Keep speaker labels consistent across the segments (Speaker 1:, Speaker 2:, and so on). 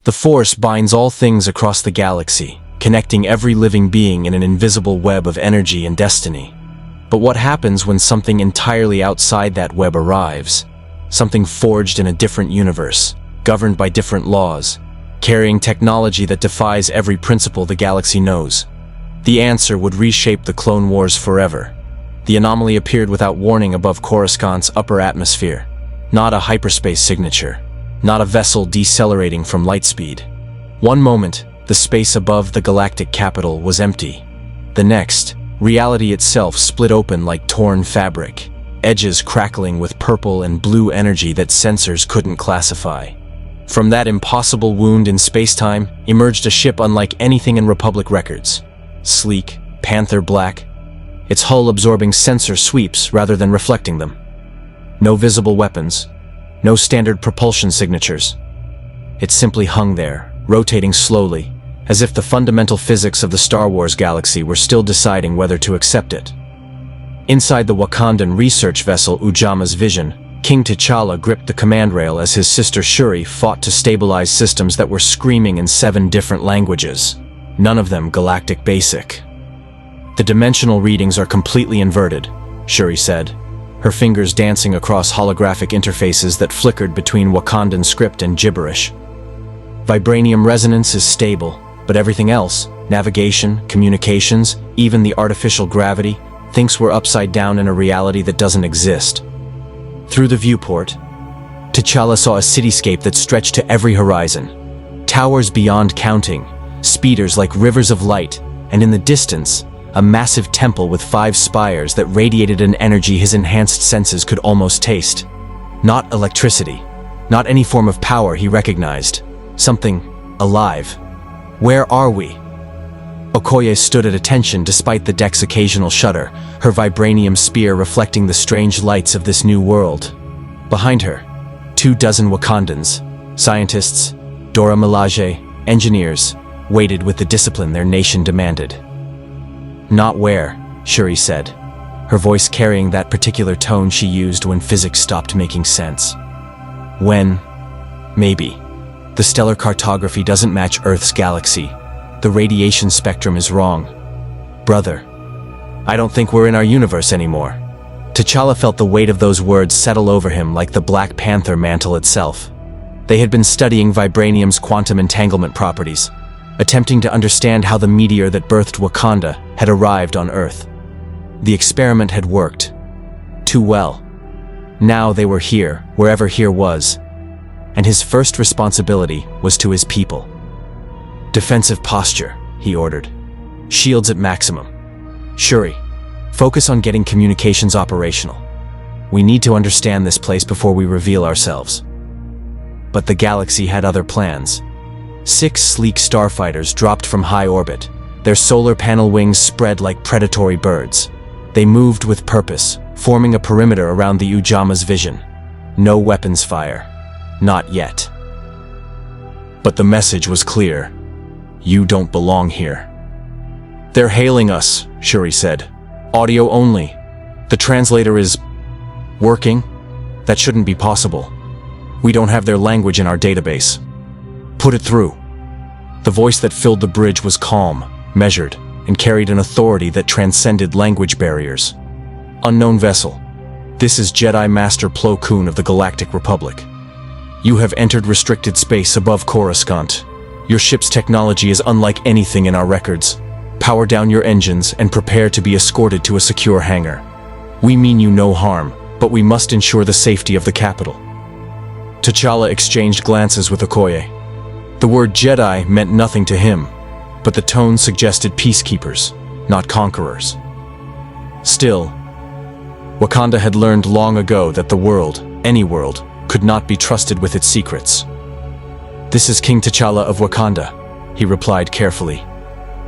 Speaker 1: The Force binds all things across the galaxy, connecting every living being in an invisible web of energy and destiny. But what happens when something entirely outside that web arrives? Something forged in a different universe, governed by different laws, carrying technology that defies every principle the galaxy knows. The answer would reshape the Clone Wars forever. The anomaly appeared without warning above Coruscant's upper atmosphere. Not a hyperspace signature, not a vessel decelerating from light speed. One moment, the space above the galactic capital was empty. The next, reality itself split open like torn fabric, edges crackling with purple and blue energy that sensors couldn't classify. From that impossible wound in space-time emerged a ship unlike anything in Republic records. Sleek, panther black, its hull absorbing sensor sweeps rather than reflecting them. No visible weapons, no standard propulsion signatures. It simply hung there, rotating slowly, as if the fundamental physics of the Star Wars galaxy were still deciding whether to accept it. Inside the Wakandan research vessel Ujama's Vision, King T'Challa gripped the command rail as his sister Shuri fought to stabilize systems that were screaming in 7 different languages, none of them galactic basic. "The dimensional readings are completely inverted," Shuri said, her fingers dancing across holographic interfaces that flickered between Wakandan script and gibberish. "Vibranium resonance is stable, but everything else, navigation, communications, even the artificial gravity, thinks we're upside down in a reality that doesn't exist." Through the viewport, T'Challa saw a cityscape that stretched to every horizon. Towers beyond counting, speeders like rivers of light, and in the distance, a massive temple with 5 spires that radiated an energy his enhanced senses could almost taste. Not electricity, not any form of power he recognized. Something alive. "Where are we?" Okoye stood at attention despite the deck's occasional shudder, her vibranium spear reflecting the strange lights of this new world. Behind her, 24 Wakandans, scientists, Dora Milaje, engineers, waited with the discipline their nation demanded. "Not where," Shuri said, her voice carrying that particular tone she used when physics stopped making sense. "When? Maybe. The stellar cartography doesn't match Earth's galaxy. The radiation spectrum is wrong. Brother, I don't think we're in our universe anymore." T'Challa felt the weight of those words settle over him like the Black Panther mantle itself. They had been studying Vibranium's quantum entanglement properties, attempting to understand how the meteor that birthed Wakanda had arrived on Earth. The experiment had worked. Too well. Now they were here, wherever here was, and his first responsibility was to his people. "Defensive posture," he ordered. "Shields at maximum. Shuri, focus on getting communications operational. We need to understand this place before we reveal ourselves." But the galaxy had other plans. 6 sleek starfighters dropped from high orbit, their solar panel wings spread like predatory birds. They moved with purpose, forming a perimeter around the Ujama's Vision. No weapons fire. Not yet. But the message was clear. "You don't belong here." "They're hailing us," Shuri said. "Audio only. The translator is working? That shouldn't be possible. We don't have their language in our database. Put it through." The voice that filled the bridge was calm, measured, and carried an authority that transcended language barriers. "Unknown vessel. This is Jedi Master Plo Koon of the Galactic Republic. You have entered restricted space above Coruscant. Your ship's technology is unlike anything in our records. Power down your engines and prepare to be escorted to a secure hangar. We mean you no harm, but we must ensure the safety of the capital." T'Challa exchanged glances with Okoye. The word Jedi meant nothing to him, but the tone suggested peacekeepers, not conquerors. Still, Wakanda had learned long ago that the world, any world, could not be trusted with its secrets. "This is King T'Challa of Wakanda," he replied carefully.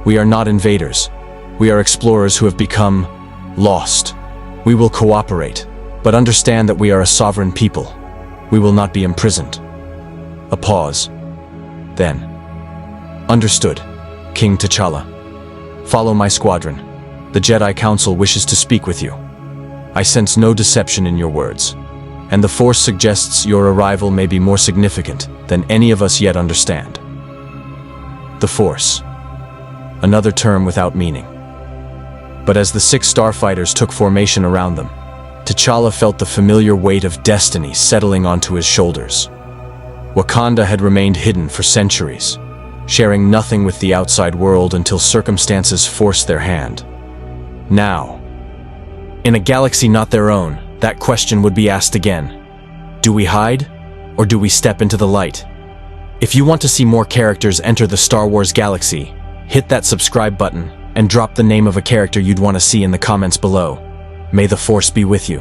Speaker 1: "We are not invaders. We are explorers who have become lost. We will cooperate, but understand that we are a sovereign people. We will not be imprisoned." A pause. Then, "Understood, King T'Challa. Follow my squadron. The Jedi Council wishes to speak with you. I sense no deception in your words, and the Force suggests your arrival may be more significant than any of us yet understand." The Force. Another term without meaning. But as the 6 starfighters took formation around them, T'Challa felt the familiar weight of destiny settling onto his shoulders. Wakanda had remained hidden for centuries, sharing nothing with the outside world until circumstances forced their hand. Now, in a galaxy not their own, that question would be asked again. Do we hide, or do we step into the light? If you want to see more characters enter the Star Wars galaxy, hit that subscribe button and drop the name of a character you'd want to see in the comments below. May the Force be with you.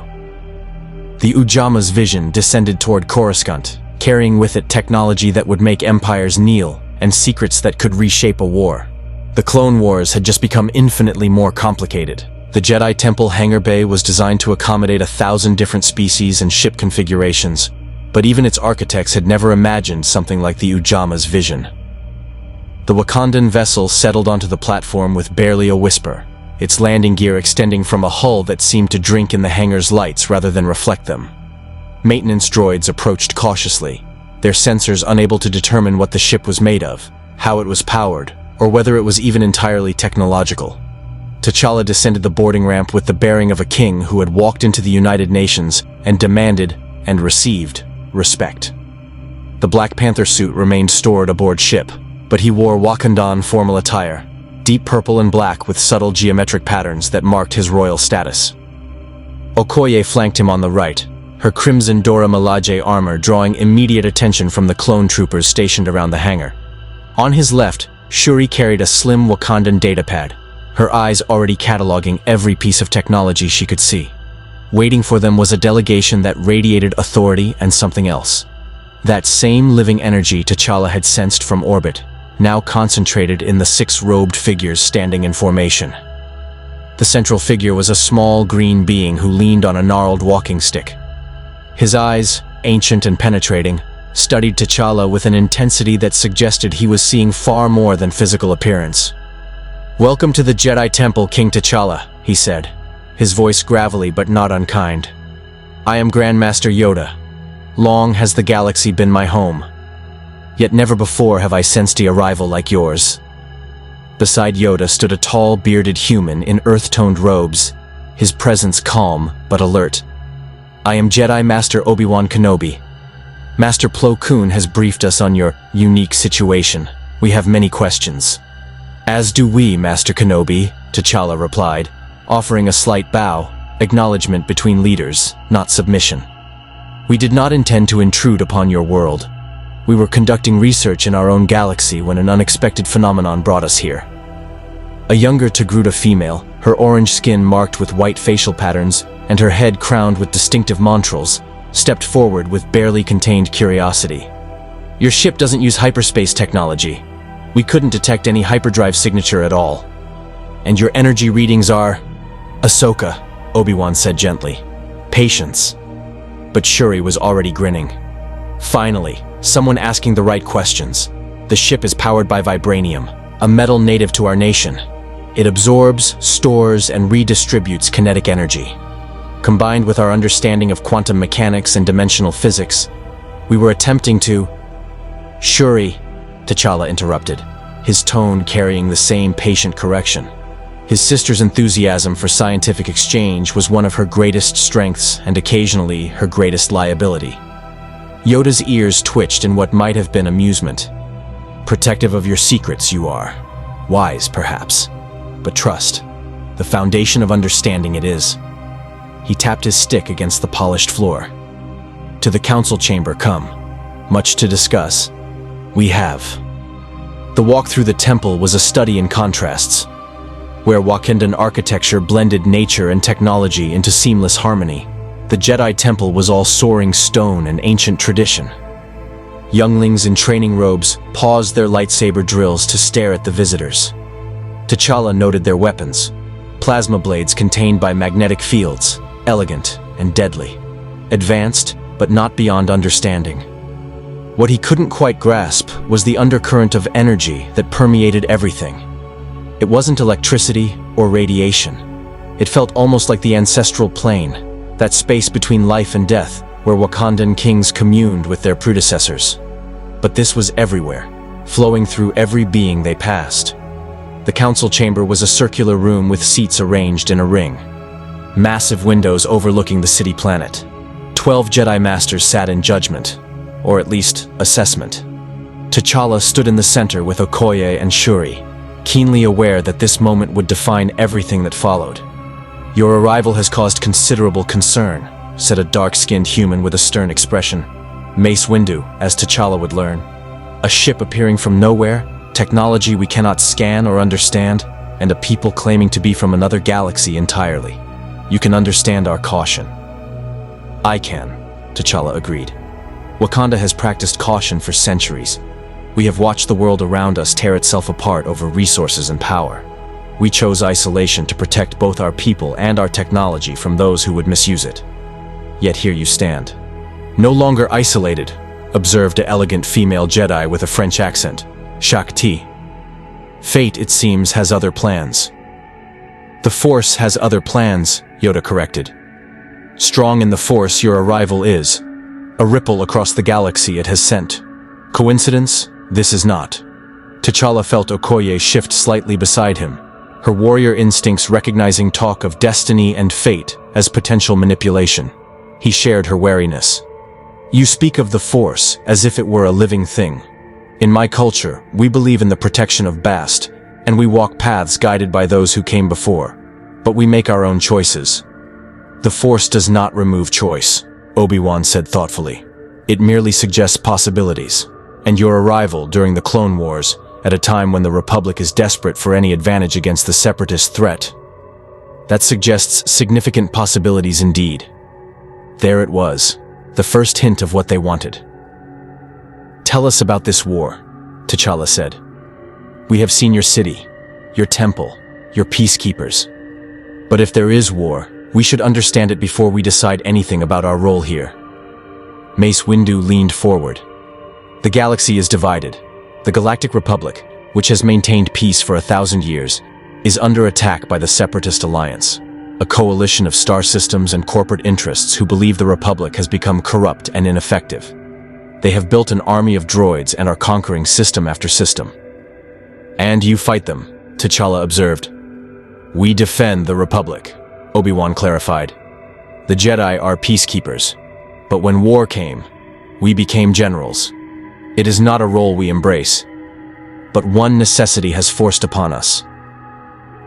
Speaker 1: The Ujamaa vision descended toward Coruscant, carrying with it technology that would make empires kneel and secrets that could reshape a war. The Clone Wars had just become infinitely more complicated. The Jedi Temple hangar bay was designed to accommodate 1,000 different species and ship configurations, but even its architects had never imagined something like the Ujamaa vision. The Wakandan vessel settled onto the platform with barely a whisper, its landing gear extending from a hull that seemed to drink in the hangar's lights rather than reflect them. Maintenance droids approached cautiously, their sensors unable to determine what the ship was made of, how it was powered, or whether it was even entirely technological. T'Challa descended the boarding ramp with the bearing of a king who had walked into the United Nations and demanded and received respect. The Black Panther suit remained stored aboard ship, but he wore Wakandan formal attire, deep purple and black with subtle geometric patterns that marked his royal status. Okoye flanked him on the right, her crimson Dora Milaje armor drawing immediate attention from the clone troopers stationed around the hangar. On his left, Shuri carried a slim Wakandan datapad, her eyes already cataloging every piece of technology she could see. Waiting for them was a delegation that radiated authority and something else. That same living energy T'Challa had sensed from orbit, now concentrated in the 6 robed figures standing in formation. The central figure was a small green being who leaned on a gnarled walking stick. His eyes, ancient and penetrating, studied T'Challa with an intensity that suggested he was seeing far more than physical appearance. "Welcome to the Jedi Temple, King T'Challa," he said, his voice gravelly but not unkind. "I am Grandmaster Yoda. Long has the galaxy been my home. Yet never before have I sensed a arrival like yours." Beside Yoda stood a tall, bearded human in earth-toned robes, his presence calm but alert. "I am Jedi Master Obi-Wan Kenobi. Master Plo Koon has briefed us on your unique situation. We have many questions." "As do we, Master Kenobi," T'Challa replied, offering a slight bow, acknowledgement between leaders, not submission. "We did not intend to intrude upon your world. We were conducting research in our own galaxy when an unexpected phenomenon brought us here." A younger Togruta female, her orange skin marked with white facial patterns and her head crowned with distinctive montrals, stepped forward with barely contained curiosity. "Your ship doesn't use hyperspace technology. We couldn't detect any hyperdrive signature at all. And your energy readings are—" "Ahsoka," Obi-Wan said gently. "Patience." But Shuri was already grinning. Finally, someone asking the right questions. The ship is powered by Vibranium, a metal native to our nation. It absorbs, stores, and redistributes kinetic energy. Combined with our understanding of quantum mechanics and dimensional physics, we were attempting to— "Shuri," T'Challa interrupted, his tone carrying the same patient correction. His sister's enthusiasm for scientific exchange was one of her greatest strengths and occasionally her greatest liability. Yoda's ears twitched in what might have been amusement. "Protective of your secrets you are. Wise, perhaps. But trust. The foundation of understanding it is." He tapped his stick against the polished floor. "To the council chamber come. Much to discuss. We have." The walk through the temple was a study in contrasts, where Wakandan architecture blended nature and technology into seamless harmony. The Jedi Temple was all soaring stone and ancient tradition. Younglings in training robes paused their lightsaber drills to stare at the visitors. T'Challa noted their weapons, plasma blades contained by magnetic fields, elegant and deadly. Advanced, but not beyond understanding. What he couldn't quite grasp was the undercurrent of energy that permeated everything. It wasn't electricity or radiation. It felt almost like the ancestral plane, that space between life and death, where Wakandan kings communed with their predecessors. But this was everywhere, flowing through every being they passed. The council chamber was a circular room with seats arranged in a ring. Massive windows overlooking the city planet. 12 Jedi Masters sat in judgment, or at least assessment. T'Challa stood in the center with Okoye and Shuri, keenly aware that this moment would define everything that followed. "Your arrival has caused considerable concern," said a dark-skinned human with a stern expression. Mace Windu, as T'Challa would learn. A ship appearing from nowhere, technology we cannot scan or understand, and a people claiming to be from another galaxy entirely. You can understand our caution. "I can," T'Challa agreed. "Wakanda has practiced caution for centuries. We have watched the world around us tear itself apart over resources and power. We chose isolation to protect both our people and our technology from those who would misuse it. Yet here you stand. No longer isolated," observed an elegant female Jedi with a French accent, Shakti. "Fate, it seems, has other plans." "The Force has other plans," Yoda corrected. "Strong in the Force your arrival is. A ripple across the galaxy it has sent. Coincidence? This is not." T'Challa felt Okoye shift slightly beside him, her warrior instincts recognizing talk of destiny and fate as potential manipulation. He shared her wariness. "You speak of the Force as if it were a living thing. In my culture, we believe in the protection of Bast, and we walk paths guided by those who came before. But we make our own choices." "The Force does not remove choice," Obi-Wan said thoughtfully. "It merely suggests possibilities. And your arrival during the Clone Wars, at a time when the Republic is desperate for any advantage against the Separatist threat, that suggests significant possibilities indeed." There it was, the first hint of what they wanted. "Tell us about this war," T'Challa said. "We have seen your city, your temple, your peacekeepers. But if there is war, we should understand it before we decide anything about our role here." Mace Windu leaned forward. "The galaxy is divided. The Galactic Republic, which has maintained peace for 1,000 years, is under attack by the Separatist Alliance, a coalition of star systems and corporate interests who believe the Republic has become corrupt and ineffective. They have built an army of droids and are conquering system after system." "And you fight them," T'Challa observed. "We defend the Republic," Obi-Wan clarified. "The Jedi are peacekeepers. But when war came, we became generals. It is not a role we embrace, but one necessity has forced upon us."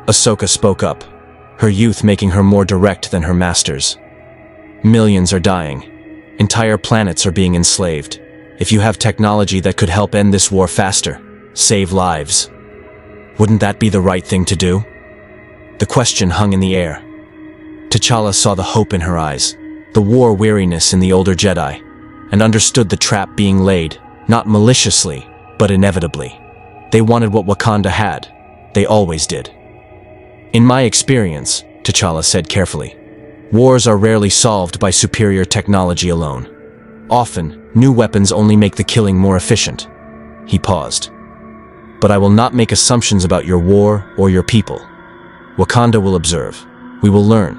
Speaker 1: Ahsoka spoke up, her youth making her more direct than her masters. "Millions are dying. Entire planets are being enslaved. If you have technology that could help end this war faster, save lives, wouldn't that be the right thing to do?" The question hung in the air. T'Challa saw the hope in her eyes, the war weariness in the older Jedi, and understood the trap being laid, not maliciously, but inevitably. They wanted what Wakanda had. They always did. "In my experience," T'Challa said carefully, "wars are rarely solved by superior technology alone. Often, new weapons only make the killing more efficient." He paused. "But I will not make assumptions about your war or your people. Wakanda will observe. We will learn.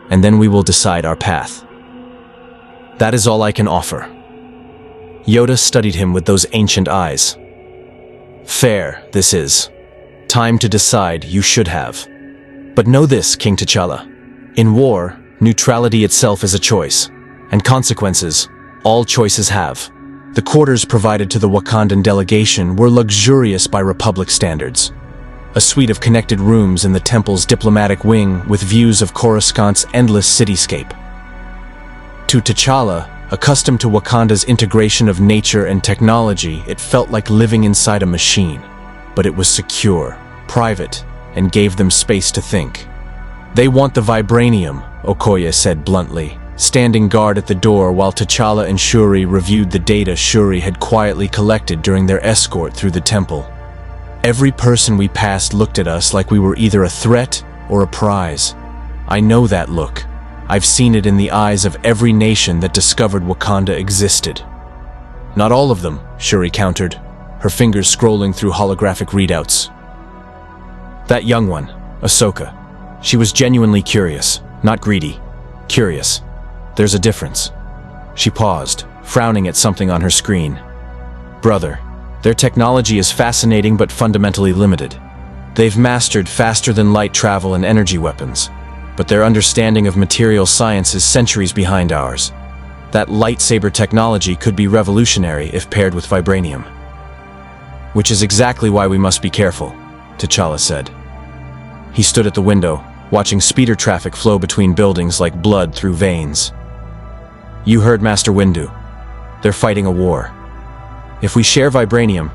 Speaker 1: And then we will decide our path. That is all I can offer." Yoda studied him with those ancient eyes. "Fair, this is. Time to decide you should have. But know this, King T'Challa. In war, neutrality itself is a choice. And consequences, all choices have. The quarters provided to the Wakandan delegation were luxurious by Republic standards. A suite of connected rooms in the temple's diplomatic wing with views of Coruscant's endless cityscape. To T'Challa, accustomed to Wakanda's integration of nature and technology, it felt like living inside a machine. But it was secure, private, and gave them space to think. "They want the Vibranium," Okoye said bluntly, standing guard at the door while T'Challa and Shuri reviewed the data Shuri had quietly collected during their escort through the temple. "Every person we passed looked at us like we were either a threat or a prize. I know that look. I've seen it in the eyes of every nation that discovered Wakanda existed." "Not all of them," Shuri countered, her fingers scrolling through holographic readouts. "That young one, Ahsoka. She was genuinely curious, not greedy. Curious. There's a difference." She paused, frowning at something on her screen. "Brother, Their technology is fascinating but fundamentally limited. They've mastered faster-than-light travel and energy weapons, but their understanding of material science is centuries behind ours. That lightsaber technology could be revolutionary if paired with Vibranium. Which is exactly why we must be careful, T'Challa said. He stood at the window, watching speeder traffic flow between buildings like blood through veins. You heard Master Windu. They're fighting a war. If we share Vibranium,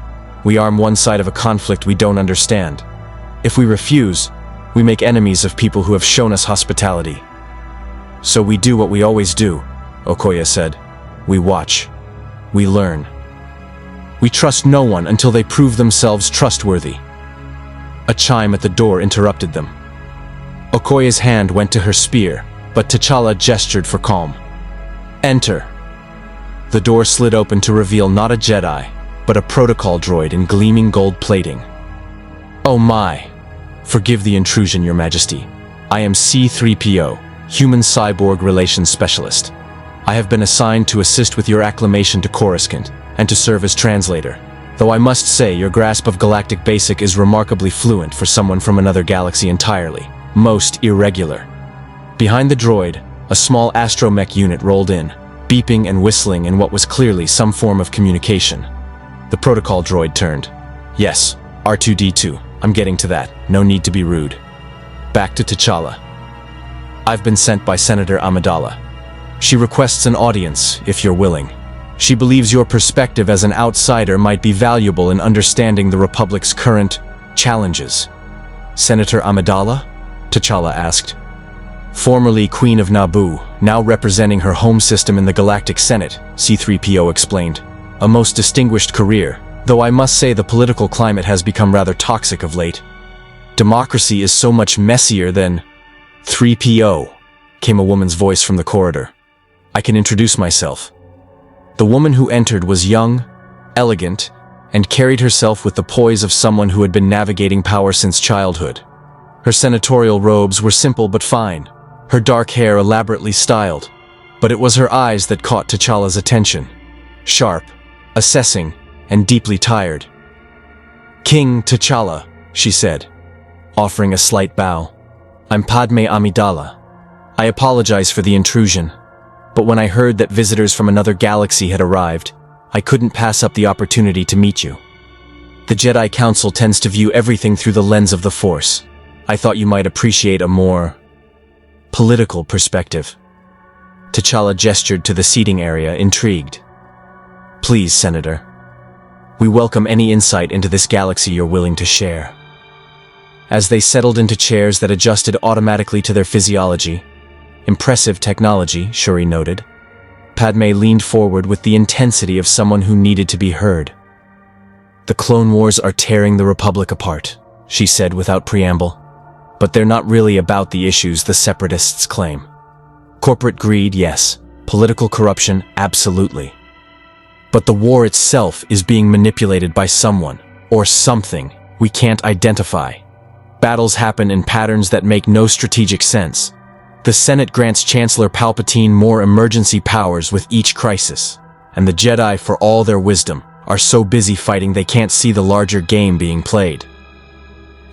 Speaker 1: we arm one side of a conflict we don't understand. If we refuse, we make enemies of people who have shown us hospitality. So we do what we always do, Okoye said. We watch. We learn. We trust no one until they prove themselves trustworthy. A chime at the door interrupted them. Okoye's hand went to her spear, but T'Challa gestured for calm. Enter. The door slid open to reveal not a Jedi, but a protocol droid in gleaming gold plating. Oh my! Forgive the intrusion, Your Majesty. I am C-3PO, Human Cyborg Relations Specialist. I have been assigned to assist with your acclimation to Coruscant, and to serve as translator. Though I must say your grasp of Galactic Basic is remarkably fluent for someone from another galaxy entirely. Most irregular. Behind the droid, a small astromech unit rolled in, beeping and whistling in what was clearly some form of communication. The protocol droid turned. Yes, R2-D2, I'm getting to that. No need to be rude. Back to T'Challa. I've been sent by Senator Amidala. She requests an audience, if you're willing. She believes your perspective as an outsider might be valuable in understanding the Republic's current challenges. Senator Amidala? T'Challa asked. Formerly Queen of Naboo, now representing her home system in the Galactic Senate, C-3PO explained. A most distinguished career, though I must say the political climate has become rather toxic of late. Democracy is so much messier than... 3PO, came a woman's voice from the corridor. I can introduce myself. The woman who entered was young, elegant, and carried herself with the poise of someone who had been navigating power since childhood. Her senatorial robes were simple but fine, her dark hair elaborately styled, but it was her eyes that caught T'Challa's attention. Sharp, assessing, and deeply tired. King T'Challa, she said, offering a slight bow. I'm Padme Amidala. I apologize for the intrusion, but when I heard that visitors from another galaxy had arrived, I couldn't pass up the opportunity to meet you. The Jedi Council tends to view everything through the lens of the Force. I thought you might appreciate a more political perspective. T'Challa gestured to the seating area, intrigued. Please, Senator. We welcome any insight into this galaxy you're willing to share. As they settled into chairs that adjusted automatically to their physiology, impressive technology, Shuri noted, Padme leaned forward with the intensity of someone who needed to be heard. The Clone Wars are tearing the Republic apart, she said without preamble. But they're not really about the issues the Separatists claim. Corporate greed, yes. Political corruption, absolutely. But the war itself is being manipulated by someone, or something, we can't identify. Battles happen in patterns that make no strategic sense. The Senate grants Chancellor Palpatine more emergency powers with each crisis, and the Jedi, for all their wisdom, are so busy fighting they can't see the larger game being played.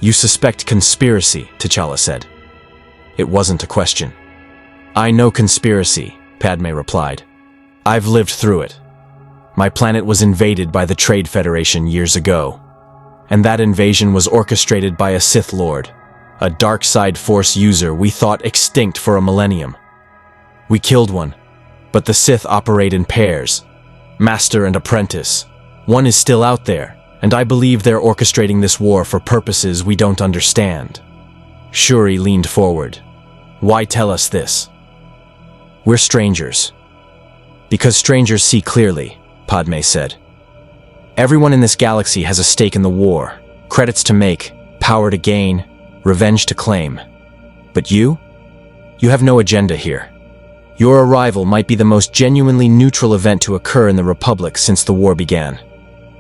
Speaker 1: You suspect conspiracy, T'Challa said. It wasn't a question. I know conspiracy, Padme replied. I've lived through it. My planet was invaded by the Trade Federation years ago, and that invasion was orchestrated by a Sith Lord, a dark side Force user we thought extinct for a millennium. We killed one, but the Sith operate in pairs, master and apprentice. One is still out there, and I believe they're orchestrating this war for purposes we don't understand. Shuri leaned forward. Why tell us this? We're strangers. Because strangers see clearly, Padme said. Everyone in this galaxy has a stake in the war, credits to make, power to gain, revenge to claim. But you have no agenda here. Your arrival might be the most genuinely neutral event to occur in the Republic since the war began.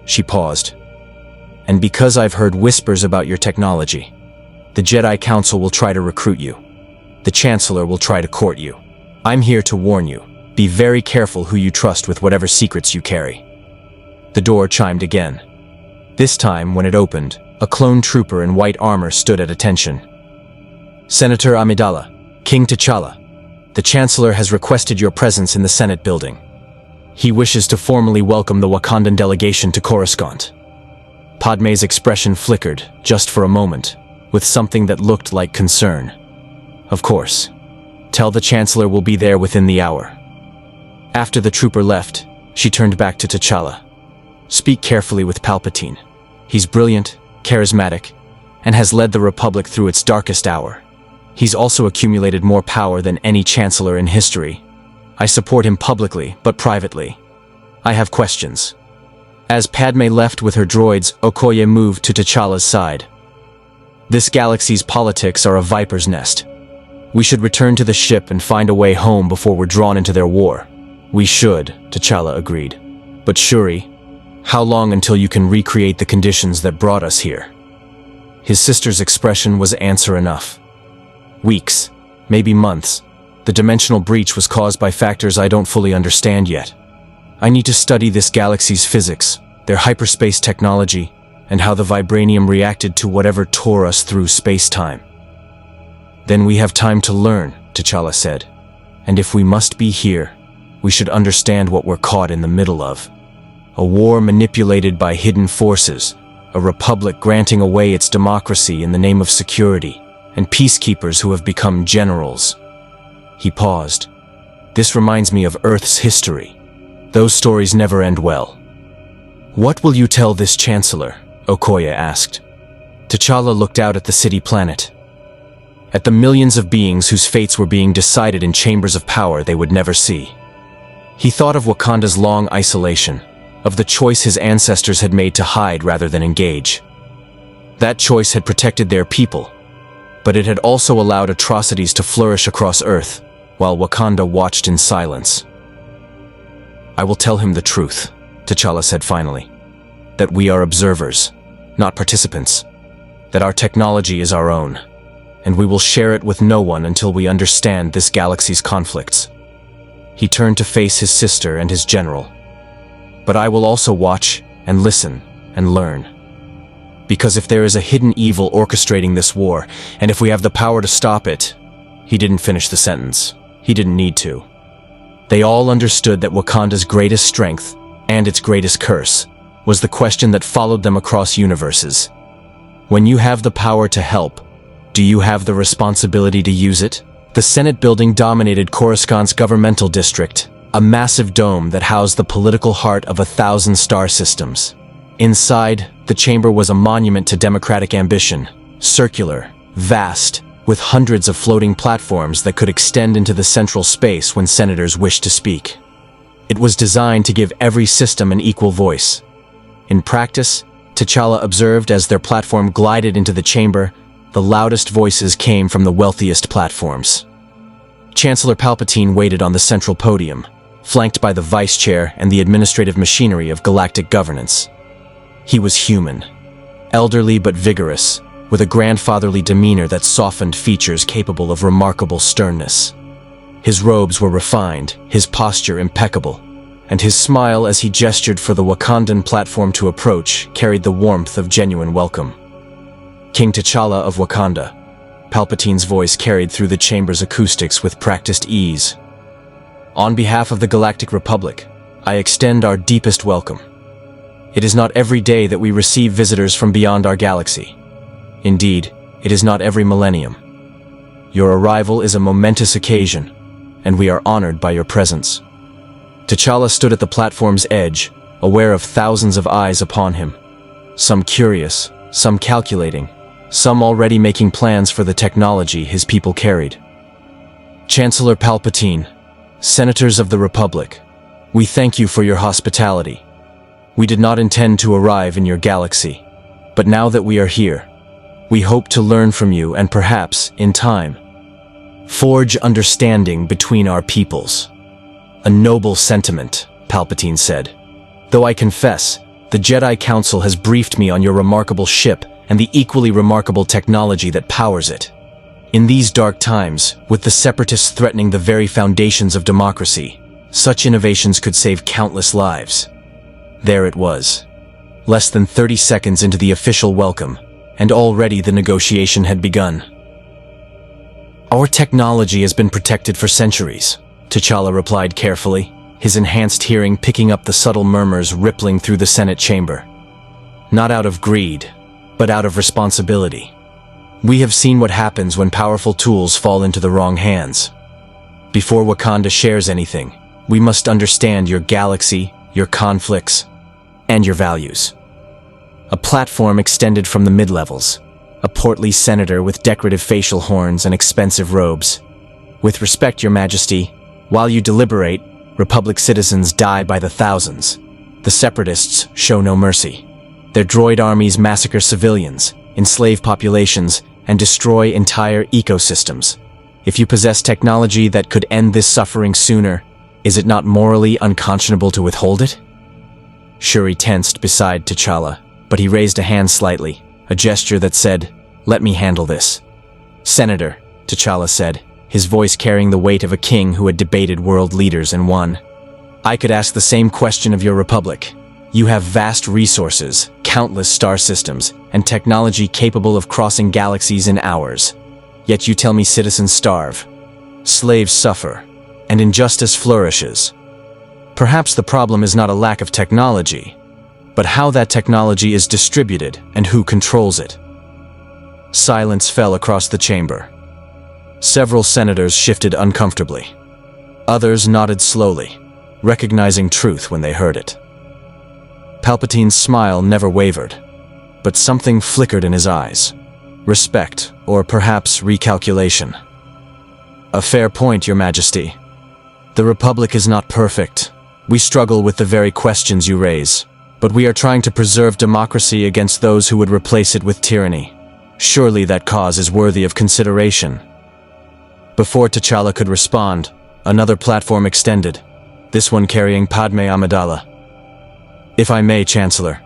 Speaker 1: She paused. And because I've heard whispers about your technology, the Jedi Council will try to recruit you. The Chancellor will try to court you. I'm here to warn you. Be very careful who you trust with whatever secrets you carry. The door chimed again. This time, when it opened, a clone trooper in white armor stood at attention. "Senator Amidala, King T'Challa, the Chancellor has requested your presence in the Senate building. He wishes to formally welcome the Wakandan delegation to Coruscant." Padme's expression flickered, just for a moment, with something that looked like concern. "Of course. Tell the Chancellor we'll be there within the hour." After the trooper left, she turned back to T'Challa. "Speak carefully with Palpatine. He's brilliant, charismatic, and has led the Republic through its darkest hour. He's also accumulated more power than any Chancellor in history. I support him publicly, but privately. I have questions." As Padme left with her droids, Okoye moved to T'Challa's side. "This galaxy's politics are a viper's nest. We should return to the ship and find a way home before we're drawn into their war." "We should," T'Challa agreed. "But Shuri, how long until you can recreate the conditions that brought us here?" His sister's expression was answer enough. "Weeks, maybe months. The dimensional breach was caused by factors I don't fully understand yet. I need to study this galaxy's physics, their hyperspace technology, and how the Vibranium reacted to whatever tore us through space-time." "Then we have time to learn," T'Challa said. "And if we must be here, we should understand what we're caught in the middle of. A war manipulated by hidden forces, a republic granting away its democracy in the name of security, and peacekeepers who have become generals." He paused. "This reminds me of Earth's history. Those stories never end well." "What will you tell this Chancellor?" Okoye asked. T'Challa looked out at the city planet, at the millions of beings whose fates were being decided in chambers of power they would never see. He thought of Wakanda's long isolation, of the choice his ancestors had made to hide rather than engage. That choice had protected their people, but it had also allowed atrocities to flourish across Earth, while Wakanda watched in silence. "I will tell him the truth," T'Challa said finally. "That we are observers, not participants. That our technology is our own, and we will share it with no one until we understand this galaxy's conflicts." He turned to face his sister and his general. "But I will also watch and listen and learn. Because if there is a hidden evil orchestrating this war, and if we have the power to stop it..." He didn't finish the sentence. He didn't need to. They all understood that Wakanda's greatest strength, and its greatest curse, was the question that followed them across universes. When you have the power to help, do you have the responsibility to use it? The Senate building dominated Coruscant's governmental district, a massive dome that housed the political heart of 1,000 star systems. Inside, the chamber was a monument to democratic ambition, circular, vast, with hundreds of floating platforms that could extend into the central space when senators wished to speak. It was designed to give every system an equal voice. In practice, T'Challa observed as their platform glided into the chamber, the loudest voices came from the wealthiest platforms. Chancellor Palpatine waited on the central podium, flanked by the vice chair and the administrative machinery of galactic governance. He was human, elderly but vigorous, with a grandfatherly demeanor that softened features capable of remarkable sternness. His robes were refined, his posture impeccable, and his smile as he gestured for the Wakandan platform to approach carried the warmth of genuine welcome. "King T'Challa of Wakanda," Palpatine's voice carried through the chamber's acoustics with practiced ease. "On behalf of the Galactic Republic, I extend our deepest welcome. It is not every day that we receive visitors from beyond our galaxy. Indeed, it is not every millennium. Your arrival is a momentous occasion, and we are honored by your presence." T'Challa stood at the platform's edge, aware of thousands of eyes upon him, some curious, some calculating, some already making plans for the technology his people carried. "Chancellor Palpatine, Senators of the Republic, we thank you for your hospitality. We did not intend to arrive in your galaxy, but now that we are here, we hope to learn from you and perhaps, in time, forge understanding between our peoples." "A noble sentiment," Palpatine said. "Though I confess, the Jedi Council has briefed me on your remarkable ship and the equally remarkable technology that powers it. In these dark times, with the Separatists threatening the very foundations of democracy, such innovations could save countless lives." There it was. less than 30 seconds into the official welcome, and already the negotiation had begun. "Our technology has been protected for centuries," T'Challa replied carefully, his enhanced hearing picking up the subtle murmurs rippling through the Senate chamber. "Not out of greed, but out of responsibility. We have seen what happens when powerful tools fall into the wrong hands. Before Wakanda shares anything, we must understand your galaxy, your conflicts, and your values." A platform extended from the mid-levels, a portly senator with decorative facial horns and expensive robes. "With respect, Your Majesty, while you deliberate, Republic citizens die by the thousands. The Separatists show no mercy. Their droid armies massacre civilians, enslave populations, and destroy entire ecosystems. If you possess technology that could end this suffering sooner, is it not morally unconscionable to withhold it?" Shuri tensed beside T'Challa, but he raised a hand slightly, a gesture that said, "Let me handle this." "Senator," T'Challa said, his voice carrying the weight of a king who had debated world leaders and won. "I could ask the same question of your republic. You have vast resources, countless star systems, and technology capable of crossing galaxies in hours. Yet you tell me citizens starve, slaves suffer, and injustice flourishes. Perhaps the problem is not a lack of technology, but how that technology is distributed and who controls it." Silence fell across the chamber. Several senators shifted uncomfortably. Others nodded slowly, recognizing truth when they heard it. Palpatine's smile never wavered, but something flickered in his eyes. Respect, or perhaps recalculation. "A fair point, Your Majesty. The Republic is not perfect. We struggle with the very questions you raise, but we are trying to preserve democracy against those who would replace it with tyranny. Surely that cause is worthy of consideration." Before T'Challa could respond, another platform extended, this one carrying Padme Amidala. "If I may, Chancellor,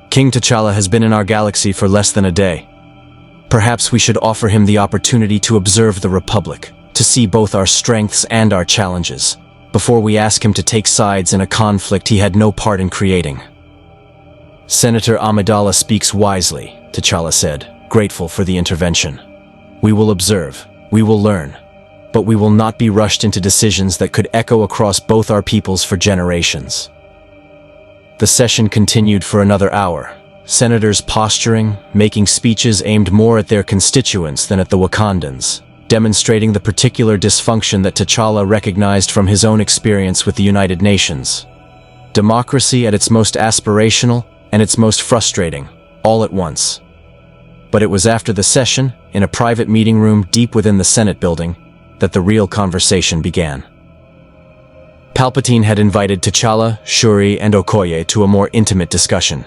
Speaker 1: King T'Challa has been in our galaxy for less than a day. Perhaps we should offer him the opportunity to observe the Republic, to see both our strengths and our challenges, before we ask him to take sides in a conflict he had no part in creating." "Senator Amidala speaks wisely," T'Challa said, grateful for the intervention. "We will observe, we will learn, but we will not be rushed into decisions that could echo across both our peoples for generations." The session continued for another hour, senators posturing, making speeches aimed more at their constituents than at the Wakandans, demonstrating the particular dysfunction that T'Challa recognized from his own experience with the United Nations. Democracy at its most aspirational and its most frustrating, all at once. But it was after the session, in a private meeting room deep within the Senate building, that the real conversation began. Palpatine had invited T'Challa, Shuri, and Okoye to a more intimate discussion.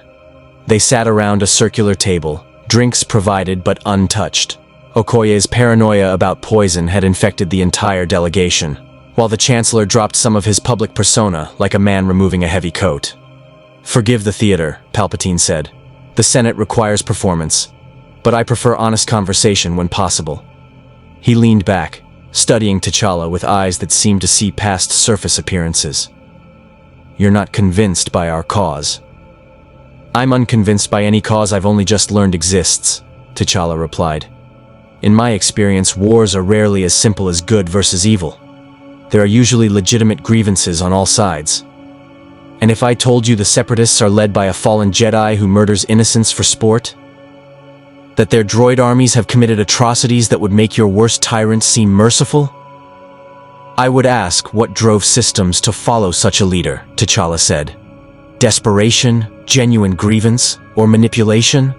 Speaker 1: They sat around a circular table, drinks provided but untouched. Okoye's paranoia about poison had infected the entire delegation, while the Chancellor dropped some of his public persona like a man removing a heavy coat. "Forgive the theater," Palpatine said. "The Senate requires performance, but I prefer honest conversation when possible." He leaned back, studying T'Challa with eyes that seemed to see past surface appearances. "You're not convinced by our cause." "I'm unconvinced by any cause I've only just learned exists," T'Challa replied. "In my experience, wars are rarely as simple as good versus evil. There are usually legitimate grievances on all sides. And if I told you the Separatists are led by a fallen Jedi who murders innocents for sport? That their droid armies have committed atrocities that would make your worst tyrants seem merciful? I would ask what drove systems to follow such a leader," T'Challa said. "Desperation, genuine grievance, or manipulation?"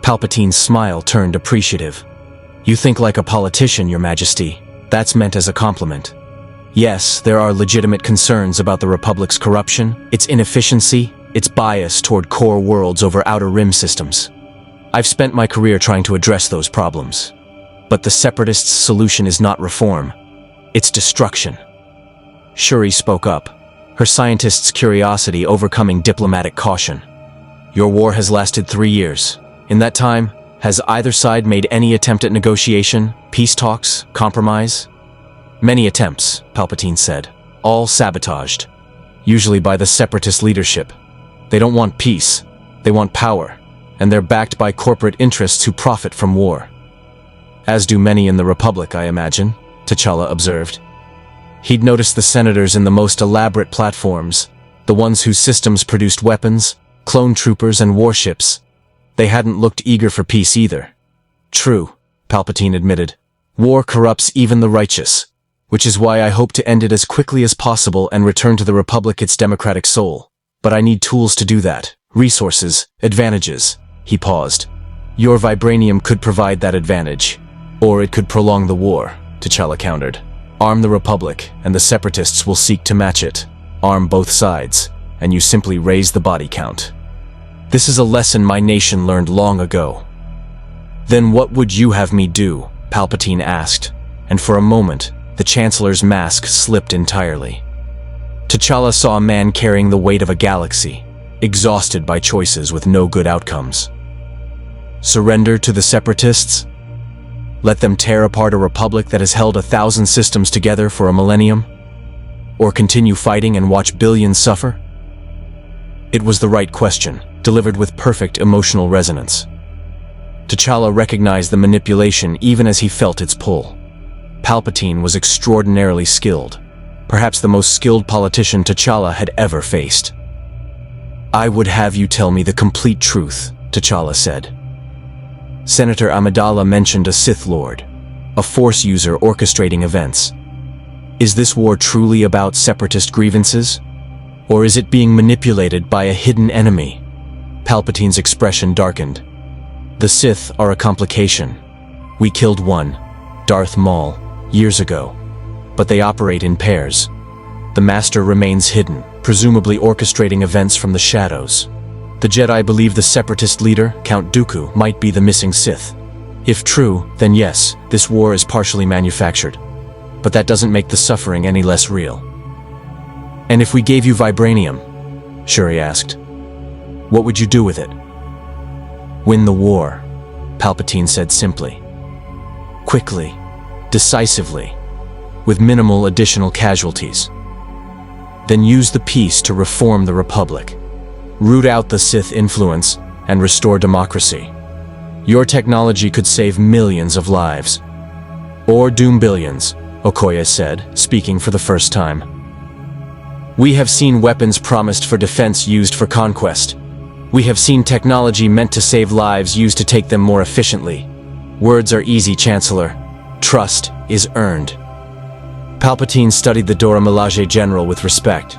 Speaker 1: Palpatine's smile turned appreciative. "You think like a politician, Your Majesty. That's meant as a compliment. Yes, there are legitimate concerns about the Republic's corruption, its inefficiency, its bias toward core worlds over outer rim systems. I've spent my career trying to address those problems. But the Separatists' solution is not reform. It's destruction." Shuri spoke up, her scientist's curiosity overcoming diplomatic caution. "Your war has lasted 3 years. In that time, has either side made any attempt at negotiation, peace talks, compromise?" "Many attempts," Palpatine said. "All sabotaged. Usually by the Separatist leadership. They don't want peace. They want power, and they're backed by corporate interests who profit from war. As do many in the Republic, I imagine, T'Challa observed. He'd noticed the senators in the most elaborate platforms, the ones whose systems produced weapons, clone troopers, and warships. They hadn't looked eager for peace either. True, Palpatine admitted. War corrupts even the righteous, which is why I hope to end it as quickly as possible and return to the Republic its democratic soul. But I need tools to do that. Resources, advantages. He paused. Your Vibranium could provide that advantage. Or it could prolong the war, T'Challa countered. Arm the Republic, and the Separatists will seek to match it. Arm both sides, and you simply raise the body count. This is a lesson my nation learned long ago. Then what would you have me do? Palpatine asked, and for a moment, the Chancellor's mask slipped entirely. T'Challa saw a man carrying the weight of a galaxy, exhausted by choices with no good outcomes. Surrender to the Separatists? Let them tear apart a republic that has held 1,000 systems together for a millennium? Or continue fighting and watch billions suffer? It was the right question, delivered with perfect emotional resonance. T'Challa recognized the manipulation even as he felt its pull. Palpatine was extraordinarily skilled, perhaps the most skilled politician T'Challa had ever faced. I would have you tell me the complete truth, T'Challa said. Senator Amidala mentioned a Sith Lord, a Force user orchestrating events. Is this war truly about separatist grievances? Or is it being manipulated by a hidden enemy? Palpatine's expression darkened. The Sith are a complication. We killed one, Darth Maul, years ago. But they operate in pairs. The Master remains hidden, presumably orchestrating events from the shadows. The Jedi believe the Separatist leader, Count Dooku, might be the missing Sith. If true, then yes, this war is partially manufactured. But that doesn't make the suffering any less real. And if we gave you Vibranium, Shuri asked, what would you do with it? Win the war, Palpatine said simply. Quickly, decisively, with minimal additional casualties. Then use the peace to reform the Republic. Root out the Sith influence and restore democracy. Your technology could save millions of lives. Or doom billions, Okoye said, speaking for the first time. We have seen weapons promised for defense used for conquest. We have seen technology meant to save lives used to take them more efficiently. Words are easy, Chancellor. Trust is earned. Palpatine studied the Dora Milaje general with respect.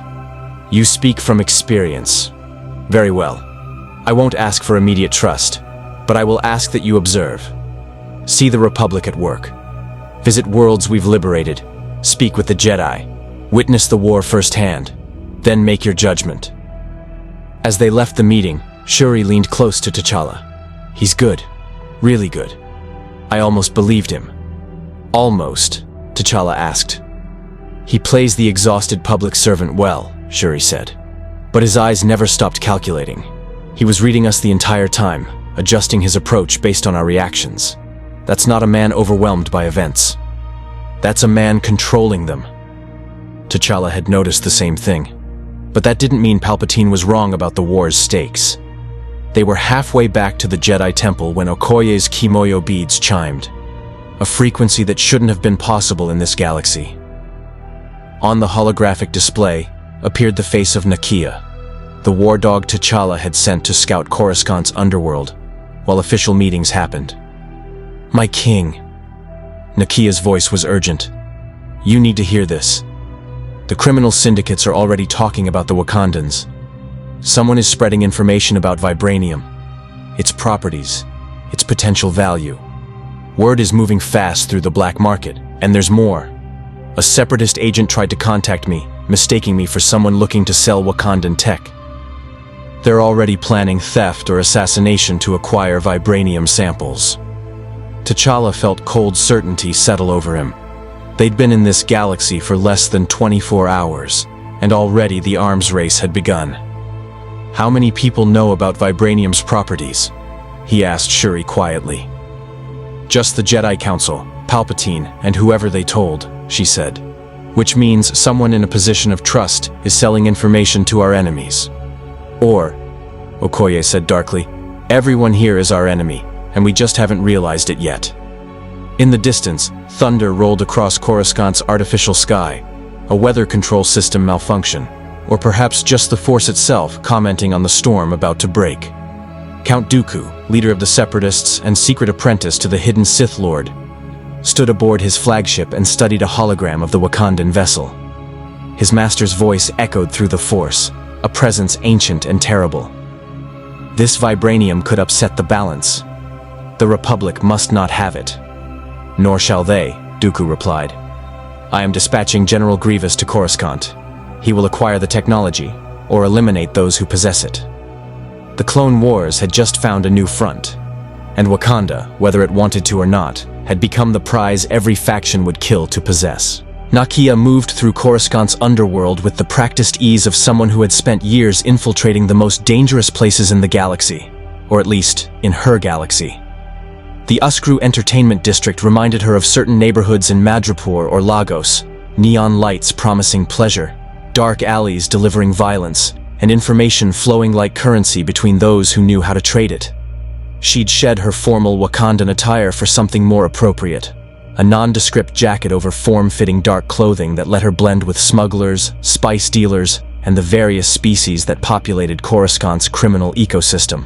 Speaker 1: You speak from experience. Very well. I won't ask for immediate trust, but I will ask that you observe. See the Republic at work. Visit worlds we've liberated. Speak with the Jedi. Witness the war firsthand. Then make your judgment. As they left the meeting, Shuri leaned close to T'Challa. He's good. Really good. I almost believed him. Almost, T'Challa asked. He plays the exhausted public servant well, Shuri said. But his eyes never stopped calculating. He was reading us the entire time, adjusting his approach based on our reactions. That's not a man overwhelmed by events. That's a man controlling them. T'Challa had noticed the same thing. But that didn't mean Palpatine was wrong about the war's stakes. They were halfway back to the Jedi Temple when Okoye's Kimoyo beads chimed, a frequency that shouldn't have been possible in this galaxy. On the holographic display appeared the face of Nakia, the war dog T'Challa had sent to scout Coruscant's underworld, while official meetings happened. My king. Nakia's voice was urgent. You need to hear this. The criminal syndicates are already talking about the Wakandans. Someone is spreading information about Vibranium, its properties, its potential value. Word is moving fast through the black market, and there's more. A separatist agent tried to contact me, mistaking me for someone looking to sell Wakandan tech. They're already planning theft or assassination to acquire Vibranium samples. T'Challa felt cold certainty settle over him. They'd been in this galaxy for less than 24 hours, and already the arms race had begun. How many people know about Vibranium's properties? He asked Shuri quietly. Just the Jedi Council, Palpatine, and whoever they told, she said. Which means someone in a position of trust is selling information to our enemies. Or, Okoye said darkly. "Everyone here is our enemy, and we just haven't realized it yet." In the distance, thunder rolled across Coruscant's artificial sky, a weather control system malfunction, or perhaps just the Force itself commenting on the storm about to break. Count Dooku, leader of the Separatists and secret apprentice to the hidden Sith Lord, stood aboard his flagship and studied a hologram of the Wakandan vessel. His master's voice echoed through the Force, a presence ancient and terrible. "This vibranium could upset the balance. The Republic must not have it." "Nor shall they," Dooku replied. "I am dispatching General Grievous to Coruscant. He will acquire the technology, or eliminate those who possess it." The Clone Wars had just found a new front, and Wakanda, whether it wanted to or not, had become the prize every faction would kill to possess. Nakia moved through Coruscant's underworld with the practiced ease of someone who had spent years infiltrating the most dangerous places in the galaxy, or at least, in her galaxy. The Uskru Entertainment District reminded her of certain neighborhoods in Madripoor or Lagos, neon lights promising pleasure, dark alleys delivering violence, and information flowing like currency between those who knew how to trade it. She'd shed her formal Wakandan attire for something more appropriate, a nondescript jacket over form-fitting dark clothing that let her blend with smugglers, spice dealers, and the various species that populated Coruscant's criminal ecosystem.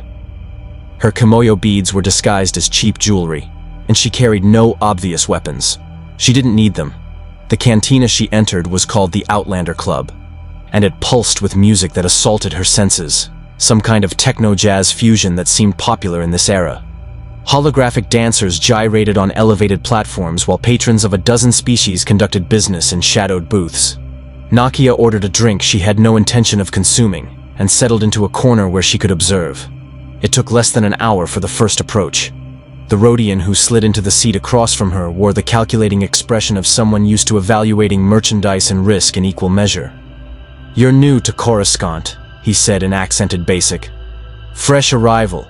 Speaker 1: Her kimoyo beads were disguised as cheap jewelry, and she carried no obvious weapons. She didn't need them. The cantina she entered was called the Outlander Club, and it pulsed with music that assaulted her senses, some kind of techno-jazz fusion that seemed popular in this era. Holographic dancers gyrated on elevated platforms while patrons of a dozen species conducted business in shadowed booths. Nakia ordered a drink she had no intention of consuming and settled into a corner where she could observe. It took less than an hour for the first approach. The Rhodian who slid into the seat across from her wore the calculating expression of someone used to evaluating merchandise and risk in equal measure. "You're new to Coruscant," he said in accented basic. "Fresh arrival.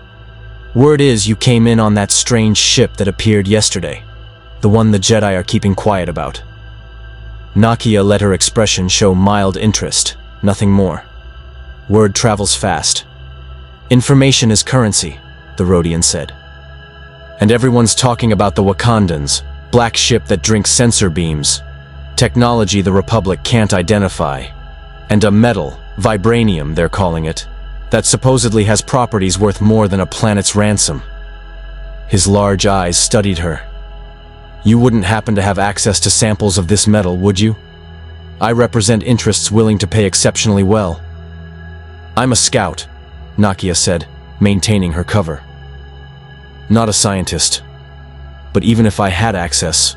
Speaker 1: Word is you came in on that strange ship that appeared yesterday, the one the Jedi are keeping quiet about." Nakia let her expression show mild interest, nothing more. "Word travels fast. Information is currency," the Rhodian said. "And everyone's talking about the Wakandans, black ship that drinks sensor beams, technology the Republic can't identify, and a metal, Vibranium they're calling it, that supposedly has properties worth more than a planet's ransom." His large eyes studied her. "You wouldn't happen to have access to samples of this metal, would you? I represent interests willing to pay exceptionally well." "I'm a scout," Nakia said, maintaining her cover. "Not a scientist. But even if I had access,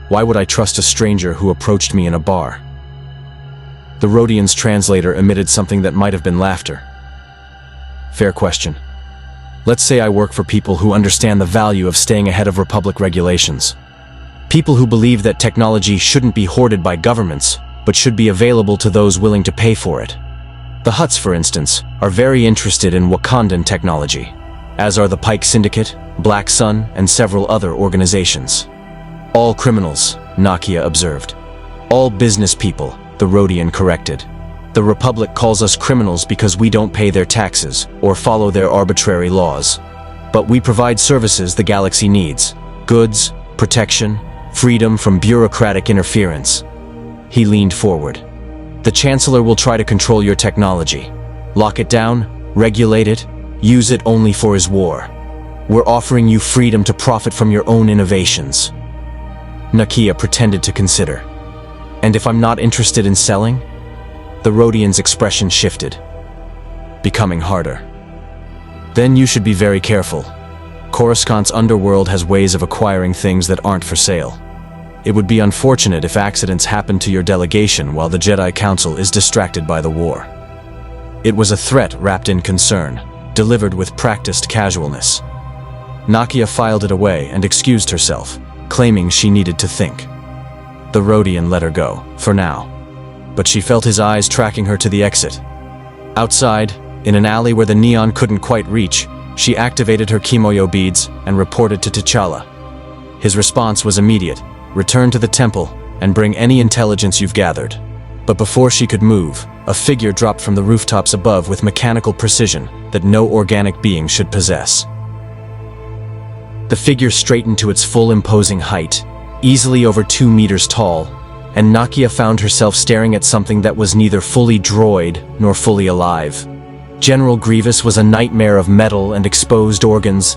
Speaker 1: why would I trust a stranger who approached me in a bar?" The Rhodian's translator emitted something that might have been laughter. "Fair question. Let's say I work for people who understand the value of staying ahead of Republic regulations. People who believe that technology shouldn't be hoarded by governments, but should be available to those willing to pay for it. The Hutts, for instance, are very interested in Wakandan technology, as are the Pike Syndicate, Black Sun, and several other organizations." "All criminals," Nakia observed. "All business people," the Rhodian corrected. "The Republic calls us criminals because we don't pay their taxes or follow their arbitrary laws. But we provide services the galaxy needs: goods, protection, freedom from bureaucratic interference." He leaned forward. "The Chancellor will try to control your technology. Lock it down, regulate it, use it only for his war. We're offering you freedom to profit from your own innovations." Nakia pretended to consider. "And if I'm not interested in selling?" The Rhodian's expression shifted, becoming harder. "Then you should be very careful. Coruscant's underworld has ways of acquiring things that aren't for sale. It would be unfortunate if accidents happen to your delegation while the Jedi Council is distracted by the war." It was a threat wrapped in concern, delivered with practiced casualness. Nakia filed it away and excused herself, claiming she needed to think. The Rhodian let her go, for now, but she felt his eyes tracking her to the exit. Outside, in an alley where the neon couldn't quite reach, she activated her kimoyo beads and reported to T'Challa. His response was immediate: "Return to the temple and bring any intelligence you've gathered." But before she could move, a figure dropped from the rooftops above with mechanical precision that no organic being should possess. The figure straightened to its full imposing height, easily over 2 meters tall, and Nakia found herself staring at something that was neither fully droid nor fully alive. General Grievous was a nightmare of metal and exposed organs,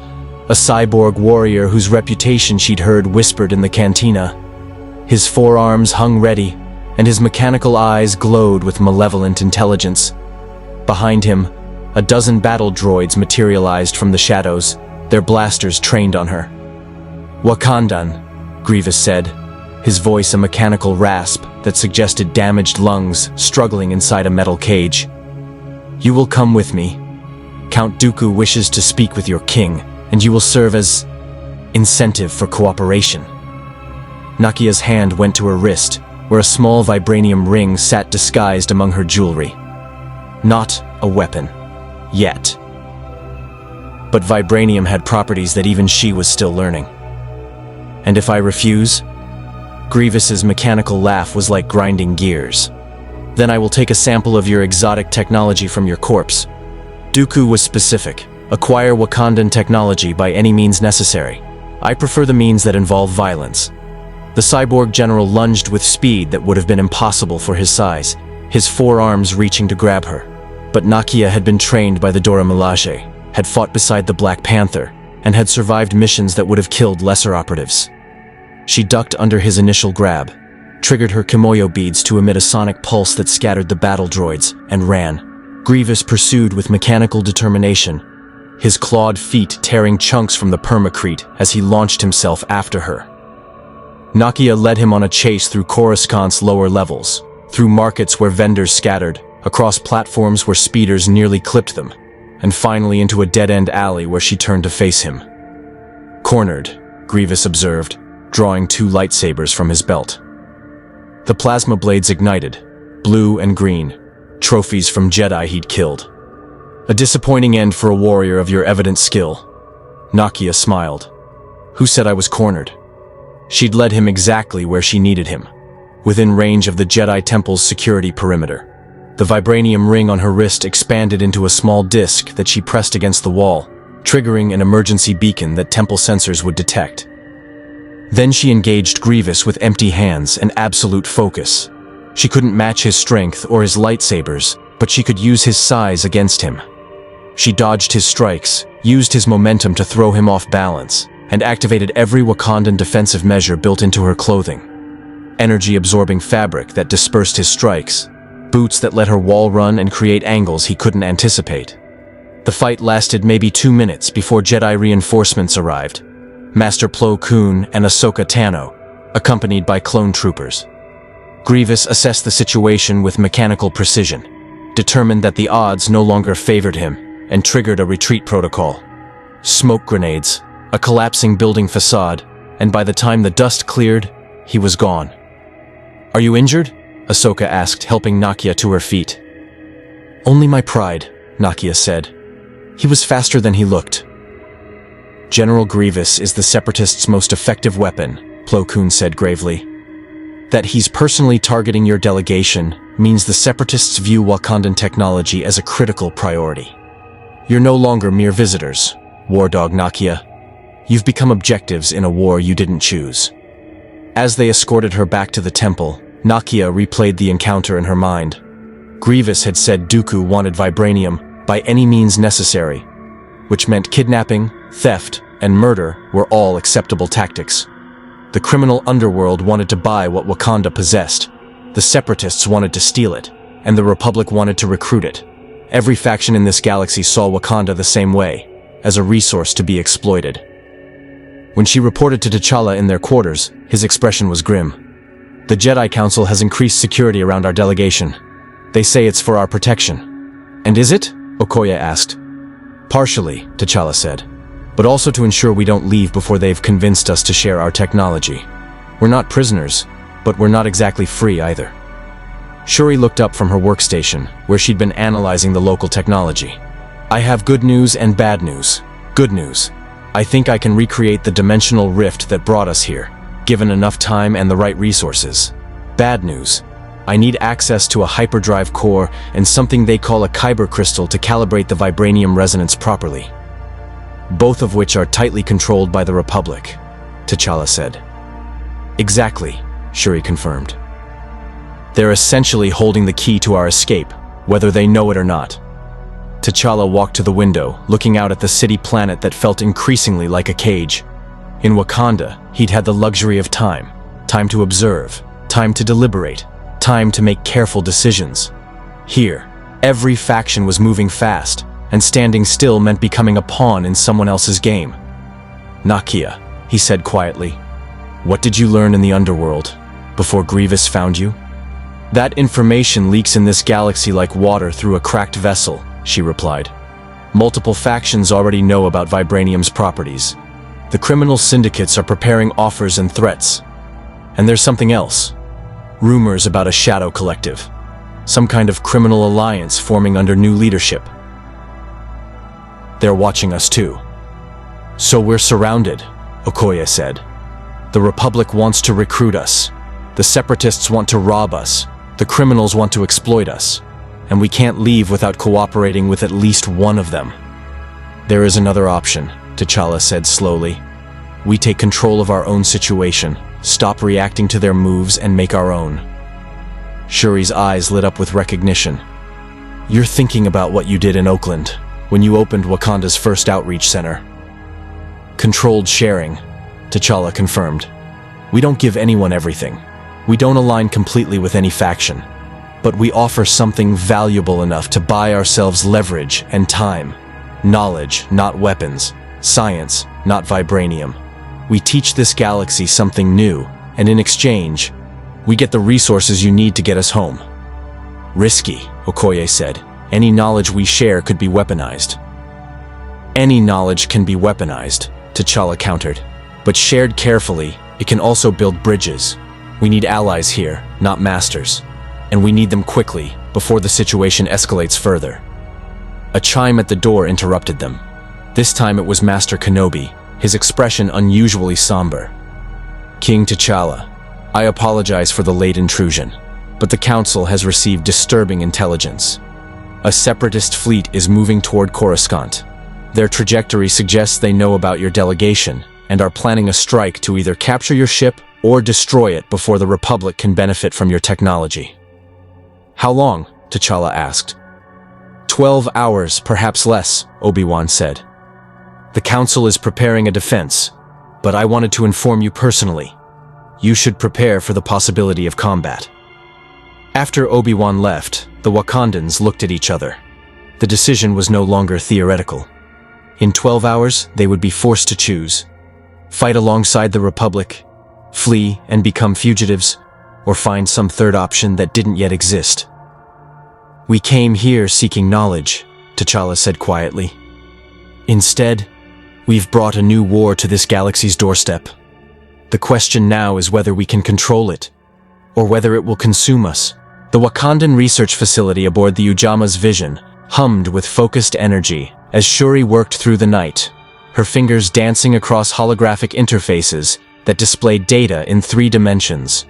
Speaker 1: a cyborg warrior whose reputation she'd heard whispered in the cantina. His forearms hung ready, and his mechanical eyes glowed with malevolent intelligence. Behind him, a dozen battle droids materialized from the shadows, their blasters trained on her. "Wakandan," Grievous said, his voice a mechanical rasp that suggested damaged lungs struggling inside a metal cage. "You will come with me. Count Dooku wishes to speak with your king, and you will serve as incentive for cooperation." Nakia's hand went to her wrist, where a small vibranium ring sat disguised among her jewelry. Not a weapon. Yet. But vibranium had properties that even she was still learning. "And if I refuse?" Grievous's mechanical laugh was like grinding gears. "Then I will take a sample of your exotic technology from your corpse." Dooku was specific. "Acquire Wakandan technology by any means necessary. I prefer the means that involve violence." The cyborg general lunged with speed that would have been impossible for his size, his forearms reaching to grab her. But Nakia had been trained by the Dora Milaje, had fought beside the Black Panther, and had survived missions that would have killed lesser operatives. She ducked under his initial grab, triggered her Kimoyo beads to emit a sonic pulse that scattered the battle droids, and ran. Grievous pursued with mechanical determination, his clawed feet tearing chunks from the permacrete as he launched himself after her. Nakia led him on a chase through Coruscant's lower levels, through markets where vendors scattered, across platforms where speeders nearly clipped them, and finally into a dead-end alley where she turned to face him. "Cornered," Grievous observed, drawing 2 lightsabers from his belt. The plasma blades ignited, blue and green, trophies from Jedi he'd killed. "A disappointing end for a warrior of your evident skill." Nakia smiled. "Who said I was cornered?" She'd led him exactly where she needed him, within range of the Jedi Temple's security perimeter. The vibranium ring on her wrist expanded into a small disc that she pressed against the wall, triggering an emergency beacon that Temple sensors would detect. Then she engaged Grievous with empty hands and absolute focus. She couldn't match his strength or his lightsabers, but she could use his size against him. She dodged his strikes, used his momentum to throw him off balance, and activated every Wakandan defensive measure built into her clothing. Energy-absorbing fabric that dispersed his strikes, boots that let her wall run and create angles he couldn't anticipate. The fight lasted maybe 2 minutes before Jedi reinforcements arrived, Master Plo Koon and Ahsoka Tano, accompanied by clone troopers. Grievous assessed the situation with mechanical precision, determined that the odds no longer favored him, and triggered a retreat protocol. Smoke grenades, a collapsing building facade, and by the time the dust cleared, he was gone. "Are you injured?" Ahsoka asked, helping Nakia to her feet. "Only my pride," Nakia said. "He was faster than he looked." "General Grievous is the Separatists' most effective weapon," Plo Koon said gravely. "That he's personally targeting your delegation means the Separatists view Wakandan technology as a critical priority. You're no longer mere visitors, War Dog Nakia. You've become objectives in a war you didn't choose." As they escorted her back to the temple, Nakia replayed the encounter in her mind. Grievous had said Dooku wanted vibranium by any means necessary, which meant kidnapping, theft, and murder were all acceptable tactics. The criminal underworld wanted to buy what Wakanda possessed, the Separatists wanted to steal it, and the Republic wanted to recruit it. Every faction in this galaxy saw Wakanda the same way, as a resource to be exploited. When she reported to T'Challa in their quarters, his expression was grim. "The Jedi Council has increased security around our delegation. They say it's for our protection." "And is it?" Okoye asked. "Partially," T'Challa said, "but also to ensure we don't leave before they've convinced us to share our technology. We're not prisoners, but we're not exactly free either." Shuri looked up from her workstation, where she'd been analyzing the local technology. "I have good news and bad news. Good news. I think I can recreate the dimensional rift that brought us here, given enough time and the right resources. Bad news. I need access to a hyperdrive core and something they call a kyber crystal to calibrate the vibranium resonance properly. Both of which are tightly controlled by the Republic, T'Challa said. Exactly, Shuri confirmed. They're essentially holding the key to our escape, whether they know it or not. T'Challa walked to the window, looking out at the city planet that felt increasingly like a cage. In Wakanda, he'd had the luxury of time. Time to observe, time to deliberate, time to make careful decisions. Here, every faction was moving fast, and standing still meant becoming a pawn in someone else's game. Nakia, he said quietly, what did you learn in the underworld, before Grievous found you? That information leaks in this galaxy like water through a cracked vessel, she replied. Multiple factions already know about Vibranium's properties. The criminal syndicates are preparing offers and threats. And there's something else. Rumors about a shadow collective. Some kind of criminal alliance forming under new leadership. They're watching us too. So we're surrounded, Okoye said. The Republic wants to recruit us. The Separatists want to rob us. The criminals want to exploit us. And we can't leave without cooperating with at least one of them. There is another option, T'Challa said slowly. We take control of our own situation, stop reacting to their moves, and make our own. Shuri's eyes lit up with recognition. You're thinking about what you did in Oakland, when you opened Wakanda's first outreach center. Controlled sharing, T'Challa confirmed. We don't give anyone everything. We don't align completely with any faction. But we offer something valuable enough to buy ourselves leverage and time. Knowledge, not weapons. Science, not vibranium. We teach this galaxy something new, and in exchange, we get the resources you need to get us home. Risky, Okoye said. Any knowledge we share could be weaponized. Any knowledge can be weaponized, T'Challa countered. But shared carefully, it can also build bridges. We need allies here, not masters. And we need them quickly, before the situation escalates further. A chime at the door interrupted them. This time it was Master Kenobi, his expression unusually somber. King T'Challa, I apologize for the late intrusion, but the Council has received disturbing intelligence. A separatist fleet is moving toward Coruscant. Their trajectory suggests they know about your delegation and are planning a strike to either capture your ship or destroy it before the Republic can benefit from your technology. How long? T'Challa asked. 12 hours, perhaps less, Obi-Wan said. The Council is preparing a defense, but I wanted to inform you personally. You should prepare for the possibility of combat. After Obi-Wan left, the Wakandans looked at each other. The decision was no longer theoretical. In 12 hours, they would be forced to choose. Fight alongside the Republic, flee and become fugitives, or find some third option that didn't yet exist. We came here seeking knowledge, T'Challa said quietly. Instead, we've brought a new war to this galaxy's doorstep. The question now is whether we can control it, or whether it will consume us. The Wakandan research facility aboard the Ujamaa Vision hummed with focused energy as Shuri worked through the night, her fingers dancing across holographic interfaces that displayed data in 3 dimensions.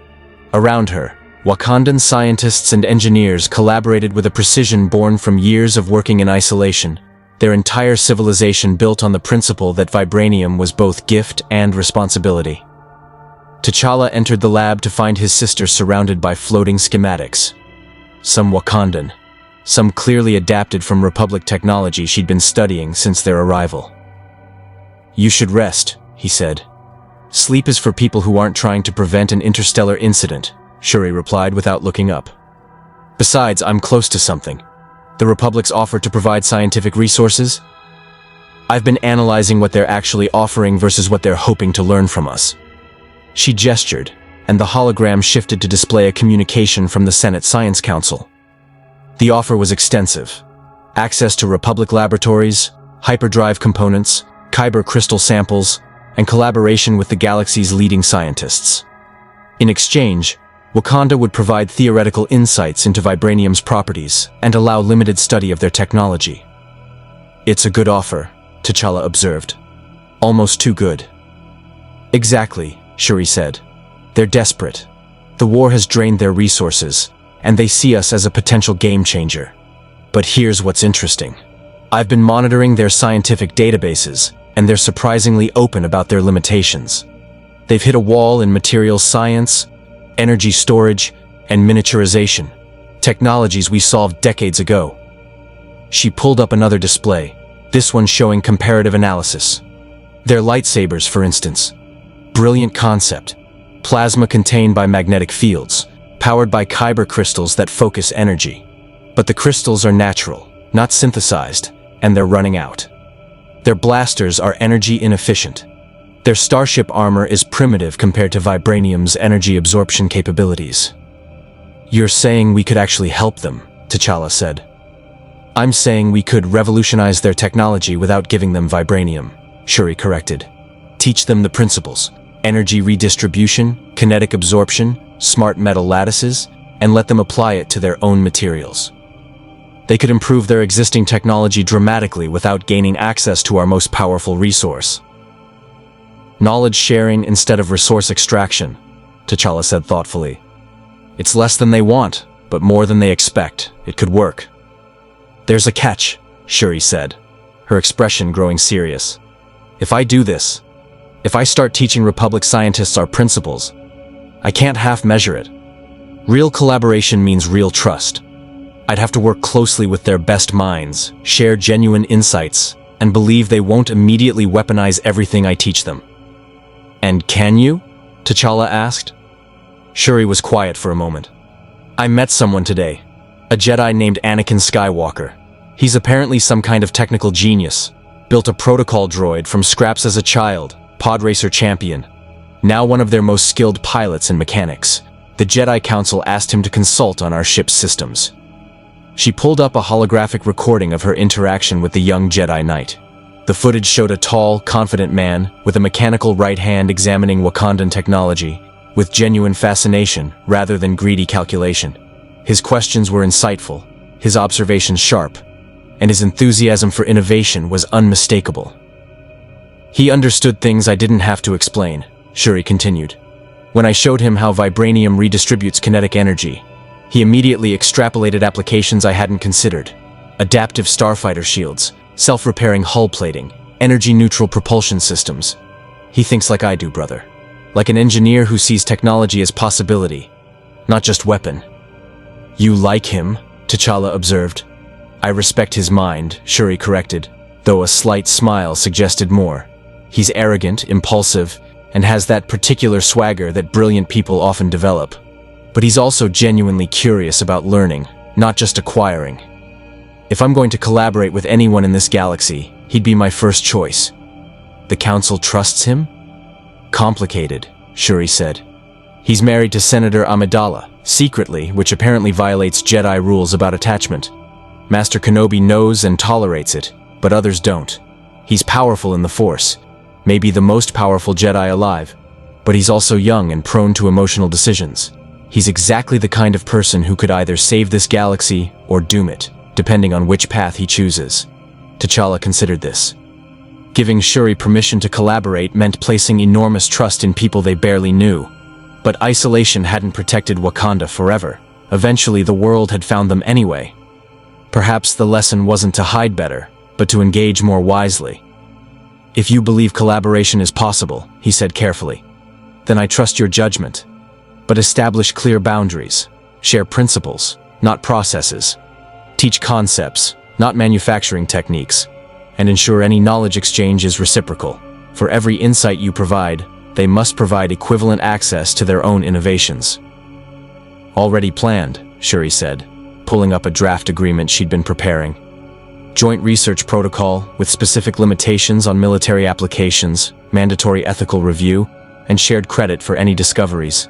Speaker 1: Around her, Wakandan scientists and engineers collaborated with a precision born from years of working in isolation, their entire civilization built on the principle that vibranium was both gift and responsibility. T'Challa entered the lab to find his sister surrounded by floating schematics. Some Wakandan, some clearly adapted from Republic technology she'd been studying since their arrival. You should rest, he said. Sleep is for people who aren't trying to prevent an interstellar incident, Shuri replied without looking up. Besides, I'm close to something. The Republic's offer to provide scientific resources? I've been analyzing what they're actually offering versus what they're hoping to learn from us. She gestured, and the hologram shifted to display a communication from the Senate Science Council. The offer was extensive. Access to Republic laboratories, hyperdrive components, kyber crystal samples, and collaboration with the galaxy's leading scientists. In exchange, Wakanda would provide theoretical insights into vibranium's properties and allow limited study of their technology. It's a good offer, T'Challa observed. Almost too good. Exactly, Shuri said. They're desperate. The war has drained their resources, and they see us as a potential game changer. But here's what's interesting. I've been monitoring their scientific databases, and they're surprisingly open about their limitations. They've hit a wall in materials science, energy storage, and miniaturization, technologies we solved decades ago. She pulled up another display, this one showing comparative analysis. Their lightsabers, for instance. Brilliant concept. Plasma contained by magnetic fields, powered by kyber crystals that focus energy. But the crystals are natural, not synthesized, and they're running out. Their blasters are energy inefficient. Their starship armor is primitive compared to Vibranium's energy absorption capabilities. You're saying we could actually help them, T'Challa said. I'm saying we could revolutionize their technology without giving them Vibranium, Shuri corrected. Teach them the principles: energy redistribution, kinetic absorption, smart metal lattices, and let them apply it to their own materials. They could improve their existing technology dramatically without gaining access to our most powerful resource. Knowledge sharing instead of resource extraction, T'Challa said thoughtfully. It's less than they want, but more than they expect. It could work. There's a catch, Shuri said, her expression growing serious. If I do this, if I start teaching Republic scientists our principles, I can't half-measure it. Real collaboration means real trust. I'd have to work closely with their best minds, share genuine insights, and believe they won't immediately weaponize everything I teach them. And can you? T'Challa asked. Shuri was quiet for a moment. I met someone today, a Jedi named Anakin Skywalker. He's apparently some kind of technical genius. Built a protocol droid from scraps as a child, pod racer champion. Now one of their most skilled pilots and mechanics. The Jedi Council asked him to consult on our ship's systems. She pulled up a holographic recording of her interaction with the young Jedi Knight. The footage showed a tall, confident man with a mechanical right hand examining Wakandan technology, with genuine fascination rather than greedy calculation. His questions were insightful, his observations sharp, and his enthusiasm for innovation was unmistakable. He understood things I didn't have to explain, Shuri continued. When I showed him how Vibranium redistributes kinetic energy, he immediately extrapolated applications I hadn't considered. Adaptive starfighter shields, self-repairing hull plating, energy-neutral propulsion systems. He thinks like I do, brother. Like an engineer who sees technology as possibility, not just weapon. You like him, T'Challa observed. I respect his mind, Shuri corrected, though a slight smile suggested more. He's arrogant, impulsive, and has that particular swagger that brilliant people often develop. But he's also genuinely curious about learning, not just acquiring. If I'm going to collaborate with anyone in this galaxy, he'd be my first choice. The Council trusts him? Complicated, Shuri said. He's married to Senator Amidala, secretly, which apparently violates Jedi rules about attachment. Master Kenobi knows and tolerates it, but others don't. He's powerful in the Force, maybe the most powerful Jedi alive, but he's also young and prone to emotional decisions. He's exactly the kind of person who could either save this galaxy or doom it, depending on which path he chooses. T'Challa considered this. Giving Shuri permission to collaborate meant placing enormous trust in people they barely knew. But isolation hadn't protected Wakanda forever. Eventually, the world had found them anyway. Perhaps the lesson wasn't to hide better, but to engage more wisely. If you believe collaboration is possible, he said carefully, then I trust your judgment. But establish clear boundaries. Share principles, not processes. Teach concepts, not manufacturing techniques. And ensure any knowledge exchange is reciprocal. For every insight you provide, they must provide equivalent access to their own innovations. Already planned, Shuri said, pulling up a draft agreement she'd been preparing. Joint research protocol with specific limitations on military applications, mandatory ethical review, and shared credit for any discoveries.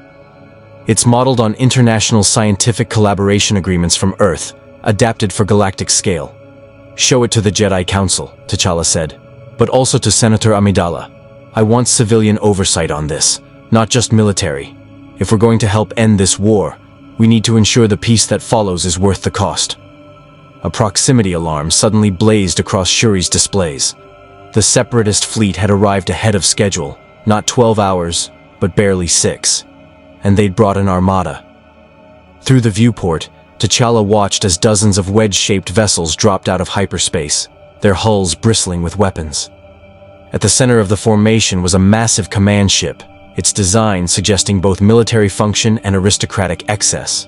Speaker 1: It's modeled on international scientific collaboration agreements from Earth, adapted for galactic scale. Show it to the Jedi Council, T'Challa said, but also to Senator Amidala. I want civilian oversight on this, not just military. If we're going to help end this war, we need to ensure the peace that follows is worth the cost. A proximity alarm suddenly blazed across Shuri's displays. The Separatist fleet had arrived ahead of schedule, not 12 hours, but barely 6. And they'd brought an armada. Through the viewport, T'Challa watched as dozens of wedge-shaped vessels dropped out of hyperspace, their hulls bristling with weapons. At the center of the formation was a massive command ship, its design suggesting both military function and aristocratic excess.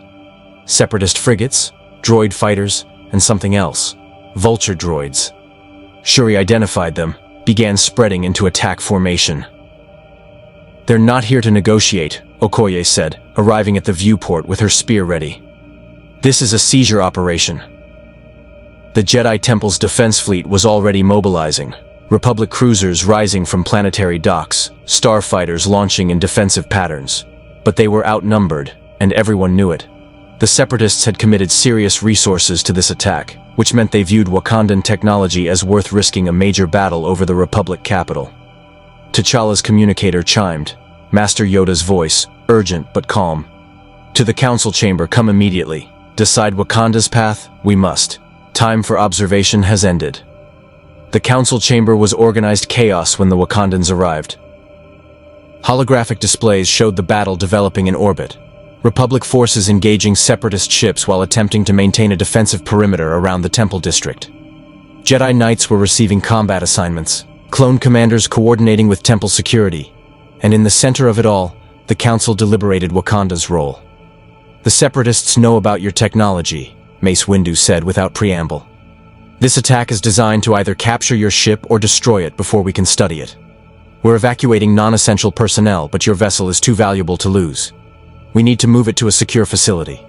Speaker 1: Separatist frigates, droid fighters, and something else, vulture droids. Shuri identified them, began spreading into attack formation. "They're not here to negotiate," Okoye said, arriving at the viewport with her spear ready. "This is a seizure operation." The Jedi Temple's defense fleet was already mobilizing. Republic cruisers rising from planetary docks, starfighters launching in defensive patterns. But they were outnumbered, and everyone knew it. The Separatists had committed serious resources to this attack, which meant they viewed Wakandan technology as worth risking a major battle over the Republic capital. T'Challa's communicator chimed, Master Yoda's voice, urgent but calm. "To the council chamber, come immediately. Decide Wakanda's path, we must. Time for observation has ended." The council chamber was organized chaos when the Wakandans arrived. Holographic displays showed the battle developing in orbit. Republic forces engaging Separatist ships while attempting to maintain a defensive perimeter around the Temple District. Jedi Knights were receiving combat assignments, clone commanders coordinating with Temple security, and in the center of it all, the Council deliberated Wakanda's role. "The Separatists know about your technology," Mace Windu said without preamble. "This attack is designed to either capture your ship or destroy it before we can study it. We're evacuating non-essential personnel, but your vessel is too valuable to lose. We need to move it to a secure facility.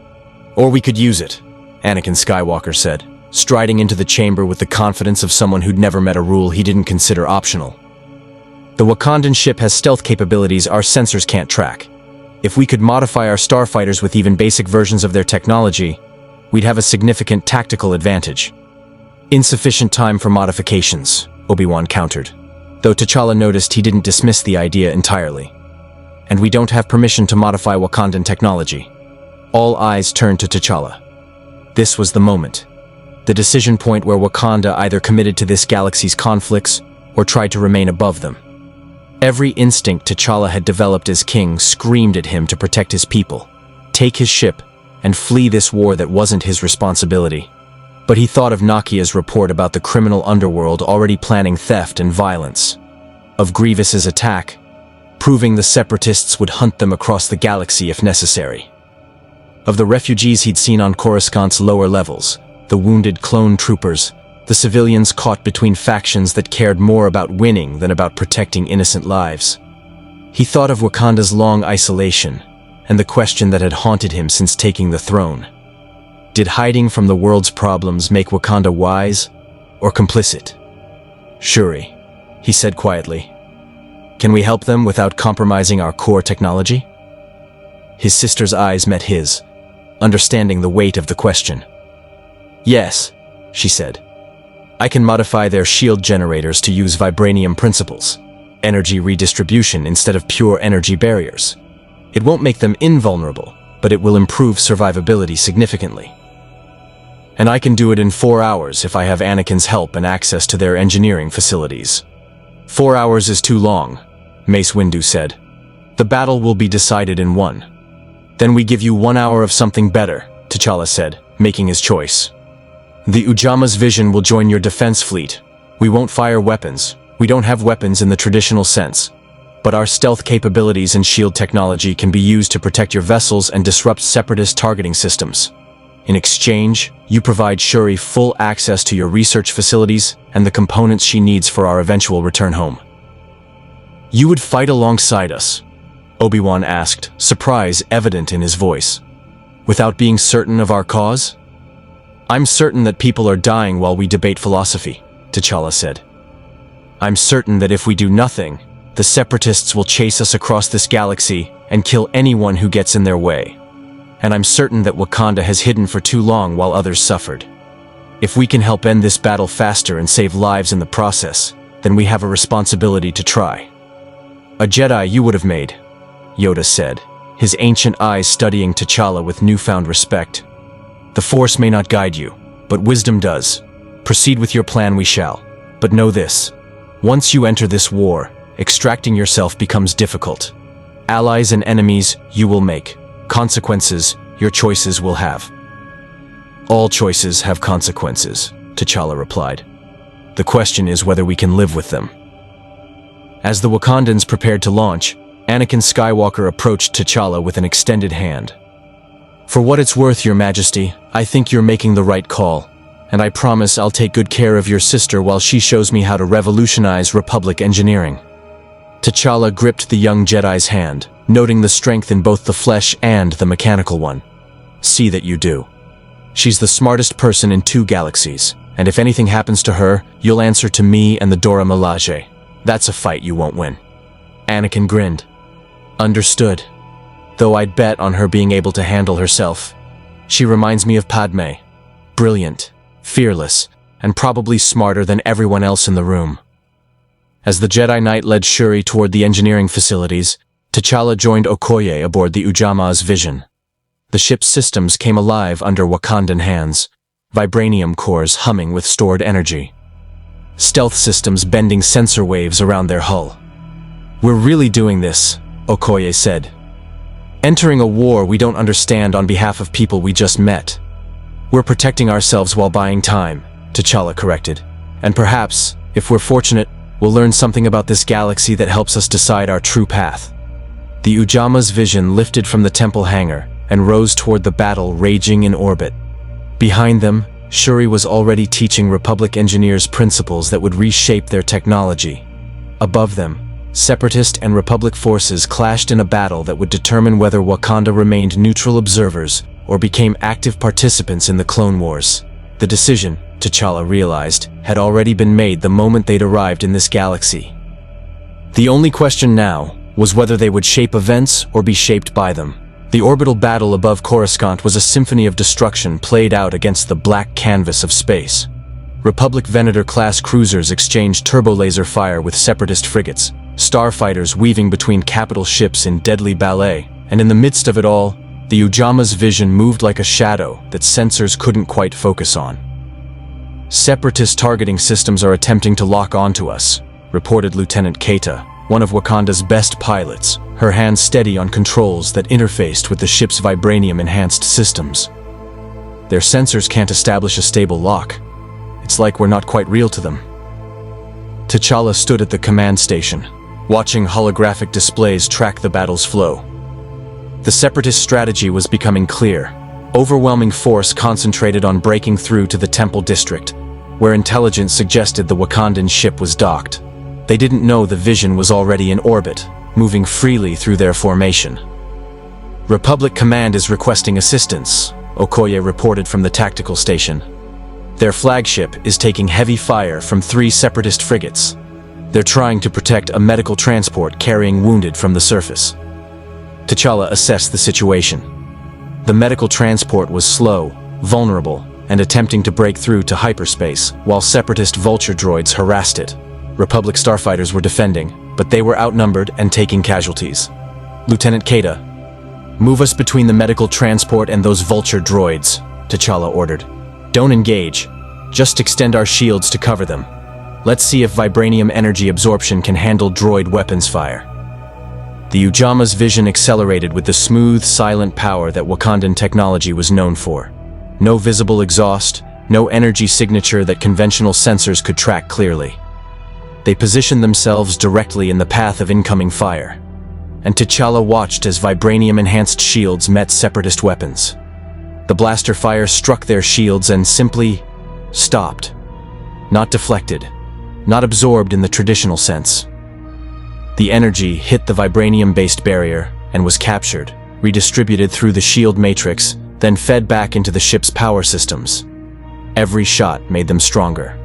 Speaker 1: Or we could use it," Anakin Skywalker said, striding into the chamber with the confidence of someone who'd never met a rule he didn't consider optional. "The Wakandan ship has stealth capabilities our sensors can't track. If we could modify our starfighters with even basic versions of their technology, we'd have a significant tactical advantage." "Insufficient time for modifications," Obi-Wan countered, though T'Challa noticed he didn't dismiss the idea entirely. "And we don't have permission to modify Wakandan technology." All eyes turned to T'Challa. This was the moment. The decision point where Wakanda either committed to this galaxy's conflicts or tried to remain above them. Every instinct T'Challa had developed as king screamed at him to protect his people, take his ship, and flee this war that wasn't his responsibility. But he thought of Nakia's report about the criminal underworld already planning theft and violence, of Grievous's attack, proving the Separatists would hunt them across the galaxy if necessary, of the refugees he'd seen on Coruscant's lower levels, the wounded clone troopers, the civilians caught between factions that cared more about winning than about protecting innocent lives. He thought of Wakanda's long isolation, and the question that had haunted him since taking the throne. Did hiding from the world's problems make Wakanda wise or complicit? "Shuri," he said quietly, "can we help them without compromising our core technology?" His sister's eyes met his, understanding the weight of the question. "Yes," she said. "I can modify their shield generators to use Vibranium principles, energy redistribution instead of pure energy barriers. It won't make them invulnerable, but it will improve survivability significantly. And I can do it in 4 hours if I have Anakin's help and access to their engineering facilities." "4 hours is too long," Mace Windu said. "The battle will be decided in 1. "Then we give you 1 hour of something better," T'Challa said, making his choice. "The Ujamas Vision will join your defense fleet. We won't fire weapons. We don't have weapons in the traditional sense. But our stealth capabilities and shield technology can be used to protect your vessels and disrupt Separatist targeting systems. In exchange, you provide Shuri full access to your research facilities and the components she needs for our eventual return home." "You would fight alongside us?" Obi-Wan asked, surprise evident in his voice. "Without being certain of our cause?" "I'm certain that people are dying while we debate philosophy," T'Challa said. "I'm certain that if we do nothing, the Separatists will chase us across this galaxy and kill anyone who gets in their way. And I'm certain that Wakanda has hidden for too long while others suffered. If we can help end this battle faster and save lives in the process, then we have a responsibility to try." "A Jedi you would have made," Yoda said, his ancient eyes studying T'Challa with newfound respect. "The Force may not guide you, but wisdom does. Proceed with your plan we shall. But know this, once you enter this war, extracting yourself becomes difficult. Allies and enemies you will make. Consequences your choices will have. All choices have consequences, T'Challa replied. The question is whether we can live with them. As the Wakandans prepared to launch, Anakin Skywalker approached T'Challa with an extended hand. For what it's worth, Your Majesty, I think you're making the right call, and I promise I'll take good care of your sister while she shows me how to revolutionize Republic engineering. T'Challa gripped the young Jedi's hand, noting the strength in both the flesh and the mechanical one. See that you do. She's the smartest person in 2 galaxies, and if anything happens to her, you'll answer to me and the Dora Milaje. That's a fight you won't win. Anakin grinned. Understood. Though I'd bet on her being able to handle herself. She reminds me of Padme. Brilliant, fearless, and probably smarter than everyone else in the room. As the Jedi Knight led Shuri toward the engineering facilities, T'Challa joined Okoye aboard the Ujamaa Vision. The ship's systems came alive under Wakandan hands, vibranium cores humming with stored energy. Stealth systems bending sensor waves around their hull. We're really doing this, Okoye said. Entering a war we don't understand on behalf of people we just met. We're protecting ourselves while buying time, T'Challa corrected. And perhaps, if we're fortunate, we'll learn something about this galaxy that helps us decide our true path. The Ujama's vision lifted from the temple hangar and rose toward the battle raging in orbit. Behind them, Shuri was already teaching Republic engineers principles that would reshape their technology. Above them, Separatist and Republic forces clashed in a battle that would determine whether Wakanda remained neutral observers or became active participants in the Clone Wars. The decision, T'Challa realized, had already been made the moment they'd arrived in this galaxy. The only question now was whether they would shape events or be shaped by them. The orbital battle above Coruscant was a symphony of destruction played out against the black canvas of space. Republic Venator-class cruisers exchanged turbo-laser fire with Separatist frigates, starfighters weaving between capital ships in deadly ballet, and in the midst of it all, the Ujama's vision moved like a shadow that sensors couldn't quite focus on. Separatist targeting systems are attempting to lock onto us, reported Lieutenant Keita, one of Wakanda's best pilots, her hands steady on controls that interfaced with the ship's vibranium-enhanced systems. Their sensors can't establish a stable lock. It's like we're not quite real to them. T'Challa stood at the command station, watching holographic displays track the battle's flow. The Separatist strategy was becoming clear. Overwhelming force concentrated on breaking through to the Temple District, where intelligence suggested the Wakandan ship was docked. They didn't know the Vision was already in orbit, moving freely through their formation. Republic Command is requesting assistance, Okoye reported from the tactical station. Their flagship is taking heavy fire from 3 Separatist frigates. They're trying to protect a medical transport carrying wounded from the surface. T'Challa assessed the situation. The medical transport was slow, vulnerable, and attempting to break through to hyperspace, while Separatist vulture droids harassed it. Republic starfighters were defending, but they were outnumbered and taking casualties. Lieutenant Keita, move us between the medical transport and those vulture droids, T'Challa ordered. Don't engage, just extend our shields to cover them. Let's see if vibranium energy absorption can handle droid weapons fire. The Ujama's vision accelerated with the smooth, silent power that Wakandan technology was known for. No visible exhaust, no energy signature that conventional sensors could track clearly. They positioned themselves directly in the path of incoming fire, and T'Challa watched as vibranium-enhanced shields met Separatist weapons. The blaster fire struck their shields and simply stopped. Not deflected, not absorbed in the traditional sense. The energy hit the vibranium-based barrier and was captured, redistributed through the shield matrix, then fed back into the ship's power systems. Every shot made them stronger.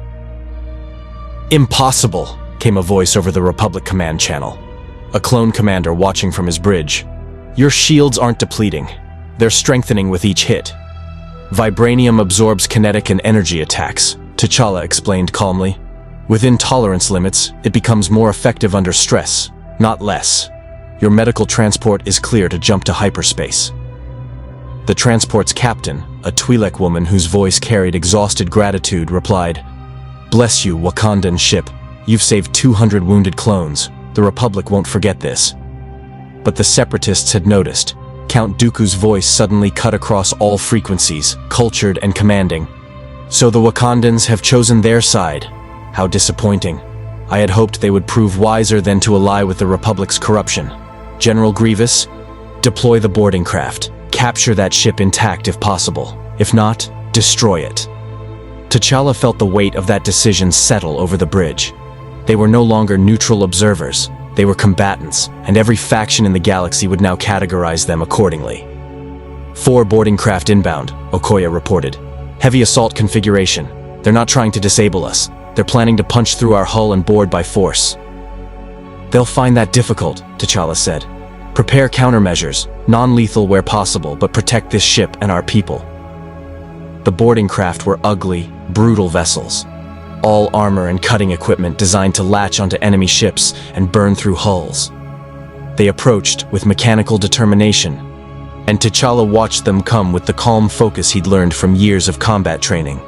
Speaker 1: Impossible, came a voice over the Republic command channel. A clone commander watching from his bridge. Your shields aren't depleting. They're strengthening with each hit. Vibranium absorbs kinetic and energy attacks, T'Challa explained calmly. Within tolerance limits, it becomes more effective under stress, not less. Your medical transport is clear to jump to hyperspace. The transport's captain, a Twi'lek woman whose voice carried exhausted gratitude, replied, "Bless you, Wakandan ship. You've saved 200 wounded clones. The Republic won't forget this." But the Separatists had noticed. Count Dooku's voice suddenly cut across all frequencies, cultured and commanding. So the Wakandans have chosen their side. How disappointing. I had hoped they would prove wiser than to ally with the Republic's corruption. General Grievous, deploy the boarding craft. Capture that ship intact if possible. If not, destroy it. T'Challa felt the weight of that decision settle over the bridge. They were no longer neutral observers. They were combatants, and every faction in the galaxy would now categorize them accordingly. 4 boarding craft inbound, Okoye reported. Heavy assault configuration. They're not trying to disable us. They're planning to punch through our hull and board by force. They'll find that difficult, T'Challa said. Prepare countermeasures, non-lethal where possible, but protect this ship and our people. The boarding craft were ugly, brutal vessels. All armor and cutting equipment designed to latch onto enemy ships and burn through hulls. They approached with mechanical determination, and T'Challa watched them come with the calm focus he'd learned from years of combat training.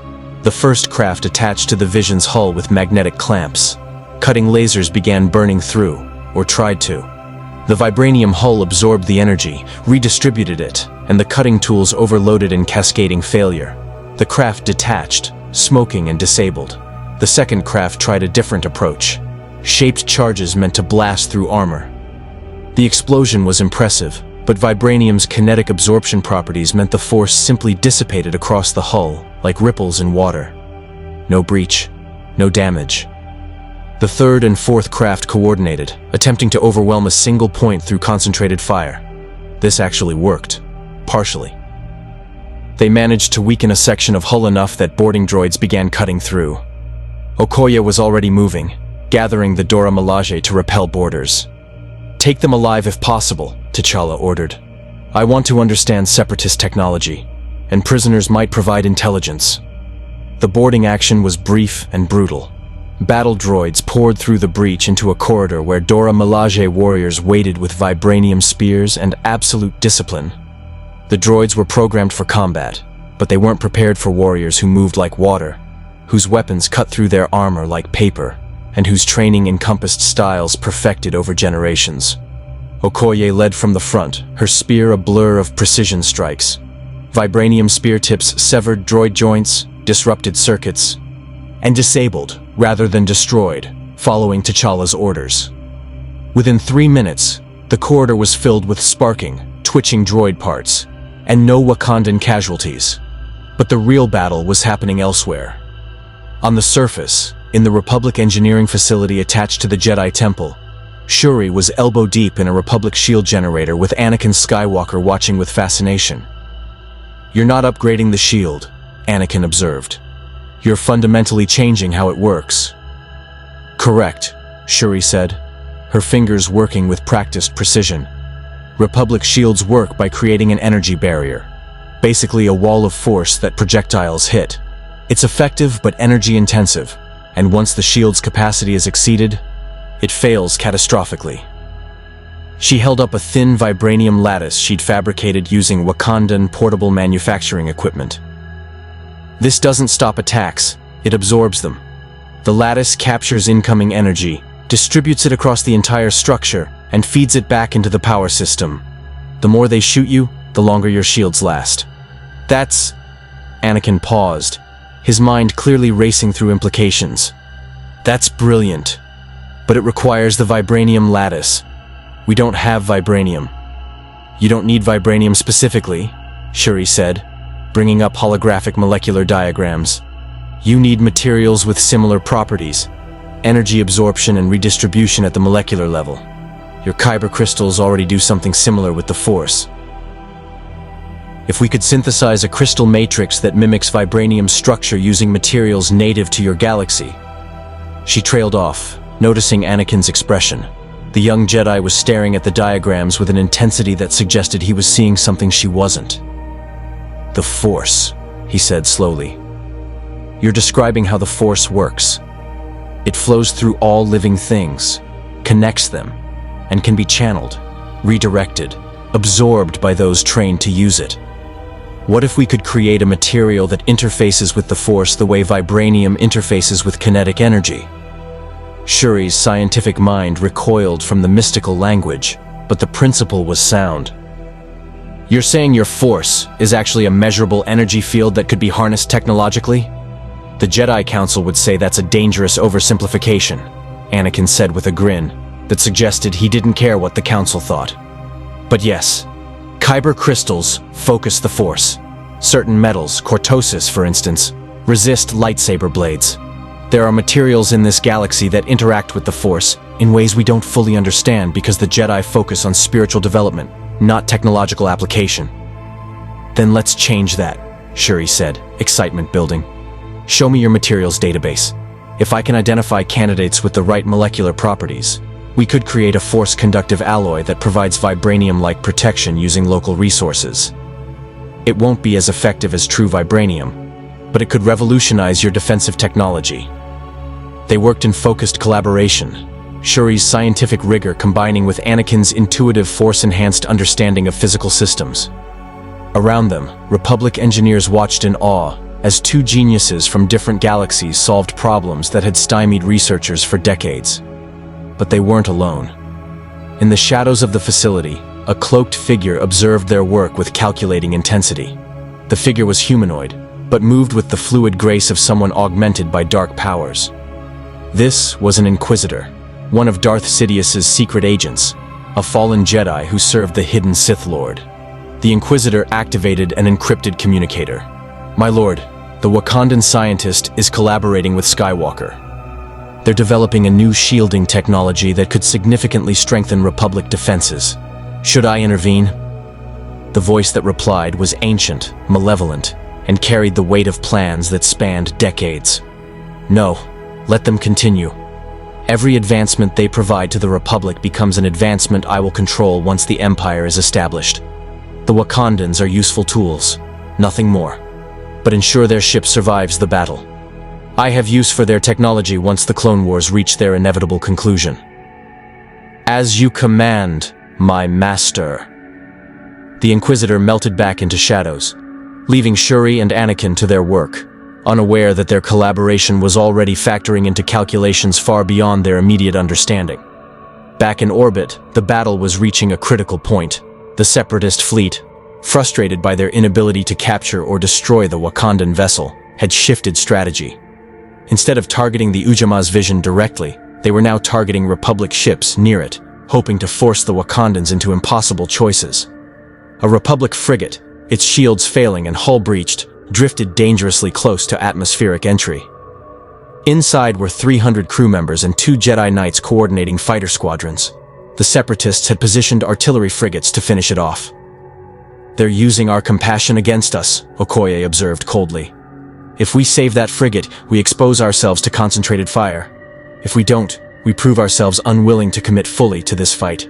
Speaker 1: The first craft attached to the Vision's hull with magnetic clamps. Cutting lasers began burning through, or tried to. The Vibranium hull absorbed the energy, redistributed it, and the cutting tools overloaded in cascading failure. The craft detached, smoking and disabled. The second craft tried a different approach. Shaped charges meant to blast through armor. The explosion was impressive, but Vibranium's kinetic absorption properties meant the force simply dissipated across the hull, like ripples in water. No breach, no damage. The third and fourth craft coordinated, attempting to overwhelm a single point through concentrated fire. This actually worked, partially. They managed to weaken a section of hull enough that boarding droids began cutting through. Okoye was already moving, gathering the Dora Milaje to repel boarders. Take them alive if possible, T'Challa ordered. I want to understand Separatist technology, and prisoners might provide intelligence. The boarding action was brief and brutal. Battle droids poured through the breach into a corridor where Dora Milaje warriors waited with Vibranium spears and absolute discipline. The droids were programmed for combat, but they weren't prepared for warriors who moved like water, whose weapons cut through their armor like paper, and whose training encompassed styles perfected over generations. Okoye led from the front, her spear a blur of precision strikes. Vibranium spear tips severed droid joints, disrupted circuits, and disabled, rather than destroyed, following T'Challa's orders. Within 3 minutes, the corridor was filled with sparking, twitching droid parts, and no Wakandan casualties. But the real battle was happening elsewhere. On the surface, in the Republic engineering facility attached to the Jedi Temple, Shuri was elbow-deep in a Republic shield generator with Anakin Skywalker watching with fascination. "You're not upgrading the shield," Anakin observed. "You're fundamentally changing how it works." "Correct," Shuri said, her fingers working with practiced precision. Republic shields work by creating an energy barrier, basically a wall of force that projectiles hit. It's effective but energy-intensive, and once the shield's capacity is exceeded, it fails catastrophically. She held up a thin vibranium lattice she'd fabricated using Wakandan portable manufacturing equipment. "This doesn't stop attacks, it absorbs them. The lattice captures incoming energy, distributes it across the entire structure, and feeds it back into the power system. The more they shoot you, the longer your shields last." "That's..." Anakin paused, his mind clearly racing through implications. "That's brilliant. But it requires the vibranium lattice. We don't have vibranium." "You don't need vibranium specifically," Shuri said, bringing up holographic molecular diagrams. "You need materials with similar properties, energy absorption and redistribution at the molecular level. Your kyber crystals already do something similar with the Force. If we could synthesize a crystal matrix that mimics vibranium structure using materials native to your galaxy..." She trailed off, noticing Anakin's expression. The young Jedi was staring at the diagrams with an intensity that suggested he was seeing something she wasn't. "The Force," he said slowly. "You're describing how the Force works. It flows through all living things, connects them, and can be channeled, redirected, absorbed by those trained to use it. What if we could create a material that interfaces with the Force the way vibranium interfaces with kinetic energy?" Shuri's scientific mind recoiled from the mystical language, but the principle was sound. You're saying your force is actually a measurable energy field that could be harnessed technologically? The Jedi Council would say that's a dangerous oversimplification, Anakin said with a grin that suggested he didn't care what the Council thought. But yes, kyber crystals focus the force. Certain metals, cortosis for instance, resist lightsaber blades. There are materials in this galaxy that interact with the force in ways we don't fully understand because the Jedi focus on spiritual development, not technological application. Then let's change that, Shuri said, excitement building. Show me your materials database. If I can identify candidates with the right molecular properties, we could create a force-conductive alloy that provides vibranium-like protection using local resources. It won't be as effective as true vibranium, but it could revolutionize your defensive technology. They worked in focused collaboration, Shuri's scientific rigor combining with Anakin's intuitive force-enhanced understanding of physical systems. Around them, Republic engineers watched in awe as two geniuses from different galaxies solved problems that had stymied researchers for decades. But they weren't alone. In the shadows of the facility, a cloaked figure observed their work with calculating intensity. The figure was humanoid, but moved with the fluid grace of someone augmented by dark powers. This was an Inquisitor, one of Darth Sidious's secret agents, a fallen Jedi who served the hidden Sith Lord. The Inquisitor activated an encrypted communicator. "My lord, the Wakandan scientist is collaborating with Skywalker. They're developing a new shielding technology that could significantly strengthen Republic defenses. Should I intervene?" The voice that replied was ancient, malevolent, and carried the weight of plans that spanned decades. "No, let them continue. Every advancement they provide to the Republic becomes an advancement I will control once the Empire is established. The Wakandans are useful tools, nothing more, but ensure their ship survives the battle. I have use for their technology once the Clone Wars reach their inevitable conclusion." "As you command, my master." The Inquisitor melted back into shadows, leaving Shuri and Anakin to their work, unaware that their collaboration was already factoring into calculations far beyond their immediate understanding. Back in orbit, the battle was reaching a critical point. The Separatist fleet, frustrated by their inability to capture or destroy the Wakandan vessel, had shifted strategy. Instead of targeting the Ujamaa vision directly, they were now targeting Republic ships near it, hoping to force the Wakandans into impossible choices. A Republic frigate, its shields failing and hull breached, drifted dangerously close to atmospheric entry. Inside were 300 crew members and 2 Jedi Knights coordinating fighter squadrons. The Separatists had positioned artillery frigates to finish it off. "They're using our compassion against us," Okoye observed coldly. "If we save that frigate, we expose ourselves to concentrated fire. If we don't, we prove ourselves unwilling to commit fully to this fight."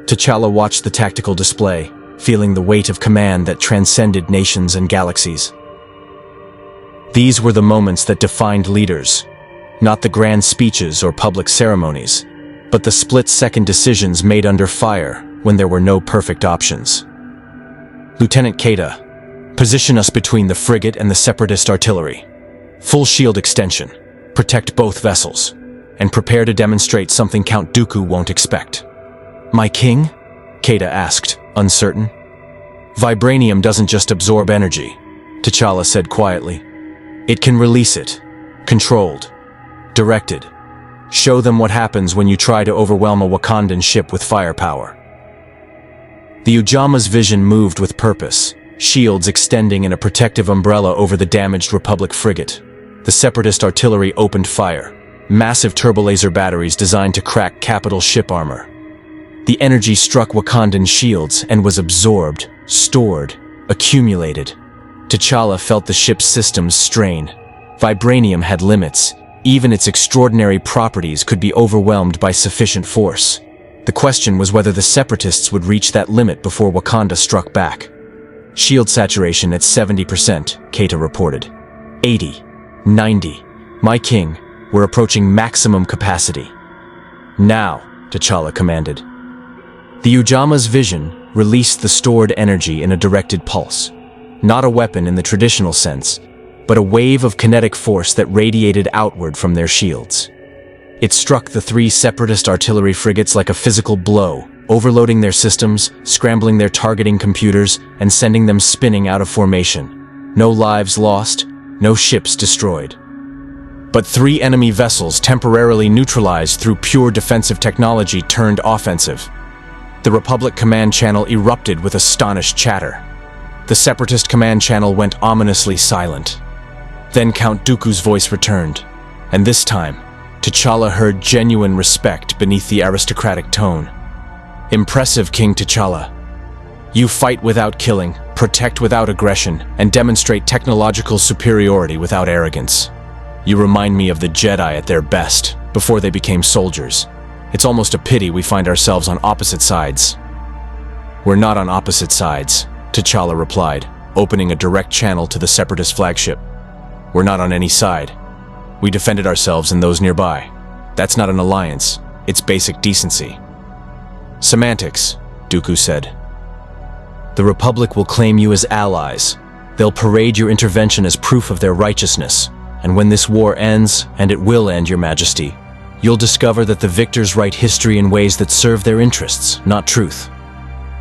Speaker 1: T'Challa watched the tactical display, feeling the weight of command that transcended nations and galaxies. These were the moments that defined leaders, not the grand speeches or public ceremonies, but the split-second decisions made under fire when there were no perfect options. "Lieutenant Kata, position us between the frigate and the Separatist artillery. Full shield extension, protect both vessels, and prepare to demonstrate something Count Dooku won't expect." "My king?" Kata asked, uncertain. "Vibranium doesn't just absorb energy," T'Challa said quietly. "It can release it, controlled, directed. Show them what happens when you try to overwhelm a Wakandan ship with firepower." The Ujama's vision moved with purpose, shields extending in a protective umbrella over the damaged Republic frigate. The Separatist artillery opened fire, massive turbolaser batteries designed to crack capital ship armor. The energy struck Wakandan shields and was absorbed, stored, accumulated. T'Challa felt the ship's systems strain. Vibranium had limits. Even its extraordinary properties could be overwhelmed by sufficient force. The question was whether the Separatists would reach that limit before Wakanda struck back. "Shield saturation at 70%, Kata reported. 80, 90. My king, we're approaching maximum capacity." "Now," T'Challa commanded. The Ujama's vision released the stored energy in a directed pulse. Not a weapon in the traditional sense, but a wave of kinetic force that radiated outward from their shields. It struck the 3 Separatist artillery frigates like a physical blow, overloading their systems, scrambling their targeting computers, and sending them spinning out of formation. No lives lost, no ships destroyed. But 3 enemy vessels temporarily neutralized through pure defensive technology turned offensive. The Republic command channel erupted with astonished chatter. The Separatist command channel went ominously silent. Then Count Dooku's voice returned, and this time, T'Challa heard genuine respect beneath the aristocratic tone. Impressive, King T'Challa. You fight without killing, protect without aggression, and demonstrate technological superiority without arrogance. You remind me of the Jedi at their best, before they became soldiers. It's almost a pity we find ourselves on opposite sides. We're not on opposite sides, T'Challa replied, opening a direct channel to the Separatist flagship. We're not on any side. We defended ourselves and those nearby. That's not an alliance, it's basic decency. Semantics, Dooku said. The Republic will claim you as allies. They'll parade your intervention as proof of their righteousness. And when this war ends, and it will end, Your Majesty, you'll discover that the victors write history in ways that serve their interests, not truth.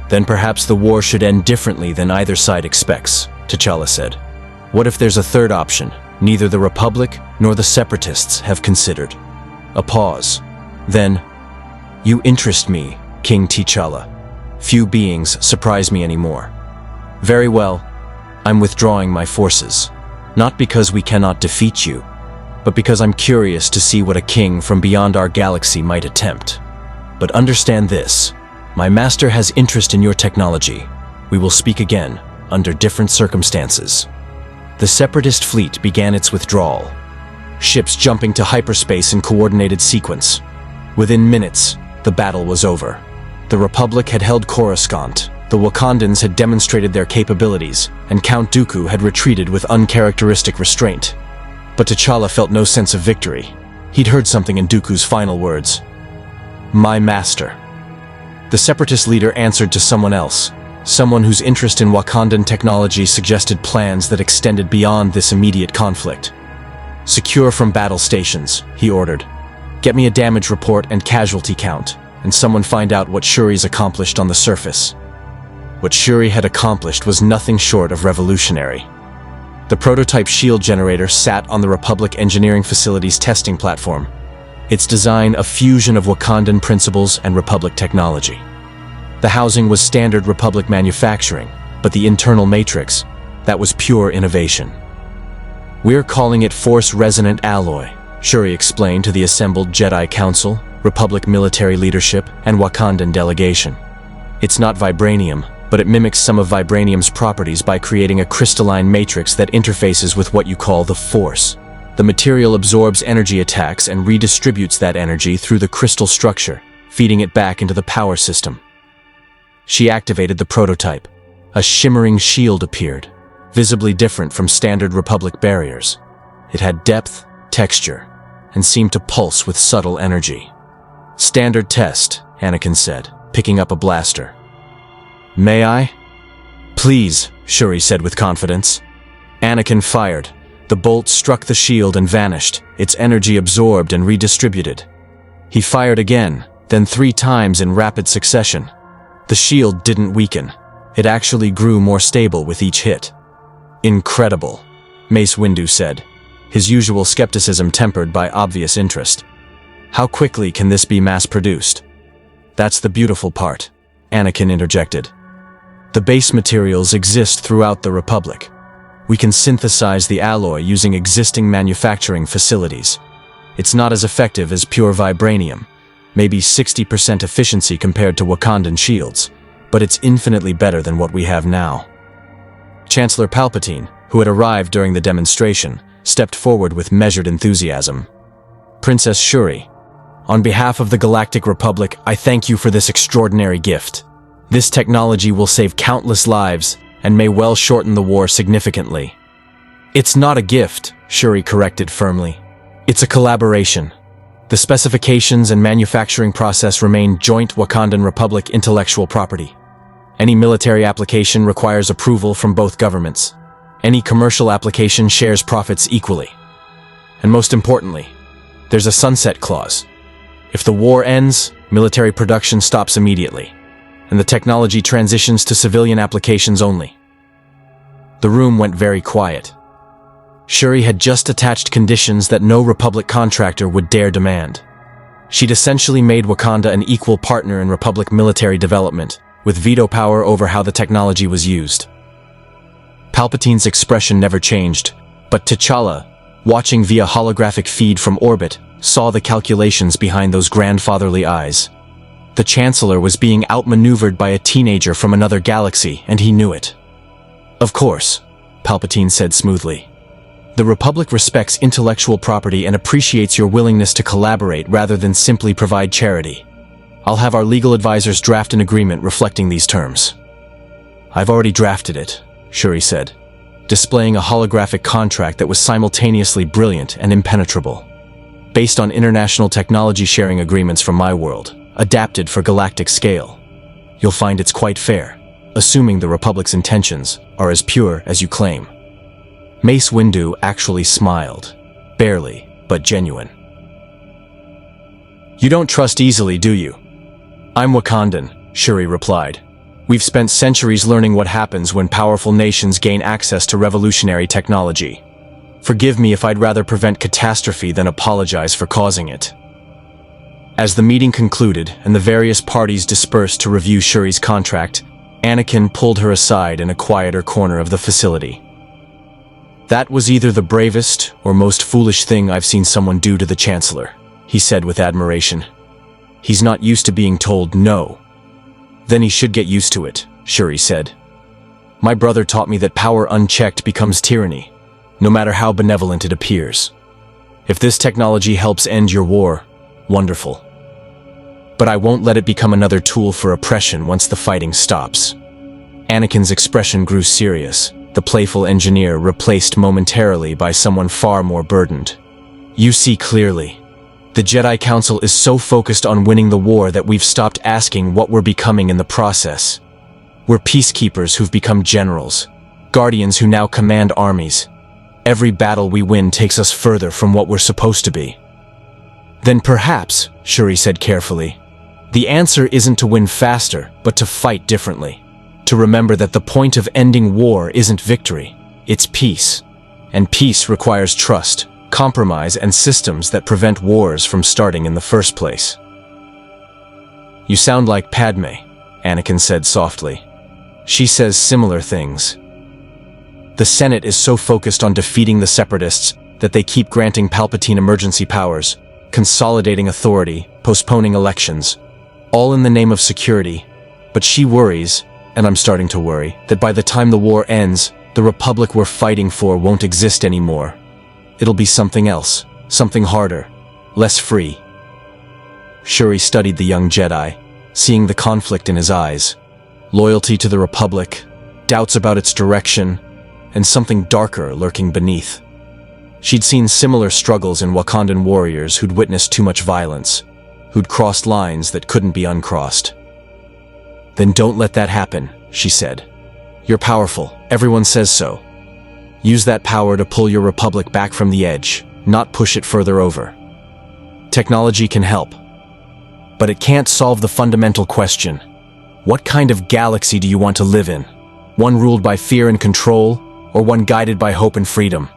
Speaker 1: Then perhaps the war should end differently than either side expects, T'Challa said. What if there's a third option? Neither the Republic nor the Separatists have considered. A pause. Then, you interest me, King T'Challa. Few beings surprise me anymore. Very well, I'm withdrawing my forces. Not because we cannot defeat you, but because I'm curious to see what a king from beyond our galaxy might attempt. But understand this, my master has interest in your technology. We will speak again, under different circumstances. The Separatist fleet began its withdrawal, ships jumping to hyperspace in coordinated sequence. Within minutes, the battle was over. The Republic had held Coruscant, the Wakandans had demonstrated their capabilities, and Count Dooku had retreated with uncharacteristic restraint. But T'Challa felt no sense of victory. He'd heard something in Dooku's final words. My master. The Separatist leader answered to someone else, someone whose interest in Wakandan technology suggested plans that extended beyond this immediate conflict. Secure from battle stations, he ordered. Get me a damage report and casualty count, and someone find out what Shuri's accomplished on the surface. What Shuri had accomplished was nothing short of revolutionary. The prototype shield generator sat on the Republic Engineering Facility's testing platform. Its design a fusion of Wakandan principles and Republic technology. The housing was standard Republic manufacturing, but the internal matrix, that was pure innovation. We're calling it Force-Resonant Alloy, Shuri explained to the assembled Jedi Council, Republic military leadership, and Wakandan delegation. It's not Vibranium, but it mimics some of Vibranium's properties by creating a crystalline matrix that interfaces with what you call the Force. The material absorbs energy attacks and redistributes that energy through the crystal structure, feeding it back into the power system. She activated the prototype. A shimmering shield appeared, visibly different from standard Republic barriers. It had depth, texture, and seemed to pulse with subtle energy. Standard test, Anakin said, picking up a blaster. May I? Please, Shuri said with confidence. Anakin fired. The bolt struck the shield and vanished, its energy absorbed and redistributed. He fired again, then 3 times in rapid succession. The shield didn't weaken. It actually grew more stable with each hit. Incredible, Mace Windu said, his usual skepticism tempered by obvious interest. How quickly can this be mass-produced? That's the beautiful part, Anakin interjected. The base materials exist throughout the Republic. We can synthesize the alloy using existing manufacturing facilities. It's not as effective as pure Vibranium, maybe 60% efficiency compared to Wakandan shields, but it's infinitely better than what we have now. Chancellor Palpatine, who had arrived during the demonstration, stepped forward with measured enthusiasm. Princess Shuri, on behalf of the Galactic Republic, I thank you for this extraordinary gift. This technology will save countless lives and may well shorten the war significantly. It's not a gift, Shuri corrected firmly. It's a collaboration. The specifications and manufacturing process remain joint Wakandan Republic intellectual property. Any military application requires approval from both governments. Any commercial application shares profits equally. And most importantly, there's a sunset clause. If the war ends, military production stops immediately. and the technology transitions to civilian applications only. The room went very quiet. Shuri had just attached conditions that no Republic contractor would dare demand. She'd essentially made Wakanda an equal partner in Republic military development, with veto power over how the technology was used. Palpatine's expression never changed, but T'Challa, watching via holographic feed from orbit, saw the calculations behind those grandfatherly eyes. The Chancellor was being outmaneuvered by a teenager from another galaxy, and he knew it. "Of course," Palpatine said smoothly. "The Republic respects intellectual property and appreciates your willingness to collaborate rather than simply provide charity. I'll have our legal advisors draft an agreement reflecting these terms." "I've already drafted it," Shuri said, displaying a holographic contract that was simultaneously brilliant and impenetrable. "Based on international technology sharing agreements from my world, adapted for galactic scale. You'll find it's quite fair, assuming the Republic's intentions are as pure as you claim." Mace Windu actually smiled. Barely, but genuine. "You don't trust easily, do you?" "I'm Wakandan," Shuri replied. "We've spent centuries learning what happens when powerful nations gain access to revolutionary technology. Forgive me if I'd rather prevent catastrophe than apologize for causing it." As the meeting concluded and the various parties dispersed to review Shuri's contract, Anakin pulled her aside in a quieter corner of the facility. "That was either the bravest or most foolish thing I've seen someone do to the Chancellor," he said with admiration. "He's not used to being told no." "Then he should get used to it," Shuri said. "My brother taught me that power unchecked becomes tyranny, no matter how benevolent it appears. If this technology helps end your war, wonderful. But I won't let it become another tool for oppression once the fighting stops." Anakin's expression grew serious, the playful engineer replaced momentarily by someone far more burdened. "You see clearly. The Jedi Council is so focused on winning the war that we've stopped asking what we're becoming in the process. We're peacekeepers who've become generals, guardians who now command armies. Every battle we win takes us further from what we're supposed to be." "Then perhaps," Shuri said carefully, "the answer isn't to win faster, but to fight differently. To remember that the point of ending war isn't victory, it's peace. And peace requires trust, compromise, and systems that prevent wars from starting in the first place." "You sound like Padme," Anakin said softly. "She says similar things. The Senate is so focused on defeating the Separatists that they keep granting Palpatine emergency powers, consolidating authority, postponing elections, all in the name of security. But she worries, and I'm starting to worry, that by the time the war ends, the Republic we're fighting for won't exist anymore. It'll be something else, something harder, less free." Shuri studied the young Jedi, seeing the conflict in his eyes. Loyalty to the Republic, doubts about its direction, and something darker lurking beneath. She'd seen similar struggles in Wakandan warriors who'd witnessed too much violence, who'd crossed lines that couldn't be uncrossed. "Then don't let that happen," she said. "You're powerful, everyone says so. Use that power to pull your Republic back from the edge, not push it further over. Technology can help, but it can't solve the fundamental question. What kind of galaxy do you want to live in? One ruled by fear and control, or one guided by hope and freedom?"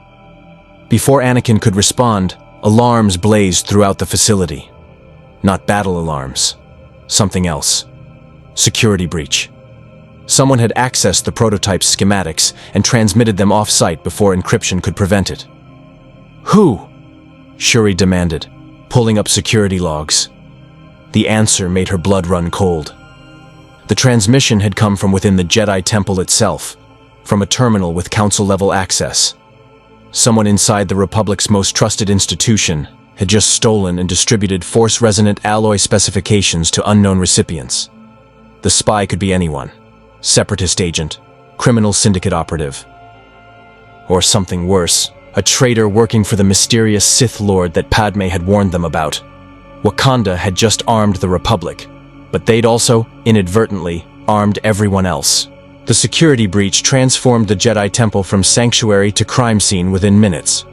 Speaker 1: Before Anakin could respond, alarms blazed throughout the facility. Not battle alarms. Something else. Security breach. Someone had accessed the prototype's schematics and transmitted them off-site before encryption could prevent it. "Who?" Shuri demanded, pulling up security logs. The answer made her blood run cold. The transmission had come from within the Jedi Temple itself, from a terminal with Council-level access. Someone inside the Republic's most trusted institution had just stolen and distributed Force-resonant alloy specifications to unknown recipients. The spy could be anyone. Separatist agent, criminal syndicate operative. Or something worse, a traitor working for the mysterious Sith Lord that Padme had warned them about. Wakanda had just armed the Republic, but they'd also, inadvertently, armed everyone else. The security breach transformed the Jedi Temple from sanctuary to crime scene within minutes.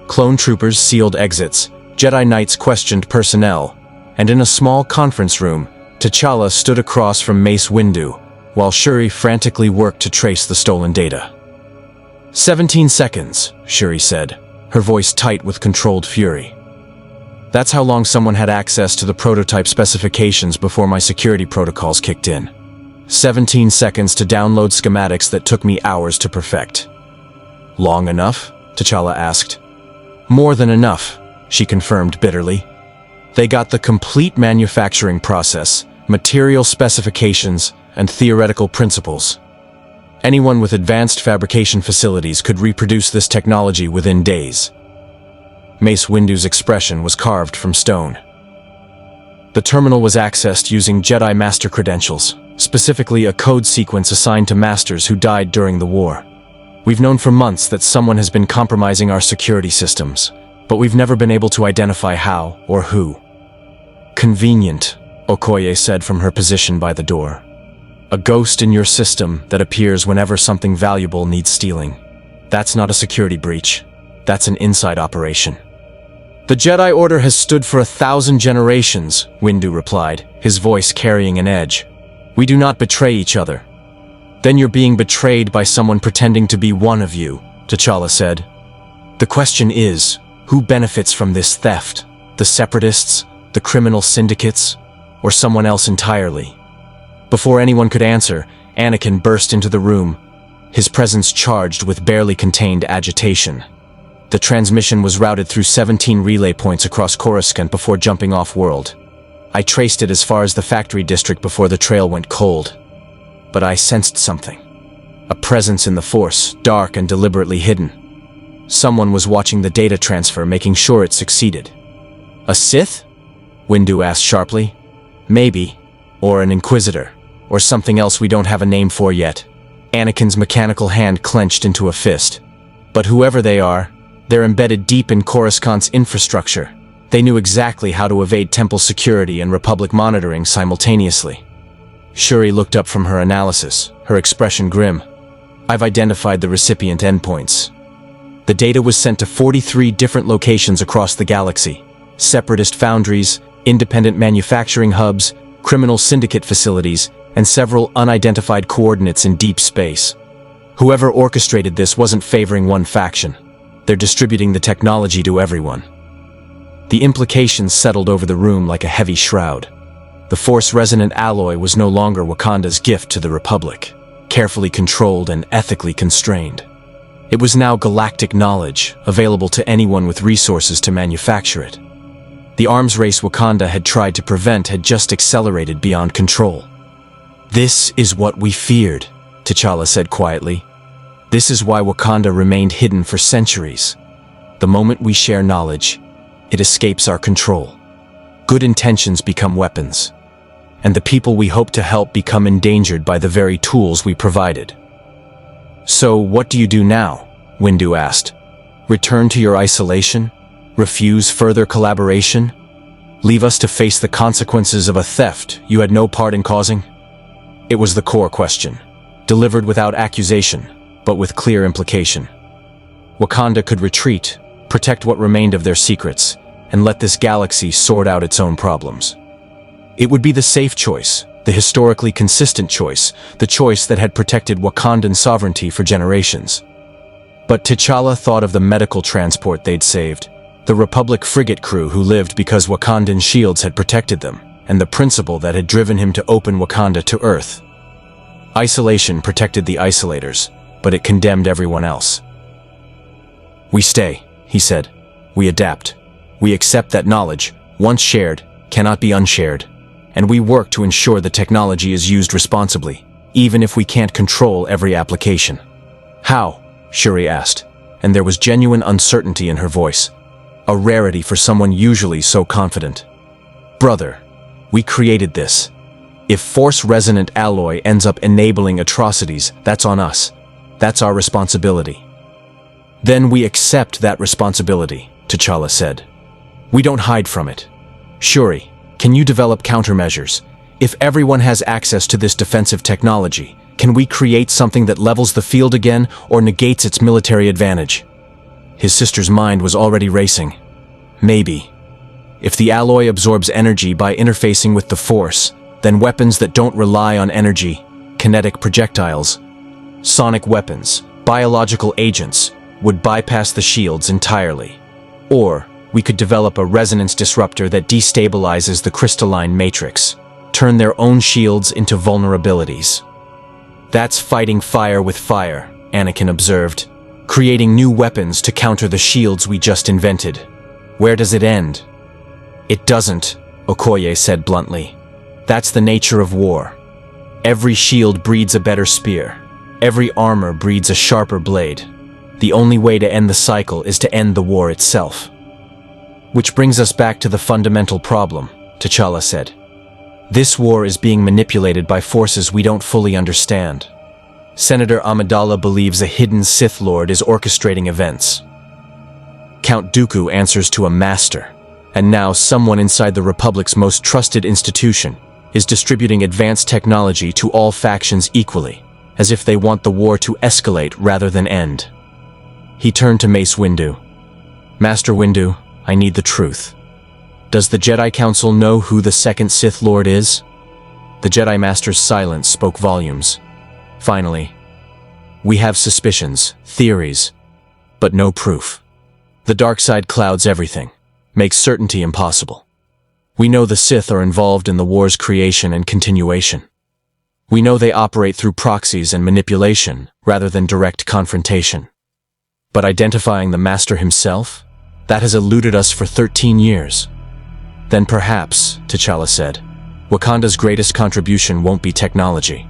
Speaker 1: Clone troopers sealed exits, Jedi Knights questioned personnel, and in a small conference room, T'Challa stood across from Mace Windu, while Shuri frantically worked to trace the stolen data. 17 seconds, Shuri said, her voice tight with controlled fury. That's how long someone had access to the prototype specifications before my security protocols kicked in. 17 seconds to download schematics that took me hours to perfect. Long enough? T'Challa asked. More than enough, she confirmed bitterly. They got the complete manufacturing process, material specifications, and theoretical principles. Anyone with advanced fabrication facilities could reproduce this technology within days. Mace Windu's expression was carved from stone. The terminal was accessed using Jedi Master credentials, specifically a code sequence assigned to Masters who died during the war. We've known for months that someone has been compromising our security systems, but we've never been able to identify how or who. Convenient, Okoye said from her position by the door. A ghost in your system that appears whenever something valuable needs stealing. That's not a security breach. That's an inside operation. The Jedi Order has stood for 1,000 generations, Windu replied, his voice carrying an edge. We do not betray each other. Then you're being betrayed by someone pretending to be one of you, T'Challa said. The question is, who benefits from this theft? The Separatists, the criminal syndicates, or someone else entirely? Before anyone could answer, Anakin burst into the room, his presence charged with barely contained agitation. The transmission was routed through 17 relay points across Coruscant before jumping off-world. I traced it as far as the factory district before the trail went cold. But I sensed something. A presence in the Force, dark and deliberately hidden. Someone was watching the data transfer, making sure it succeeded. A Sith? Windu asked sharply. Maybe. Or an Inquisitor. Or something else we don't have a name for yet. Anakin's mechanical hand clenched into a fist. But whoever they are, they're embedded deep in Coruscant's infrastructure. They knew exactly how to evade Temple security and Republic monitoring simultaneously. Shuri looked up from her analysis, her expression grim. I've identified the recipient endpoints. The data was sent to 43 different locations across the galaxy. Separatist foundries, independent manufacturing hubs, criminal syndicate facilities, and several unidentified coordinates in deep space. Whoever orchestrated this wasn't favoring one faction. They're distributing the technology to everyone. The implications settled over the room like a heavy shroud. The Force-resonant alloy was no longer Wakanda's gift to the Republic, carefully controlled and ethically constrained. It was now galactic knowledge, available to anyone with resources to manufacture it. The arms race Wakanda had tried to prevent had just accelerated beyond control. This is what we feared, T'Challa said quietly. This is why Wakanda remained hidden for centuries. The moment we share knowledge, it escapes our control. Good intentions become weapons, and the people we hope to help become endangered by the very tools we provided. So what do you do now? Windu asked. Return to your isolation? Refuse further collaboration? Leave us to face the consequences of a theft you had no part in causing? It was the core question, delivered without accusation, but with clear implication. Wakanda could retreat, protect what remained of their secrets, and let this galaxy sort out its own problems. It would be the safe choice, the historically consistent choice, the choice that had protected Wakandan sovereignty for generations. But T'Challa thought of the medical transport they'd saved, the Republic frigate crew who lived because Wakandan shields had protected them, and the principle that had driven him to open Wakanda to Earth. Isolation protected the isolators, but it condemned everyone else. We stay, he said. We adapt. We accept that knowledge, once shared, cannot be unshared. And we work to ensure the technology is used responsibly, even if we can't control every application. How? Shuri asked, and there was genuine uncertainty in her voice, a rarity for someone usually so confident. Brother, we created this. If Force-resonant alloy ends up enabling atrocities, that's on us. That's our responsibility. Then we accept that responsibility, T'Challa said. We don't hide from it. Shuri, can you develop countermeasures? If everyone has access to this defensive technology, can we create something that levels the field again or negates its military advantage? His sister's mind was already racing. Maybe. If the alloy absorbs energy by interfacing with the Force, Then weapons that don't rely on energy, kinetic projectiles, sonic weapons, biological agents, would bypass the shields entirely. Or we could develop a resonance disruptor that destabilizes the crystalline matrix, turn their own shields into vulnerabilities. That's fighting fire with fire, Anakin observed, creating new weapons to counter the shields we just invented. Where does it end? It doesn't, Okoye said bluntly. That's the nature of war. Every shield breeds a better spear. Every armor breeds a sharper blade. The only way to end the cycle is to end the war itself. Which brings us back to the fundamental problem, T'Challa said. This war is being manipulated by forces we don't fully understand. Senator Amidala believes a hidden Sith Lord is orchestrating events. Count Dooku answers to a master, and now someone inside the Republic's most trusted institution is distributing advanced technology to all factions equally, as if they want the war to escalate rather than end. He turned to Mace Windu. Master Windu, I need the truth. Does the Jedi Council know who the second Sith Lord is? The Jedi Master's silence spoke volumes. Finally, we have suspicions, theories, but no proof. The dark side clouds everything, makes certainty impossible. We know the Sith are involved in the war's creation and continuation. We know they operate through proxies and manipulation rather than direct confrontation. But identifying the Master himself? That has eluded us for 13 years. Then perhaps, T'Challa said, Wakanda's greatest contribution won't be technology.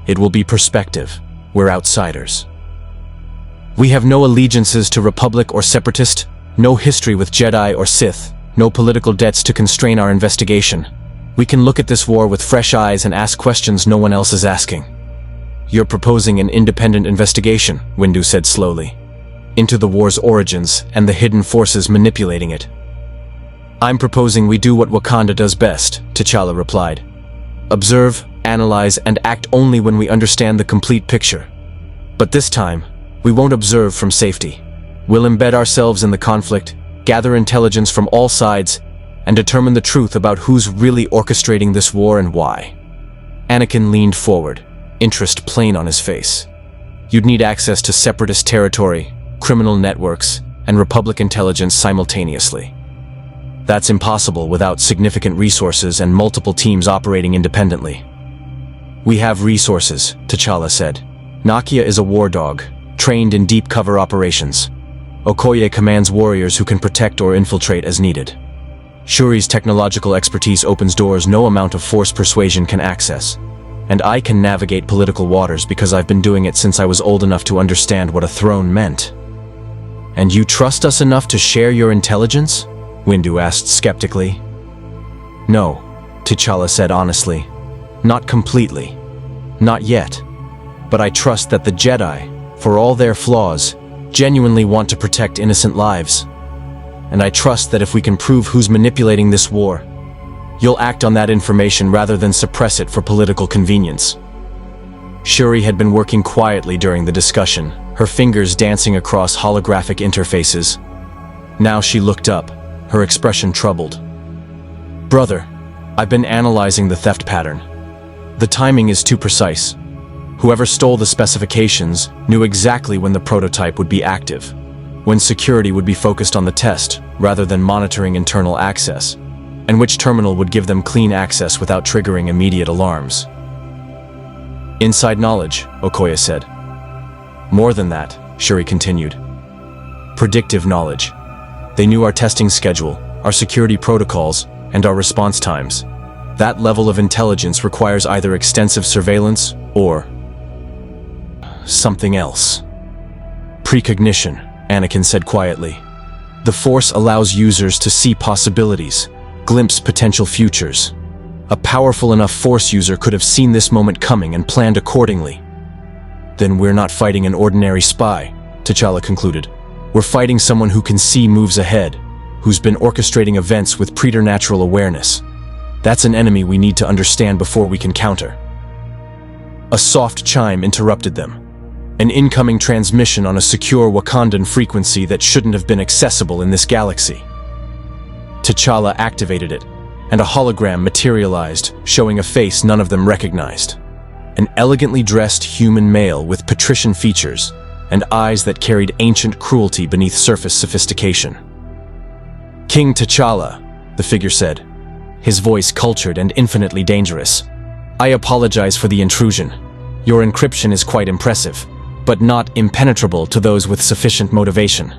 Speaker 1: It will be perspective. We're outsiders. We have no allegiances to Republic or Separatist, no history with Jedi or Sith, no political debts to constrain our investigation. We can look at this war with fresh eyes and ask questions no one else is asking. You're proposing an independent investigation, Windu said slowly, into the war's origins and the hidden forces manipulating it. I'm proposing we do what Wakanda does best, T'Challa replied. Observe, analyze, and act only when we understand the complete picture. But this time, we won't observe from safety. We'll embed ourselves in the conflict, gather intelligence from all sides, and determine the truth about who's really orchestrating this war and why. Anakin leaned forward, interest plain on his face. You'd need access to Separatist territory, criminal networks, and Republic intelligence simultaneously. That's impossible without significant resources and multiple teams operating independently. We have resources, T'Challa said. Nakia is a war dog, trained in deep cover operations. Okoye commands warriors who can protect or infiltrate as needed. Shuri's technological expertise opens doors no amount of force persuasion can access. And I can navigate political waters because I've been doing it since I was old enough to understand what a throne meant. And you trust us enough to share your intelligence? Windu asked skeptically. No, T'Challa said honestly. Not completely. Not yet. But I trust that the Jedi, for all their flaws, genuinely want to protect innocent lives. And I trust that if we can prove who's manipulating this war, you'll act on that information rather than suppress it for political convenience. Shuri had been working quietly during the discussion, her fingers dancing across holographic interfaces. Now she looked up, her expression troubled. Brother, I've been analyzing the theft pattern. The timing is too precise. Whoever stole the specifications knew exactly when the prototype would be active, when security would be focused on the test rather than monitoring internal access, and which terminal would give them clean access without triggering immediate alarms. Inside knowledge, Okoye said. More than that, Shuri continued. Predictive knowledge. They knew our testing schedule, our security protocols, and our response times. That level of intelligence requires either extensive surveillance or something else. Precognition, Anakin said quietly. The Force allows users to see possibilities, glimpse potential futures. A powerful enough Force user could have seen this moment coming and planned accordingly. Then we're not fighting an ordinary spy, T'Challa concluded. We're fighting someone who can see moves ahead, who's been orchestrating events with preternatural awareness. That's an enemy we need to understand before we can counter. A soft chime interrupted them. An incoming transmission on a secure Wakandan frequency that shouldn't have been accessible in this galaxy. T'Challa activated it, and a hologram materialized, showing a face none of them recognized. An elegantly dressed human male with patrician features and eyes that carried ancient cruelty beneath surface sophistication. "King T'Challa," the figure said, his voice cultured and infinitely dangerous. "I apologize for the intrusion. Your encryption is quite impressive, but not impenetrable to those with sufficient motivation.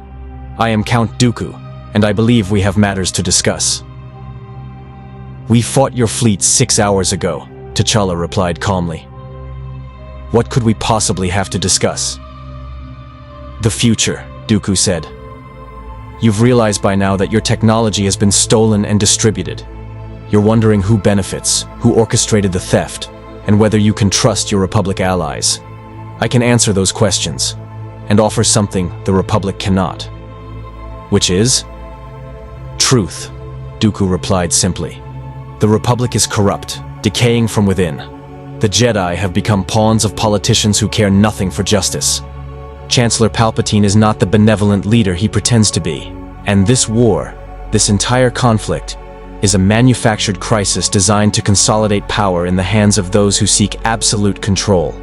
Speaker 1: I am Count Dooku, and I believe we have matters to discuss." "We fought your fleet 6 hours ago," T'Challa replied calmly. "What could we possibly have to discuss?" "The future," Dooku said. "You've realized by now that your technology has been stolen and distributed. You're wondering who benefits, who orchestrated the theft, and whether you can trust your Republic allies. I can answer those questions, and offer something the Republic cannot." "Which is?" "Truth," Dooku replied simply. "The Republic is corrupt, decaying from within. The Jedi have become pawns of politicians who care nothing for justice. Chancellor Palpatine is not the benevolent leader he pretends to be, and this war, this entire conflict, is a manufactured crisis designed to consolidate power in the hands of those who seek absolute control."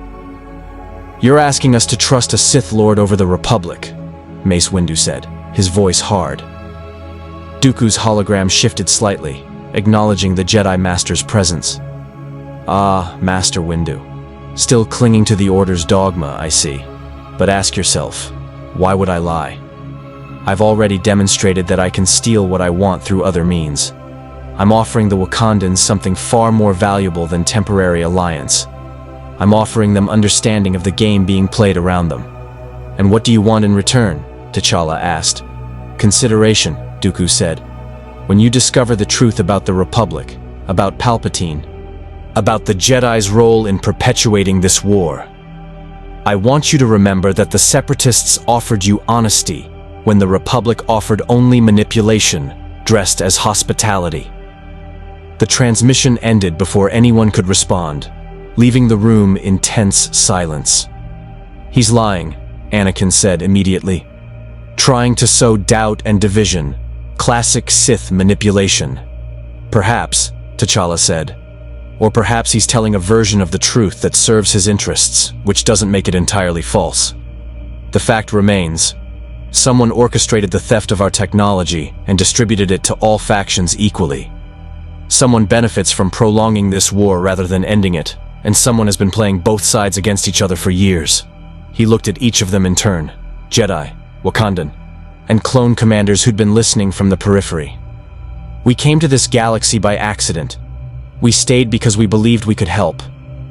Speaker 1: "You're asking us to trust a Sith Lord over the Republic," Mace Windu said, his voice hard. Dooku's hologram shifted slightly, acknowledging the Jedi Master's presence. "Ah, Master Windu. Still clinging to the Order's dogma, I see. But ask yourself, why would I lie? I've already demonstrated that I can steal what I want through other means. I'm offering the Wakandans something far more valuable than temporary alliance. I'm offering them understanding of the game being played around them." "And what do you want in return?" T'Challa asked. "Consideration," Dooku said. "When you discover the truth about the Republic, about Palpatine, about the Jedi's role in perpetuating this war, I want you to remember that the Separatists offered you honesty when the Republic offered only manipulation, dressed as hospitality." The transmission ended before anyone could respond, leaving the room in tense silence. "He's lying," Anakin said immediately. "Trying to sow doubt and division. Classic Sith manipulation." "Perhaps," T'Challa said. "Or perhaps he's telling a version of the truth that serves his interests, which doesn't make it entirely false. The fact remains, someone orchestrated the theft of our technology and distributed it to all factions equally. Someone benefits from prolonging this war rather than ending it, and someone has been playing both sides against each other for years." He looked at each of them in turn, Jedi, Wakandan, and clone commanders who'd been listening from the periphery. "We came to this galaxy by accident. We stayed because we believed we could help,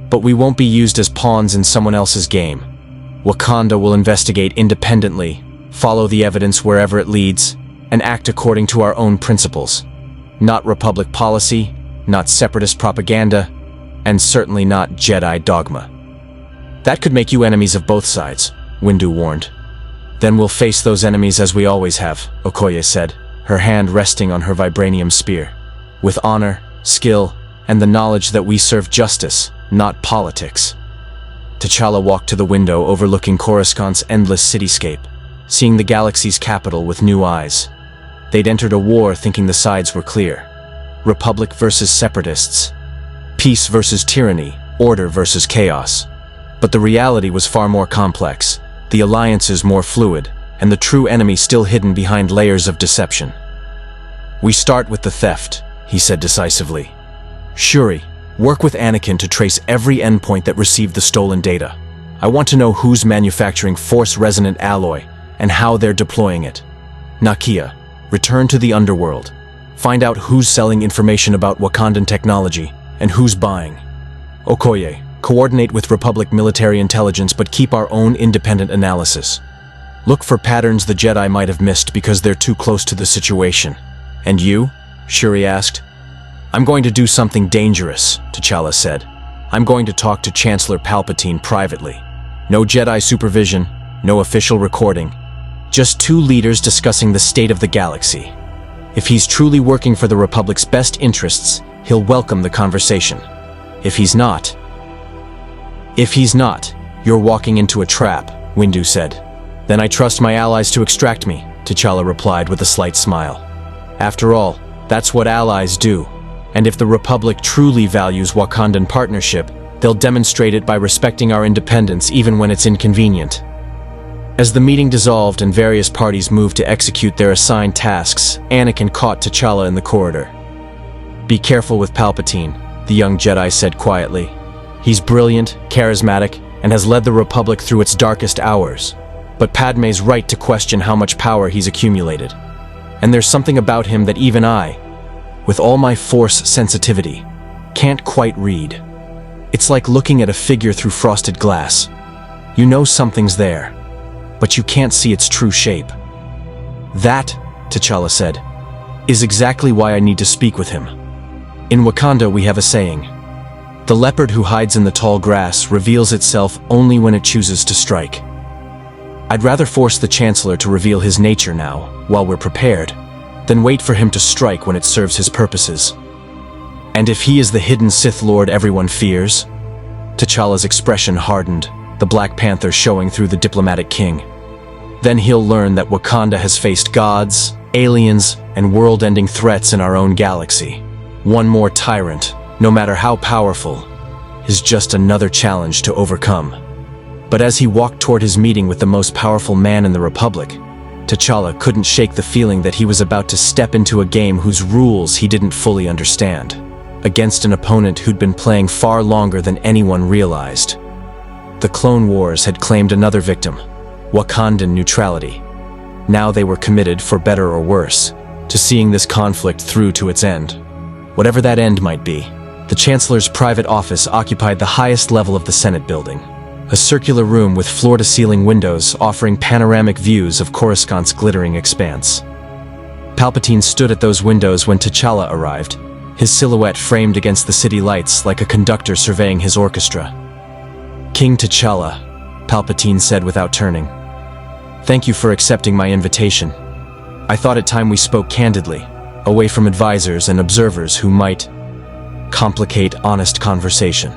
Speaker 1: but we won't be used as pawns in someone else's game. Wakanda will investigate independently, follow the evidence wherever it leads, and act according to our own principles. Not Republic policy, not separatist propaganda, and certainly not Jedi dogma." "That could make you enemies of both sides," Windu warned. "Then we'll face those enemies as we always have," Okoye said, her hand resting on her Vibranium spear. "With honor, skill, and the knowledge that we serve justice, not politics." T'Challa walked to the window overlooking Coruscant's endless cityscape, seeing the galaxy's capital with new eyes. They'd entered a war thinking the sides were clear. Republic versus separatists. Peace versus tyranny, order versus chaos. But the reality was far more complex, the alliances more fluid, and the true enemy still hidden behind layers of deception. "We start with the theft," he said decisively. "Shuri, work with Anakin to trace every endpoint that received the stolen data. I want to know who's manufacturing Force-resonant alloy and how they're deploying it. Nakia, return to the underworld. Find out who's selling information about Wakandan technology and who's buying. Okoye, coordinate with Republic military intelligence but keep our own independent analysis. Look for patterns the Jedi might have missed because they're too close to the situation." "And you?" Shuri asked. "I'm going to do something dangerous," T'Challa said. "I'm going to talk to Chancellor Palpatine privately. No Jedi supervision, no official recording. Just two leaders discussing the state of the galaxy. If he's truly working for the Republic's best interests, he'll welcome the conversation. If he's not, you're walking into a trap," Windu said. "Then I trust my allies to extract me," T'Challa replied with a slight smile. "After all, that's what allies do. And if the Republic truly values Wakandan partnership, they'll demonstrate it by respecting our independence even when it's inconvenient. As the meeting dissolved and various parties moved to execute their assigned tasks, Anakin caught T'Challa in the corridor. "Be careful with Palpatine," the young Jedi said quietly. "He's brilliant, charismatic, and has led the Republic through its darkest hours. But Padme's right to question how much power he's accumulated. And there's something about him that even I, with all my Force sensitivity, can't quite read. It's like looking at a figure through frosted glass. You know something's there, but you can't see its true shape." "That," T'Challa said, "is exactly why I need to speak with him. In Wakanda we have a saying, 'The leopard who hides in the tall grass reveals itself only when it chooses to strike.' I'd rather force the Chancellor to reveal his nature now, while we're prepared, than wait for him to strike when it serves his purposes. And if he is the hidden Sith Lord everyone fears?" T'Challa's expression hardened, the Black Panther showing through the diplomatic king. "Then he'll learn that Wakanda has faced gods, aliens, and world-ending threats in our own galaxy. One more tyrant, no matter how powerful, is just another challenge to overcome." But as he walked toward his meeting with the most powerful man in the Republic, T'Challa couldn't shake the feeling that he was about to step into a game whose rules he didn't fully understand, against an opponent who'd been playing far longer than anyone realized. The Clone Wars had claimed another victim, Wakandan neutrality. Now they were committed, for better or worse, to seeing this conflict through to its end. Whatever that end might be, the Chancellor's private office occupied the highest level of the Senate building, a circular room with floor-to-ceiling windows offering panoramic views of Coruscant's glittering expanse. Palpatine stood at those windows when T'Challa arrived, his silhouette framed against the city lights like a conductor surveying his orchestra. "King T'Challa," Palpatine said without turning. "Thank you for accepting my invitation. I thought it time we spoke candidly, away from advisors and observers who might complicate honest conversation."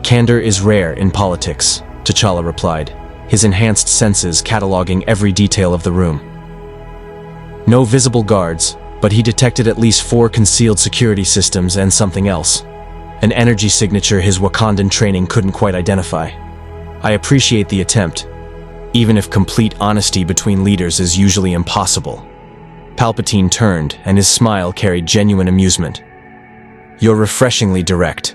Speaker 1: "Candor is rare in politics," T'Challa replied, his enhanced senses cataloging every detail of the room. No visible guards, but he detected at least 4 concealed security systems and something else. An energy signature his Wakandan training couldn't quite identify. "I appreciate the attempt, even if complete honesty between leaders is usually impossible." Palpatine turned, and his smile carried genuine amusement. "You're refreshingly direct.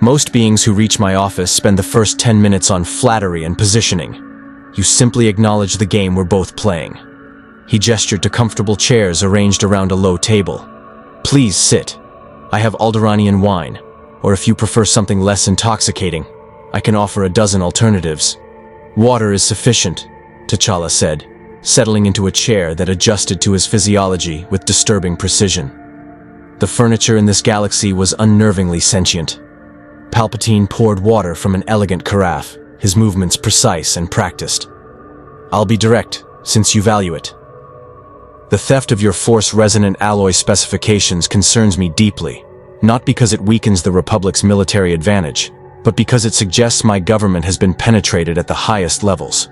Speaker 1: Most beings who reach my office spend the first 10 minutes on flattery and positioning. You simply acknowledge the game we're both playing." He gestured to comfortable chairs arranged around a low table. "Please sit. I have Alderanian wine, or if you prefer something less intoxicating, I can offer a dozen alternatives." "Water is sufficient," T'Challa said, settling into a chair that adjusted to his physiology with disturbing precision. The furniture in this galaxy was unnervingly sentient. Palpatine poured water from an elegant carafe, his movements precise and practiced. "I'll be direct, since you value it. The theft of your Force-resonant alloy specifications concerns me deeply, not because it weakens the Republic's military advantage, but because it suggests my government has been penetrated at the highest levels.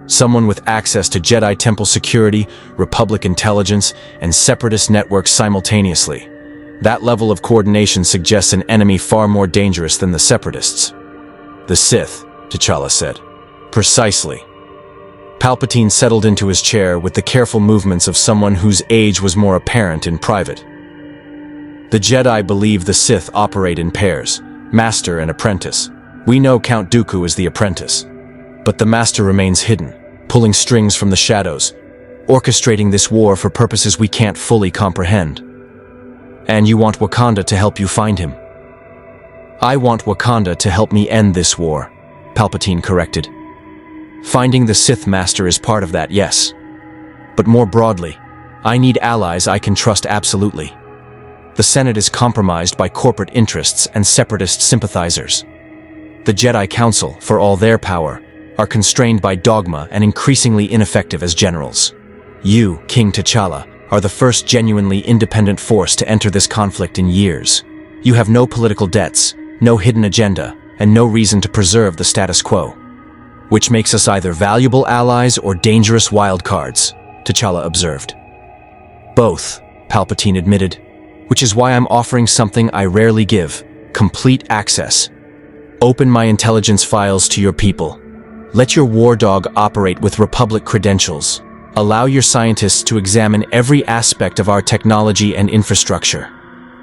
Speaker 1: Someone with access to Jedi Temple security, Republic intelligence, and Separatist networks simultaneously. That level of coordination suggests an enemy far more dangerous than the Separatists." "The Sith," T'Challa said. "Precisely." Palpatine settled into his chair with the careful movements of someone whose age was more apparent in private. "The Jedi believe the Sith operate in pairs, master and apprentice. We know Count Dooku is the apprentice. But the master remains hidden, pulling strings from the shadows, orchestrating this war for purposes we can't fully comprehend. And you want Wakanda to help you find him." "I want Wakanda to help me end this war," Palpatine corrected. "Finding the Sith Master is part of that, yes. But more broadly, I need allies I can trust absolutely. The Senate is compromised by corporate interests and Separatist sympathizers. The Jedi Council, for all their power, are constrained by dogma and increasingly ineffective as generals. You, King T'Challa, are the first genuinely independent force to enter this conflict in years. You have no political debts, no hidden agenda, and no reason to preserve the status quo. Which makes us either valuable allies or dangerous wildcards," T'Challa observed. "Both," Palpatine admitted. which is why I'm offering something I rarely give: complete access. Open my intelligence files to your people. Let your war dog operate with Republic credentials. Allow your scientists to examine every aspect of our technology and infrastructure.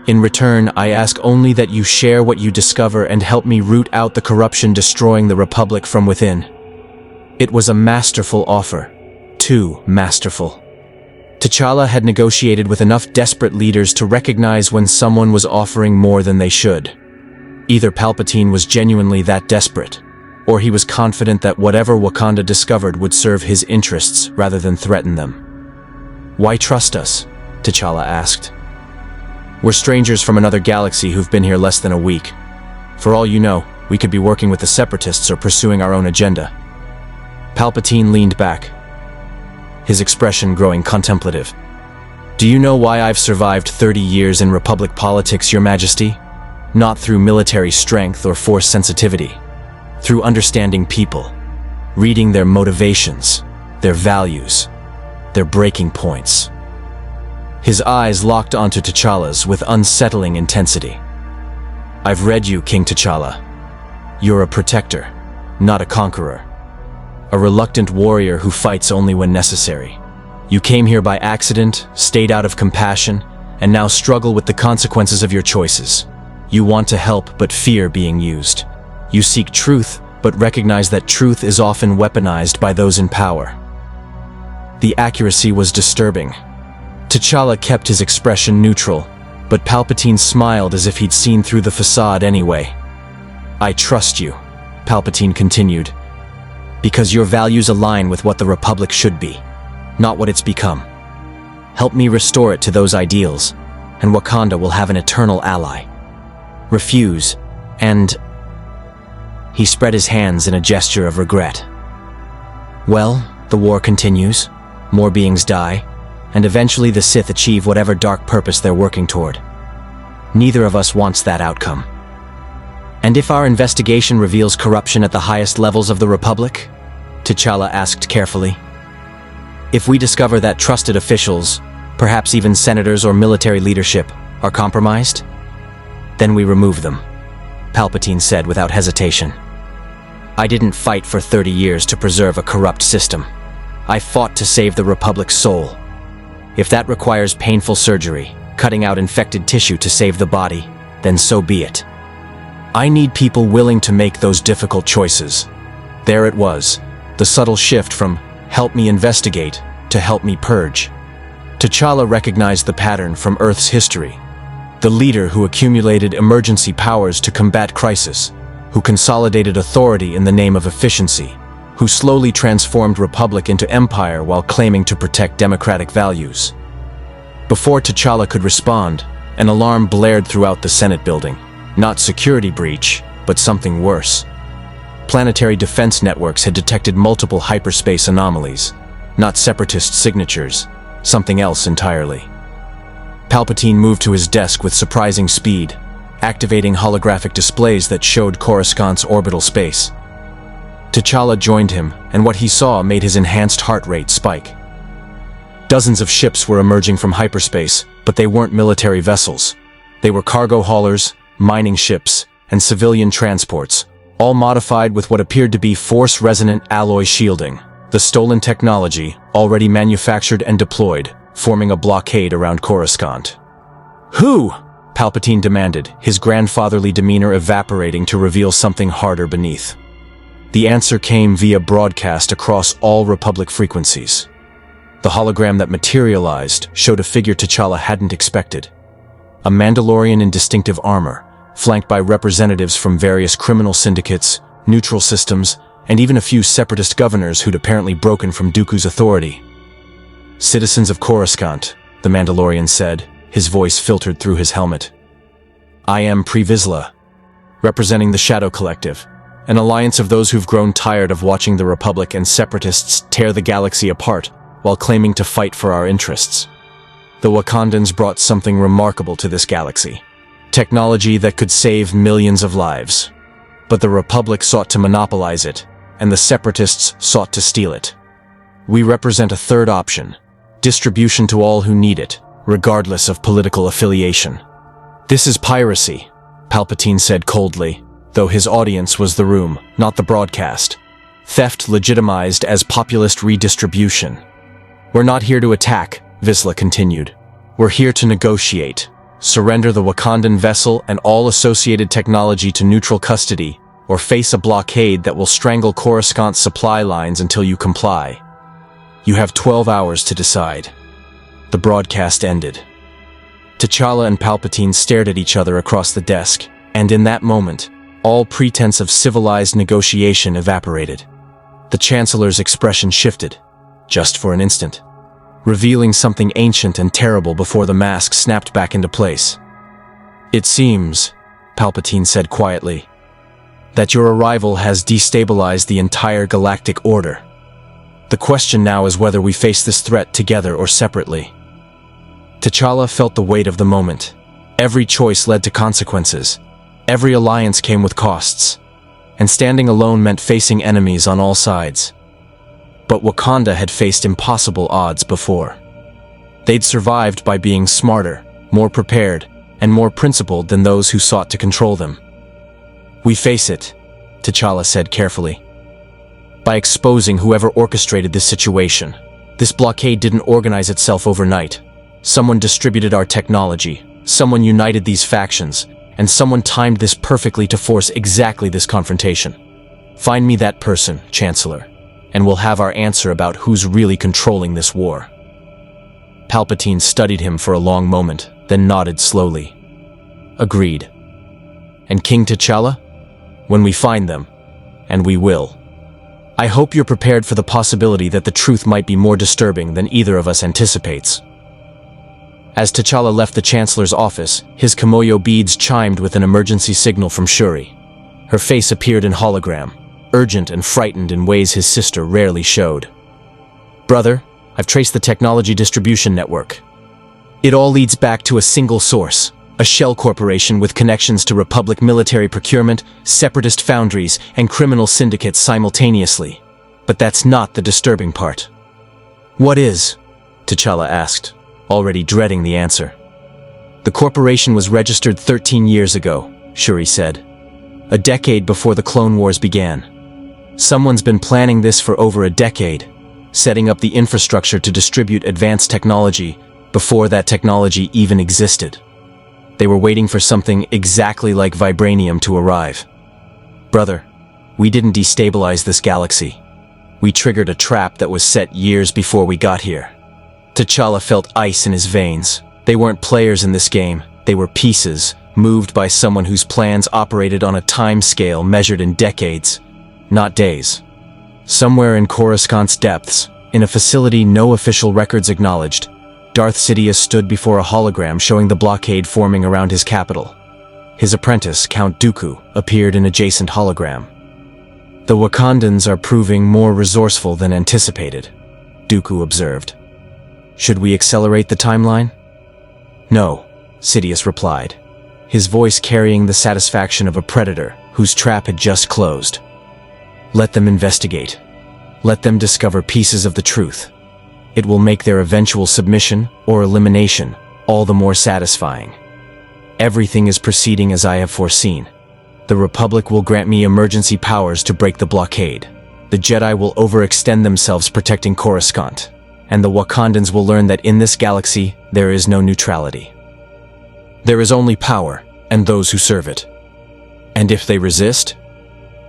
Speaker 1: In return, I ask only that you share what you discover and help me root out the corruption destroying the Republic from within. It was a masterful offer. Too masterful. T'Challa had negotiated with enough desperate leaders to recognize when someone was offering more than they should. Either Palpatine was genuinely that desperate, or he was confident that whatever Wakanda discovered would serve his interests rather than threaten them. "Why trust us?" T'Challa asked. "We're strangers from another galaxy who've been here less than a week. For all you know, we could be working with the Separatists or pursuing our own agenda." Palpatine leaned back, his expression growing contemplative. "Do you know why I've survived 30 years in Republic politics, Your Majesty? Not through military strength or force sensitivity. Through understanding people, reading their motivations, their values, their breaking points." His eyes locked onto T'Challa's with unsettling intensity. "I've read you, King T'Challa. You're a protector, not a conqueror. A reluctant warrior who fights only when necessary. You came here by accident, stayed out of compassion, and now struggle with the consequences of your choices. You want to help but fear being used. You seek truth but recognize that truth is often weaponized by those in power." The accuracy was disturbing. T'Challa kept his expression neutral, but Palpatine smiled as if he'd seen through the facade anyway. "I trust you," Palpatine continued, "because your values align with what the Republic should be, not what it's become. Help me restore it to those ideals, and Wakanda will have an eternal ally. Refuse, and..." He spread his hands in a gesture of regret. "Well, the war continues, more beings die, and eventually the Sith achieve whatever dark purpose they're working toward. Neither of us wants that outcome. And if our investigation reveals corruption at the highest levels of the Republic?" T'Challa asked carefully. "If we discover that trusted officials, perhaps even senators or military leadership, are compromised? Then we remove them," Palpatine said without hesitation. "I didn't fight for 30 years to preserve a corrupt system. I fought to save the Republic's soul. If that requires painful surgery, cutting out infected tissue to save the body, then so be it. I need people willing to make those difficult choices." There it was, the subtle shift from "help me investigate" to "help me purge." T'Challa recognized the pattern from Earth's history. The leader who accumulated emergency powers to combat crisis, who consolidated authority in the name of efficiency, who slowly transformed Republic into empire while claiming to protect democratic values. Before T'Challa could respond, an alarm blared throughout the Senate building. Not security breach, but something worse. Planetary defense networks had detected multiple hyperspace anomalies. Not separatist signatures, something else entirely. Palpatine moved to his desk with surprising speed, activating holographic displays that showed Coruscant's orbital space. T'Challa joined him, and what he saw made his enhanced heart rate spike. Dozens of ships were emerging from hyperspace, but they weren't military vessels. They were cargo haulers, mining ships, and civilian transports, all modified with what appeared to be force-resonant alloy shielding, the stolen technology already manufactured and deployed, forming a blockade around Coruscant. "Who?" Palpatine demanded, his grandfatherly demeanor evaporating to reveal something harder beneath. The answer came via broadcast across all Republic frequencies. The hologram that materialized showed a figure T'Challa hadn't expected. A Mandalorian in distinctive armor, flanked by representatives from various criminal syndicates, neutral systems, and even a few separatist governors who'd apparently broken from Dooku's authority. "Citizens of Coruscant," the Mandalorian said, his voice filtered through his helmet. "I am Pre Vizsla, representing the Shadow Collective, an alliance of those who've grown tired of watching the Republic and Separatists tear the galaxy apart while claiming to fight for our interests. The Wakandans brought something remarkable to this galaxy, technology that could save millions of lives. But the Republic sought to monopolize it, and the Separatists sought to steal it. We represent a third option, distribution to all who need it, regardless of political affiliation. "This is piracy," Palpatine said coldly, though his audience was the room, not the broadcast. "Theft legitimized as populist redistribution." "We're not here to attack," Vizsla continued. "We're here to negotiate. Surrender the Wakandan vessel and all associated technology to neutral custody, or face a blockade that will strangle Coruscant's supply lines until you comply. You have 12 hours to decide." The broadcast ended. T'Challa and Palpatine stared at each other across the desk, and in that moment, all pretense of civilized negotiation evaporated. The Chancellor's expression shifted, just for an instant, revealing something ancient and terrible before the mask snapped back into place. "It seems," Palpatine said quietly, "that your arrival has destabilized the entire galactic order. The question now is whether we face this threat together or separately." T'Challa felt the weight of the moment. Every choice led to consequences. Every alliance came with costs. And standing alone meant facing enemies on all sides. But Wakanda had faced impossible odds before. They'd survived by being smarter, more prepared, and more principled than those who sought to control them. "We face it," T'Challa said carefully, "by exposing whoever orchestrated this situation. This blockade didn't organize itself overnight. Someone distributed our technology, someone united these factions, and someone timed this perfectly to force exactly this confrontation. Find me that person, Chancellor, and we'll have our answer about who's really controlling this war." Palpatine studied him for a long moment, then nodded slowly. "Agreed. And King T'Challa? When we find them, and we will. I hope you're prepared for the possibility that the truth might be more disturbing than either of us anticipates." As T'Challa left the Chancellor's office, his Kimoyo beads chimed with an emergency signal from Shuri. Her face appeared in hologram, urgent and frightened in ways his sister rarely showed. "Brother, I've traced the technology distribution network. It all leads back to a single source, a shell corporation with connections to Republic military procurement, separatist foundries, and criminal syndicates simultaneously. But that's not the disturbing part." "What is?" T'Challa asked, already dreading the answer. "The corporation was registered 13 years ago," Shuri said. "A decade before the Clone Wars began. Someone's been planning this for over a decade, setting up the infrastructure to distribute advanced technology before that technology even existed. They were waiting for something exactly like Vibranium to arrive. Brother, we didn't destabilize this galaxy. We triggered a trap that was set years before we got here." T'Challa felt ice in his veins. They weren't players in this game, they were pieces, moved by someone whose plans operated on a time scale measured in decades, not days. Somewhere in Coruscant's depths, in a facility no official records acknowledged, Darth Sidious stood before a hologram showing the blockade forming around his capital. His apprentice, Count Dooku, appeared in adjacent hologram. "The Wakandans are proving more resourceful than anticipated," Dooku observed. "Should we accelerate the timeline?" "No," Sidious replied, his voice carrying the satisfaction of a predator whose trap had just closed. "Let them investigate. Let them discover pieces of the truth. It will make their eventual submission or elimination all the more satisfying. Everything is proceeding as I have foreseen. The Republic will grant me emergency powers to break the blockade. The Jedi will overextend themselves protecting Coruscant, and the Wakandans will learn that in this galaxy there is no neutrality. There is only power and those who serve it. And if they resist?"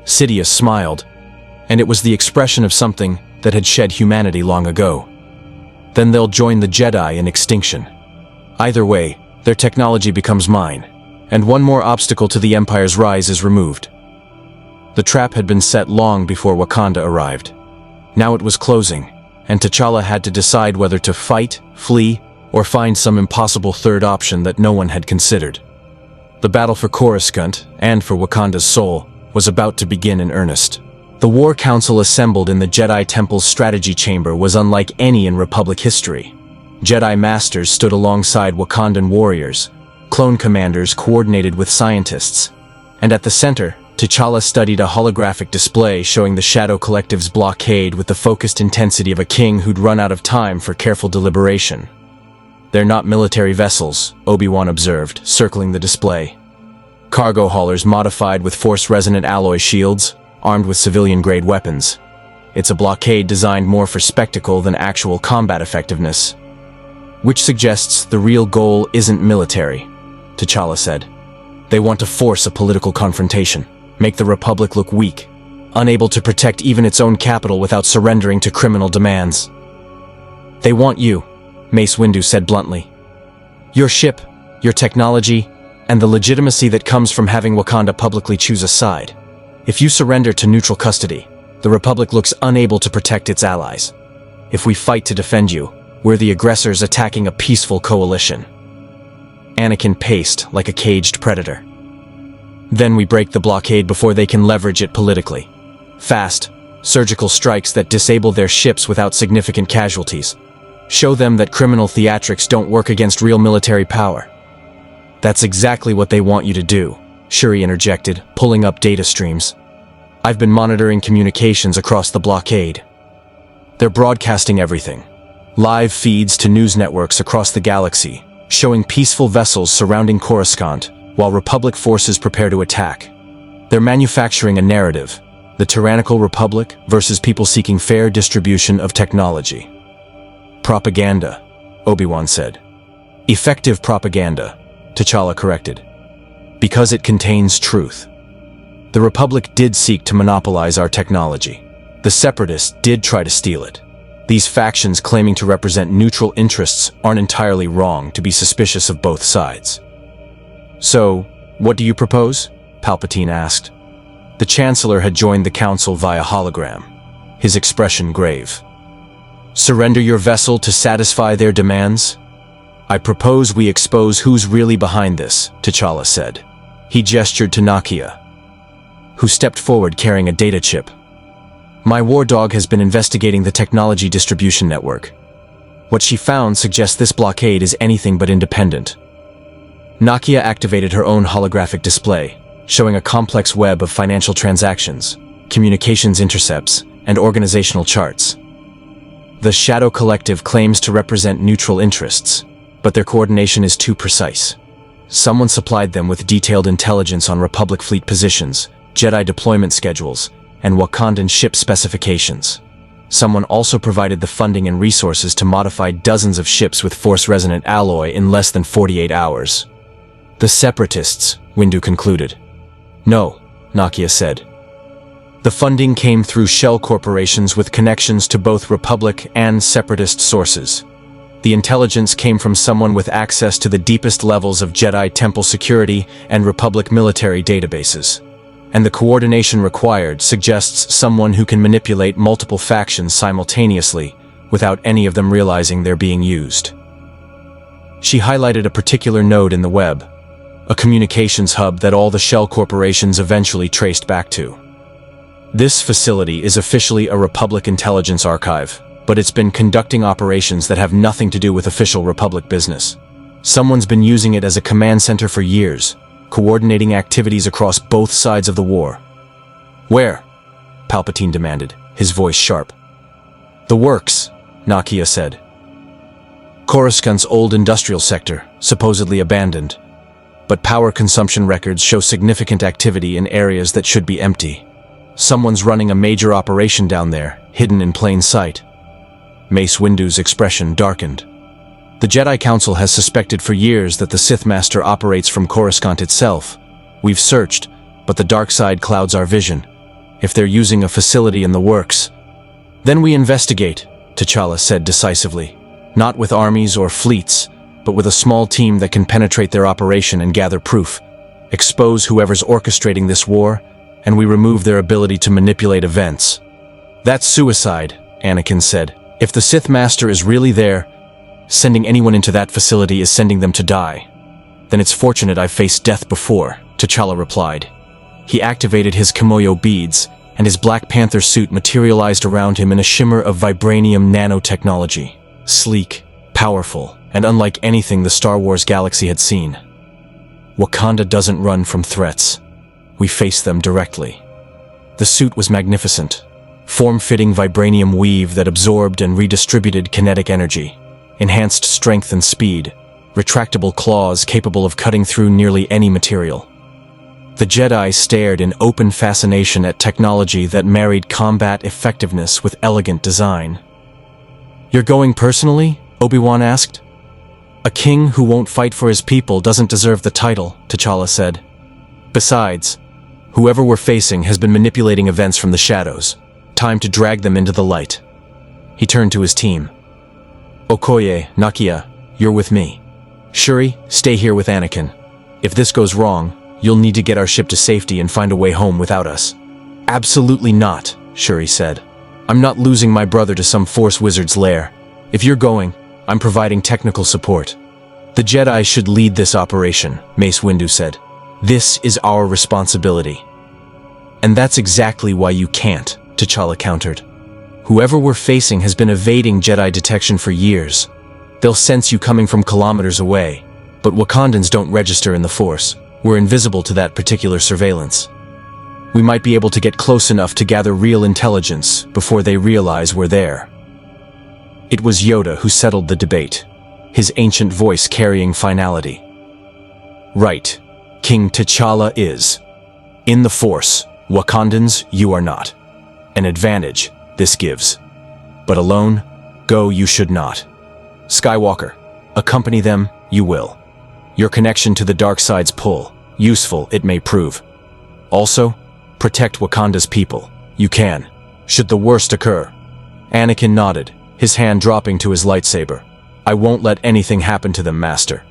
Speaker 1: Sidious smiled, and it was the expression of something that had shed humanity long ago. "Then they'll join the Jedi in extinction. Either way, their technology becomes mine, and one more obstacle to the Empire's rise is removed." The trap had been set long before Wakanda arrived. Now it was closing, and T'Challa had to decide whether to fight, flee, or find some impossible third option that no one had considered. The battle for Coruscant, and for Wakanda's soul, was about to begin in earnest. The War Council assembled in the Jedi Temple's strategy chamber was unlike any in Republic history. Jedi Masters stood alongside Wakandan warriors, clone commanders coordinated with scientists, and at the center, T'Challa studied a holographic display showing the Shadow Collective's blockade with the focused intensity of a king who'd run out of time for careful deliberation. They're not military vessels, Obi-Wan observed, circling the display. Cargo haulers modified with force-resonant alloy shields, armed with civilian-grade weapons. It's a blockade designed more for spectacle than actual combat effectiveness. Which suggests the real goal isn't military, T'Challa said. They want to force a political confrontation, make the Republic look weak, unable to protect even its own capital without surrendering to criminal demands. They want you, Mace Windu said bluntly. Your ship, your technology, and the legitimacy that comes from having Wakanda publicly choose a side. If you surrender to neutral custody, the Republic looks unable to protect its allies. If we fight to defend you, we're the aggressors attacking a peaceful coalition. Anakin paced like a caged predator. Then we break the blockade before they can leverage it politically. Fast, surgical strikes that disable their ships without significant casualties. Show them that criminal theatrics don't work against real military power. That's exactly what they want you to do, Shuri interjected, pulling up data streams. I've been monitoring communications across the blockade. They're broadcasting everything. Live feeds to news networks across the galaxy, showing peaceful vessels surrounding Coruscant, while Republic forces prepare to attack. They're manufacturing a narrative, the tyrannical Republic versus people seeking fair distribution of technology. Propaganda, Obi-Wan said. Effective propaganda, T'Challa corrected. Because it contains truth. The Republic did seek to monopolize our technology. The Separatists did try to steal it. These factions claiming to represent neutral interests aren't entirely wrong to be suspicious of both sides. So, what do you propose? Palpatine asked. The Chancellor had joined the Council via hologram, his expression grave. Surrender your vessel to satisfy their demands? I propose we expose who's really behind this, T'Challa said. He gestured to Nakia, who stepped forward carrying a data chip. My war dog has been investigating the technology distribution network. What she found suggests this blockade is anything but independent. Nakia activated her own holographic display, showing a complex web of financial transactions, communications intercepts, and organizational charts. The Shadow Collective claims to represent neutral interests, but their coordination is too precise. Someone supplied them with detailed intelligence on Republic fleet positions, Jedi deployment schedules, and Wakandan ship specifications. Someone also provided the funding and resources to modify dozens of ships with force-resonant alloy in less than 48 hours. The Separatists, Windu concluded. No, Nakia said. The funding came through shell corporations with connections to both Republic and Separatist sources. The intelligence came from someone with access to the deepest levels of Jedi temple security and Republic military databases. And the coordination required suggests someone who can manipulate multiple factions simultaneously without any of them realizing they're being used. She highlighted a particular node in the web, a communications hub that all the shell corporations eventually traced back to. This facility is officially a Republic intelligence archive, but it's been conducting operations that have nothing to do with official Republic business. Someone's been using it as a command center for years, coordinating activities across both sides of the war. Where? Palpatine demanded, his voice sharp. The works, Nakia said. Coruscant's old industrial sector, supposedly abandoned. But power consumption records show significant activity in areas that should be empty. Someone's running a major operation down there, hidden in plain sight. Mace Windu's expression darkened. The Jedi Council has suspected for years that the Sith Master operates from Coruscant itself. We've searched, but the dark side clouds our vision. If they're using a facility in the works, then we investigate, T'Challa said decisively. Not with armies or fleets, but with a small team that can penetrate their operation and gather proof. Expose whoever's orchestrating this war, and we remove their ability to manipulate events. That's suicide, Anakin said. If the Sith Master is really there, sending anyone into that facility is sending them to die. Then it's fortunate I've faced death before, T'Challa replied. He activated his Kimoyo beads, and his Black Panther suit materialized around him in a shimmer of Vibranium nanotechnology. Sleek, powerful, and unlike anything the Star Wars galaxy had seen. Wakanda doesn't run from threats. We face them directly. The suit was magnificent. Form-fitting vibranium weave that absorbed and redistributed kinetic energy. enhanced strength and speed, retractable claws capable of cutting through nearly any material. The Jedi stared in open fascination at technology that married combat effectiveness with elegant design. "You're going personally?" Obi-Wan asked. "A king who won't fight for his people doesn't deserve the title," T'Challa said. "Besides, whoever we're facing has been manipulating events from the shadows. Time to drag them into the light." He turned to his team. "Okoye, Nakia, you're with me. Shuri, stay here with Anakin. If this goes wrong, you'll need to get our ship to safety and find a way home without us." "Absolutely not," Shuri said. "I'm not losing my brother to some Force wizard's lair. If you're going, I'm providing technical support." "The Jedi should lead this operation," Mace Windu said. "This is our responsibility." "And that's exactly why you can't," T'Challa countered. "Whoever we're facing has been evading Jedi detection for years. They'll sense you coming from kilometers away, but Wakandans don't register in the Force. We're invisible to that particular surveillance. We might be able to get close enough to gather real intelligence before they realize we're there." It was Yoda who settled the debate, his ancient voice carrying finality. "Right, King T'Challa is. In the Force, Wakandans, you are not. An advantage, this gives. But alone, go you should not. Skywalker, accompany them, you will. Your connection to the dark side's pull, useful it may prove. Also, protect Wakanda's people. You can, should the worst occur." Anakin nodded, his hand dropping to his lightsaber. "I won't let anything happen to them, Master."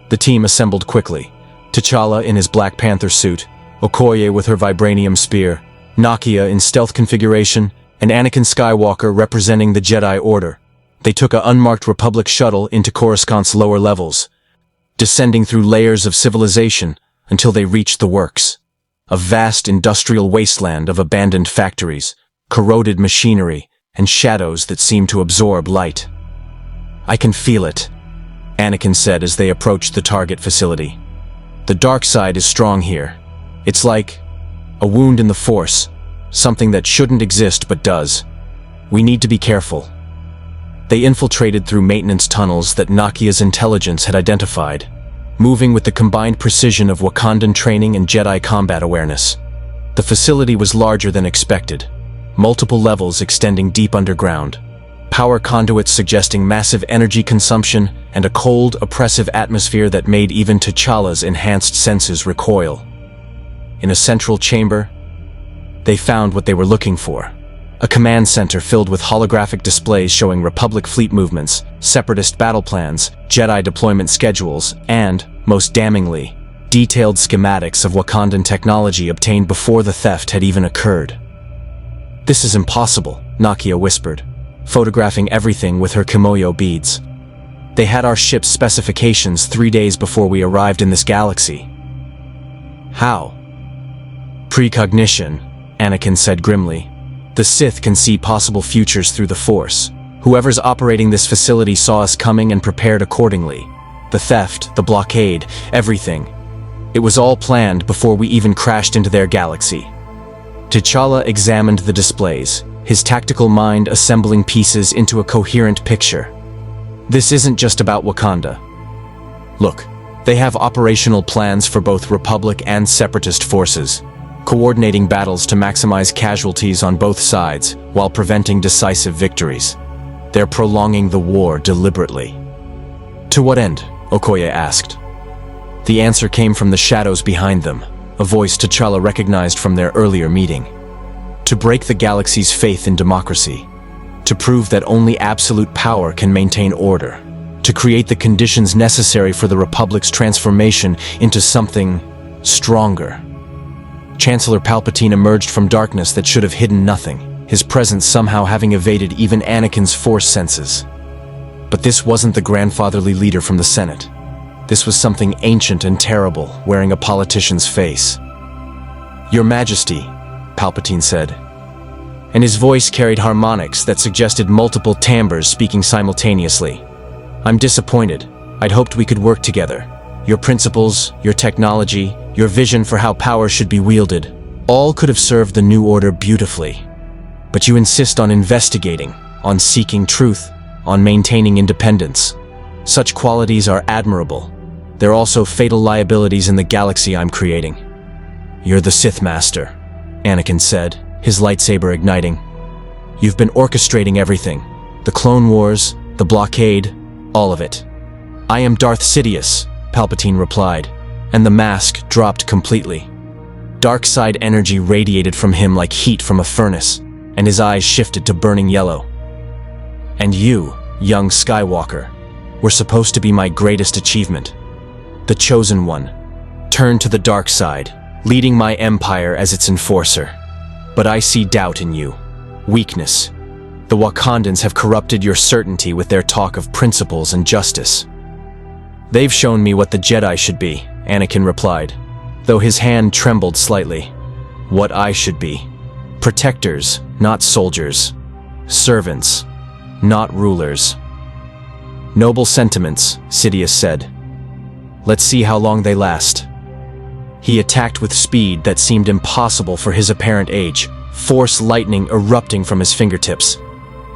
Speaker 1: The team assembled quickly. T'Challa in his Black Panther suit, Okoye with her Vibranium spear, Nakia in stealth configuration, and Anakin Skywalker representing the Jedi Order. They took an unmarked Republic shuttle into Coruscant's lower levels, descending through layers of civilization until they reached the works. A vast industrial wasteland of abandoned factories, corroded machinery, and shadows that seemed to absorb light. "I can feel it," Anakin said as they approached the target facility. "The dark side is strong here. It's like a wound in the Force, something that shouldn't exist but does. We need to be careful." They infiltrated through maintenance tunnels that Nakia's intelligence had identified, moving with the combined precision of Wakandan training and Jedi combat awareness. The facility was larger than expected, multiple levels extending deep underground, power conduits suggesting massive energy consumption, and a cold, oppressive atmosphere that made even T'Challa's enhanced senses recoil. In a central chamber, they found what they were looking for. A command center filled with holographic displays showing Republic fleet movements, Separatist battle plans, Jedi deployment schedules, and, most damningly, detailed schematics of Wakandan technology obtained before the theft had even occurred. "This is impossible," Nakia whispered, photographing everything with her kimoyo beads. "They had our ship's specifications 3 days before we arrived in this galaxy." "How?" "Precognition," Anakin said grimly. "The Sith can see possible futures through the Force. Whoever's operating this facility saw us coming and prepared accordingly. The theft, the blockade, everything. It was all planned before we even crashed into their galaxy." T'Challa examined the displays, his tactical mind assembling pieces into a coherent picture. "This isn't just about Wakanda. Look, they have operational plans for both Republic and Separatist forces, coordinating battles to maximize casualties on both sides while preventing decisive victories. They're prolonging the war deliberately." "To what end?" Okoye asked. The answer came from the shadows behind them, a voice T'Challa recognized from their earlier meeting. "To break the galaxy's faith in democracy. To prove that only absolute power can maintain order. To create the conditions necessary for the Republic's transformation into something stronger." Chancellor Palpatine emerged from darkness that should have hidden nothing, his presence somehow having evaded even Anakin's Force senses. But this wasn't the grandfatherly leader from the Senate. This was something ancient and terrible, wearing a politician's face. "Your Majesty," Palpatine said, and his voice carried harmonics that suggested multiple timbres speaking simultaneously. "I'm disappointed. I'd hoped we could work together. Your principles, your technology, your vision for how power should be wielded, all could have served the new order beautifully. But you insist on investigating, on seeking truth. on maintaining independence. Such qualities are admirable. They're also fatal liabilities in the galaxy I'm creating. You're the Sith Master, Anakin said, his lightsaber igniting. You've been orchestrating everything. The Clone Wars, the blockade, all of it. I am Darth Sidious, Palpatine replied, and the mask dropped completely. Dark side energy radiated from him like heat from a furnace, and his eyes shifted to burning yellow. And you, young Skywalker, were supposed to be my greatest achievement. The chosen one, turned to the dark side, leading my empire as its enforcer. But I see doubt in you, weakness. The Wakandans have corrupted your certainty with their talk of principles and justice. They've shown me what the Jedi should be, Anakin replied, though his hand trembled slightly. What I should be. Protectors, not soldiers. Servants, not rulers. Noble sentiments, Sidious said. Let's see how long they last. He attacked with speed that seemed impossible for his apparent age, force lightning erupting from his fingertips.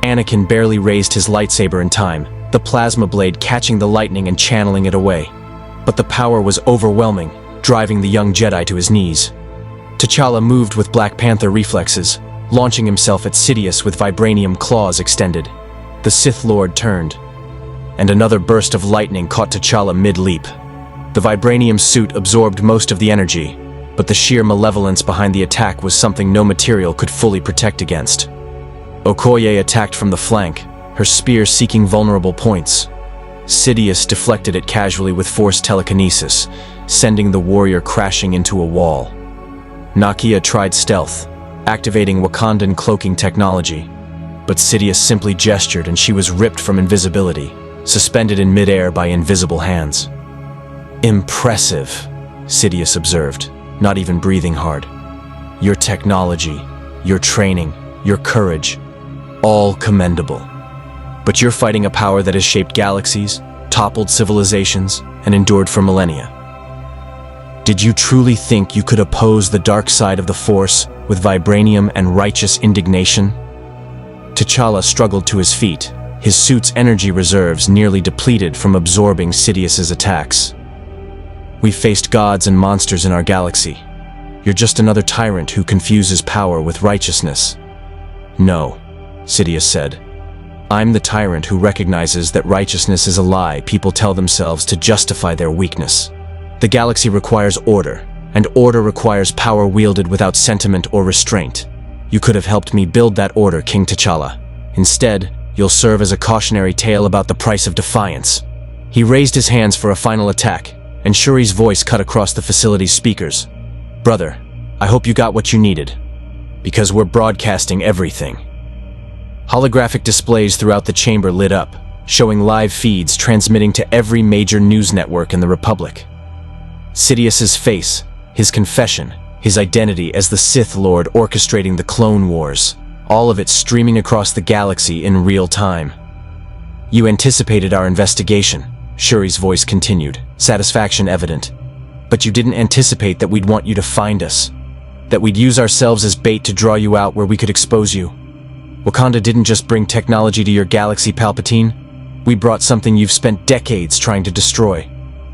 Speaker 1: Anakin barely raised his lightsaber in time, the plasma blade catching the lightning and channeling it away. But the power was overwhelming, driving the young Jedi to his knees. T'Challa moved with Black Panther reflexes, launching himself at Sidious with Vibranium claws extended. The Sith Lord turned, and another burst of lightning caught T'Challa mid-leap. The Vibranium suit absorbed most of the energy, but the sheer malevolence behind the attack was something no material could fully protect against. Okoye attacked from the flank, her spear seeking vulnerable points. Sidious deflected it casually with force telekinesis, sending the warrior crashing into a wall. Nakia tried stealth, activating Wakandan cloaking technology, but Sidious simply gestured and she was ripped from invisibility, suspended in midair by invisible hands. Impressive, Sidious observed, not even breathing hard. Your technology, your training, your courage, all commendable. But you're fighting a power that has shaped galaxies, toppled civilizations, and endured for millennia. Did you truly think you could oppose the dark side of the Force with vibranium and righteous indignation? T'Challa struggled to his feet, his suit's energy reserves nearly depleted from absorbing Sidious's attacks. We've faced gods and monsters in our galaxy. You're just another tyrant who confuses power with righteousness. No, Sidious said. I'm the tyrant who recognizes that righteousness is a lie people tell themselves to justify their weakness. The galaxy requires order, and order requires power wielded without sentiment or restraint. You could have helped me build that order, King T'Challa. Instead, you'll serve as a cautionary tale about the price of defiance. He raised his hands for a final attack, and Shuri's voice cut across the facility's speakers. Brother, I hope you got what you needed, because we're broadcasting everything. Holographic displays throughout the chamber lit up, showing live feeds transmitting to every major news network in the Republic. Sidious's face, his confession, his identity as the Sith Lord orchestrating the Clone Wars, all of it streaming across the galaxy in real time. You anticipated our investigation, Shuri's voice continued, satisfaction evident. But you didn't anticipate that we'd want you to find us, that we'd use ourselves as bait to draw you out where we could expose you. Wakanda didn't just bring technology to your galaxy, Palpatine. We brought something you've spent decades trying to destroy.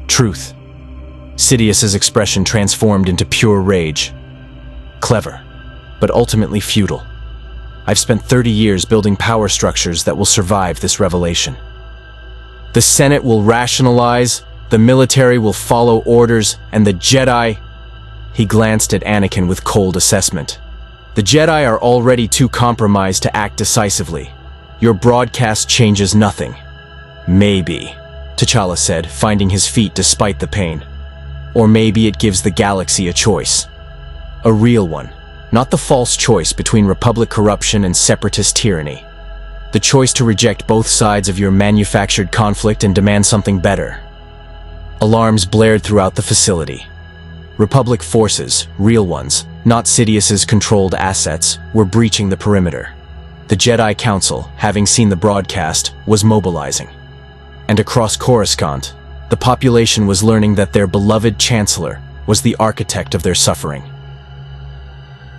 Speaker 1: Truth. Sidious's expression transformed into pure rage. Clever, but ultimately futile. I've spent 30 years building power structures that will survive this revelation. The Senate will rationalize, the military will follow orders, and the Jedi... He glanced at Anakin with cold assessment. The Jedi are already too compromised to act decisively. Your broadcast changes nothing. Maybe, T'Challa said, finding his feet despite the pain. Or maybe it gives the galaxy a choice. A real one. Not the false choice between Republic corruption and separatist tyranny. The choice to reject both sides of your manufactured conflict and demand something better. Alarms blared throughout the facility. Republic forces, real ones, not Sidious's controlled assets, were breaching the perimeter. The Jedi Council, having seen the broadcast, was mobilizing. And across Coruscant, the population was learning that their beloved Chancellor was the architect of their suffering.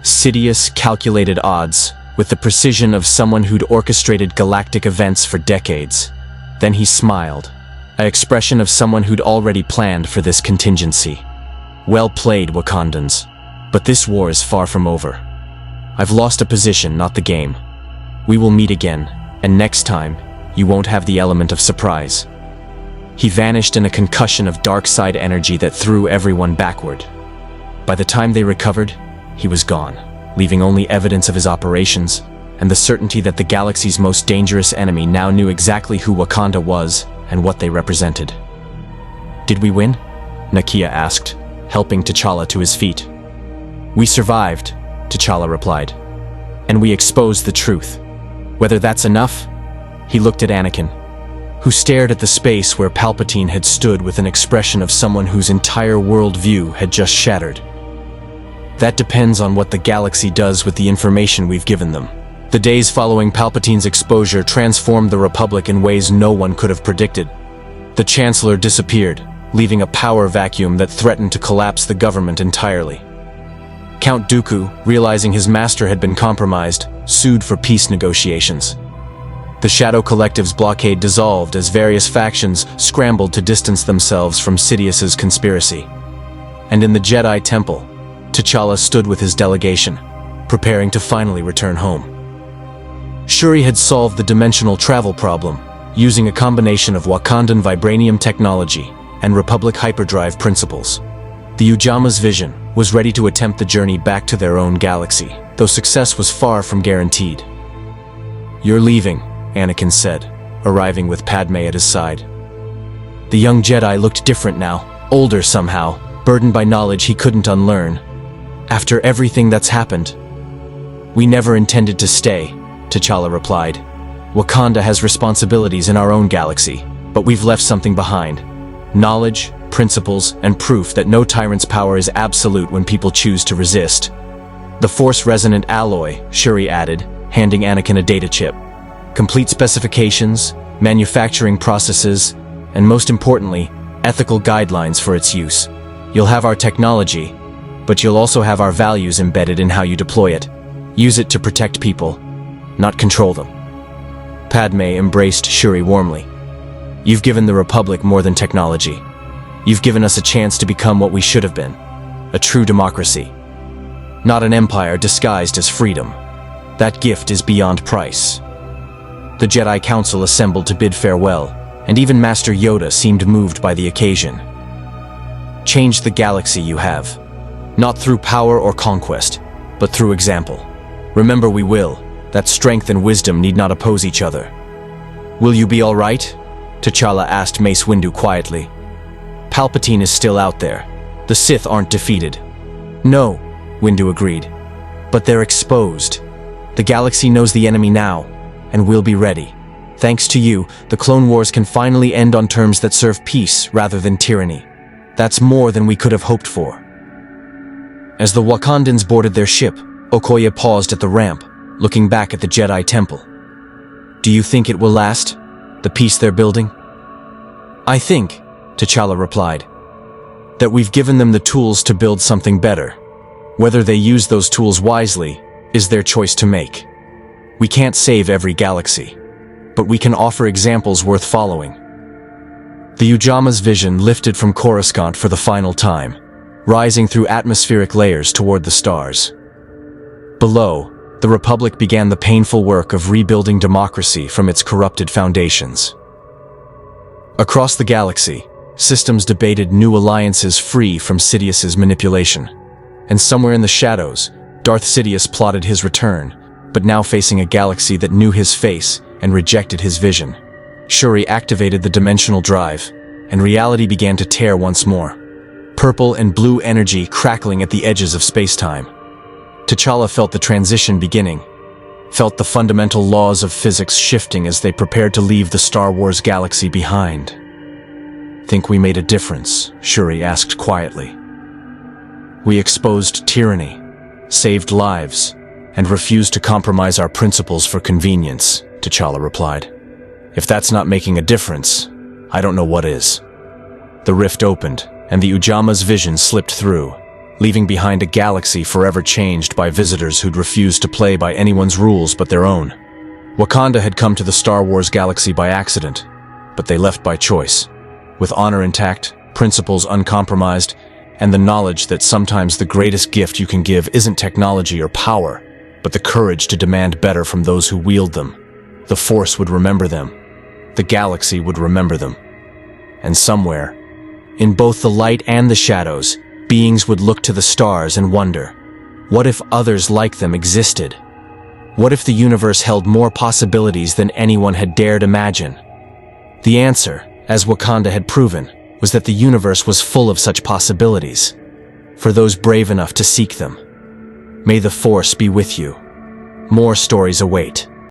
Speaker 1: Sidious calculated odds, with the precision of someone who'd orchestrated galactic events for decades. Then he smiled, an expression of someone who'd already planned for this contingency. Well played, Wakandans. But this war is far from over. I've lost a position, not the game. We will meet again, and next time, you won't have the element of surprise. He vanished in a concussion of dark side energy that threw everyone backward. By the time they recovered, he was gone, leaving only evidence of his operations, and the certainty that the galaxy's most dangerous enemy now knew exactly who Wakanda was and what they represented. Did we win? Nakia asked, helping T'Challa to his feet. We survived, T'Challa replied. And we exposed the truth. Whether that's enough? He looked at Anakin, who stared at the space where Palpatine had stood with an expression of someone whose entire worldview had just shattered. That depends on what the galaxy does with the information we've given them. The days following Palpatine's exposure transformed the Republic in ways no one could have predicted. The Chancellor disappeared, leaving a power vacuum that threatened to collapse the government entirely. Count Dooku, realizing his master had been compromised, sued for peace negotiations. The Shadow Collective's blockade dissolved as various factions scrambled to distance themselves from Sidious's conspiracy. And in the Jedi Temple, T'Challa stood with his delegation, preparing to finally return home. Shuri had solved the dimensional travel problem, using a combination of Wakandan Vibranium technology and Republic hyperdrive principles. The Ujamaa vision was ready to attempt the journey back to their own galaxy, though success was far from guaranteed. You're leaving, Anakin said, arriving with Padme at his side. The young Jedi looked different now, older somehow, burdened by knowledge he couldn't unlearn. After everything that's happened, we never intended to stay, T'Challa replied. Wakanda has responsibilities in our own galaxy, but we've left something behind. Knowledge, principles, and proof that no tyrant's power is absolute when people choose to resist. The Force-resonant alloy, Shuri added, handing Anakin a data chip. Complete specifications, manufacturing processes, and most importantly, ethical guidelines for its use. You'll have our technology, but you'll also have our values embedded in how you deploy it. Use it to protect people, not control them. Padme embraced Shuri warmly. You've given the Republic more than technology. You've given us a chance to become what we should have been, a true democracy. Not an empire disguised as freedom. That gift is beyond price. The Jedi Council assembled to bid farewell, and even Master Yoda seemed moved by the occasion. Change the galaxy you have, not through power or conquest, but through example. Remember, we will. That strength and wisdom need not oppose each other. Will you be all right? T'Challa asked Mace Windu quietly. Palpatine is still out there. The Sith aren't defeated. No, Windu agreed. But they're exposed. The galaxy knows the enemy now, and we'll be ready. Thanks to you, the Clone Wars can finally end on terms that serve peace rather than tyranny. That's more than we could have hoped for. As the Wakandans boarded their ship, Okoye paused at the ramp, looking back at the Jedi Temple. Do you think it will last? The peace they're building? I think, T'Challa replied, that we've given them the tools to build something better. Whether they use those tools wisely is their choice to make. We can't save every galaxy, but we can offer examples worth following. The Ujama's vision lifted from Coruscant for the final time, rising through atmospheric layers toward the stars. Below, the Republic began the painful work of rebuilding democracy from its corrupted foundations. Across the galaxy, systems debated new alliances free from Sidious's manipulation. And somewhere in the shadows, Darth Sidious plotted his return, but now facing a galaxy that knew his face and rejected his vision. Shuri activated the dimensional drive, and reality began to tear once more. Purple and blue energy crackling at the edges of space-time. T'Challa felt the transition beginning, felt the fundamental laws of physics shifting as they prepared to leave the Star Wars galaxy behind. Think we made a difference? Shuri asked quietly. We exposed tyranny, saved lives, and refused to compromise our principles for convenience, T'Challa replied. If that's not making a difference, I don't know what is. The rift opened, and the Ujama's vision slipped through, leaving behind a galaxy forever changed by visitors who'd refused to play by anyone's rules but their own. Wakanda had come to the Star Wars galaxy by accident, but they left by choice, with honor intact, principles uncompromised, and the knowledge that sometimes the greatest gift you can give isn't technology or power, but the courage to demand better from those who wield them. The Force would remember them. The galaxy would remember them. And somewhere, in both the light and the shadows, beings would look to the stars and wonder, what if others like them existed? What if the universe held more possibilities than anyone had dared imagine? The answer, as Wakanda had proven, was that the universe was full of such possibilities, for those brave enough to seek them. May the Force be with you. More stories await.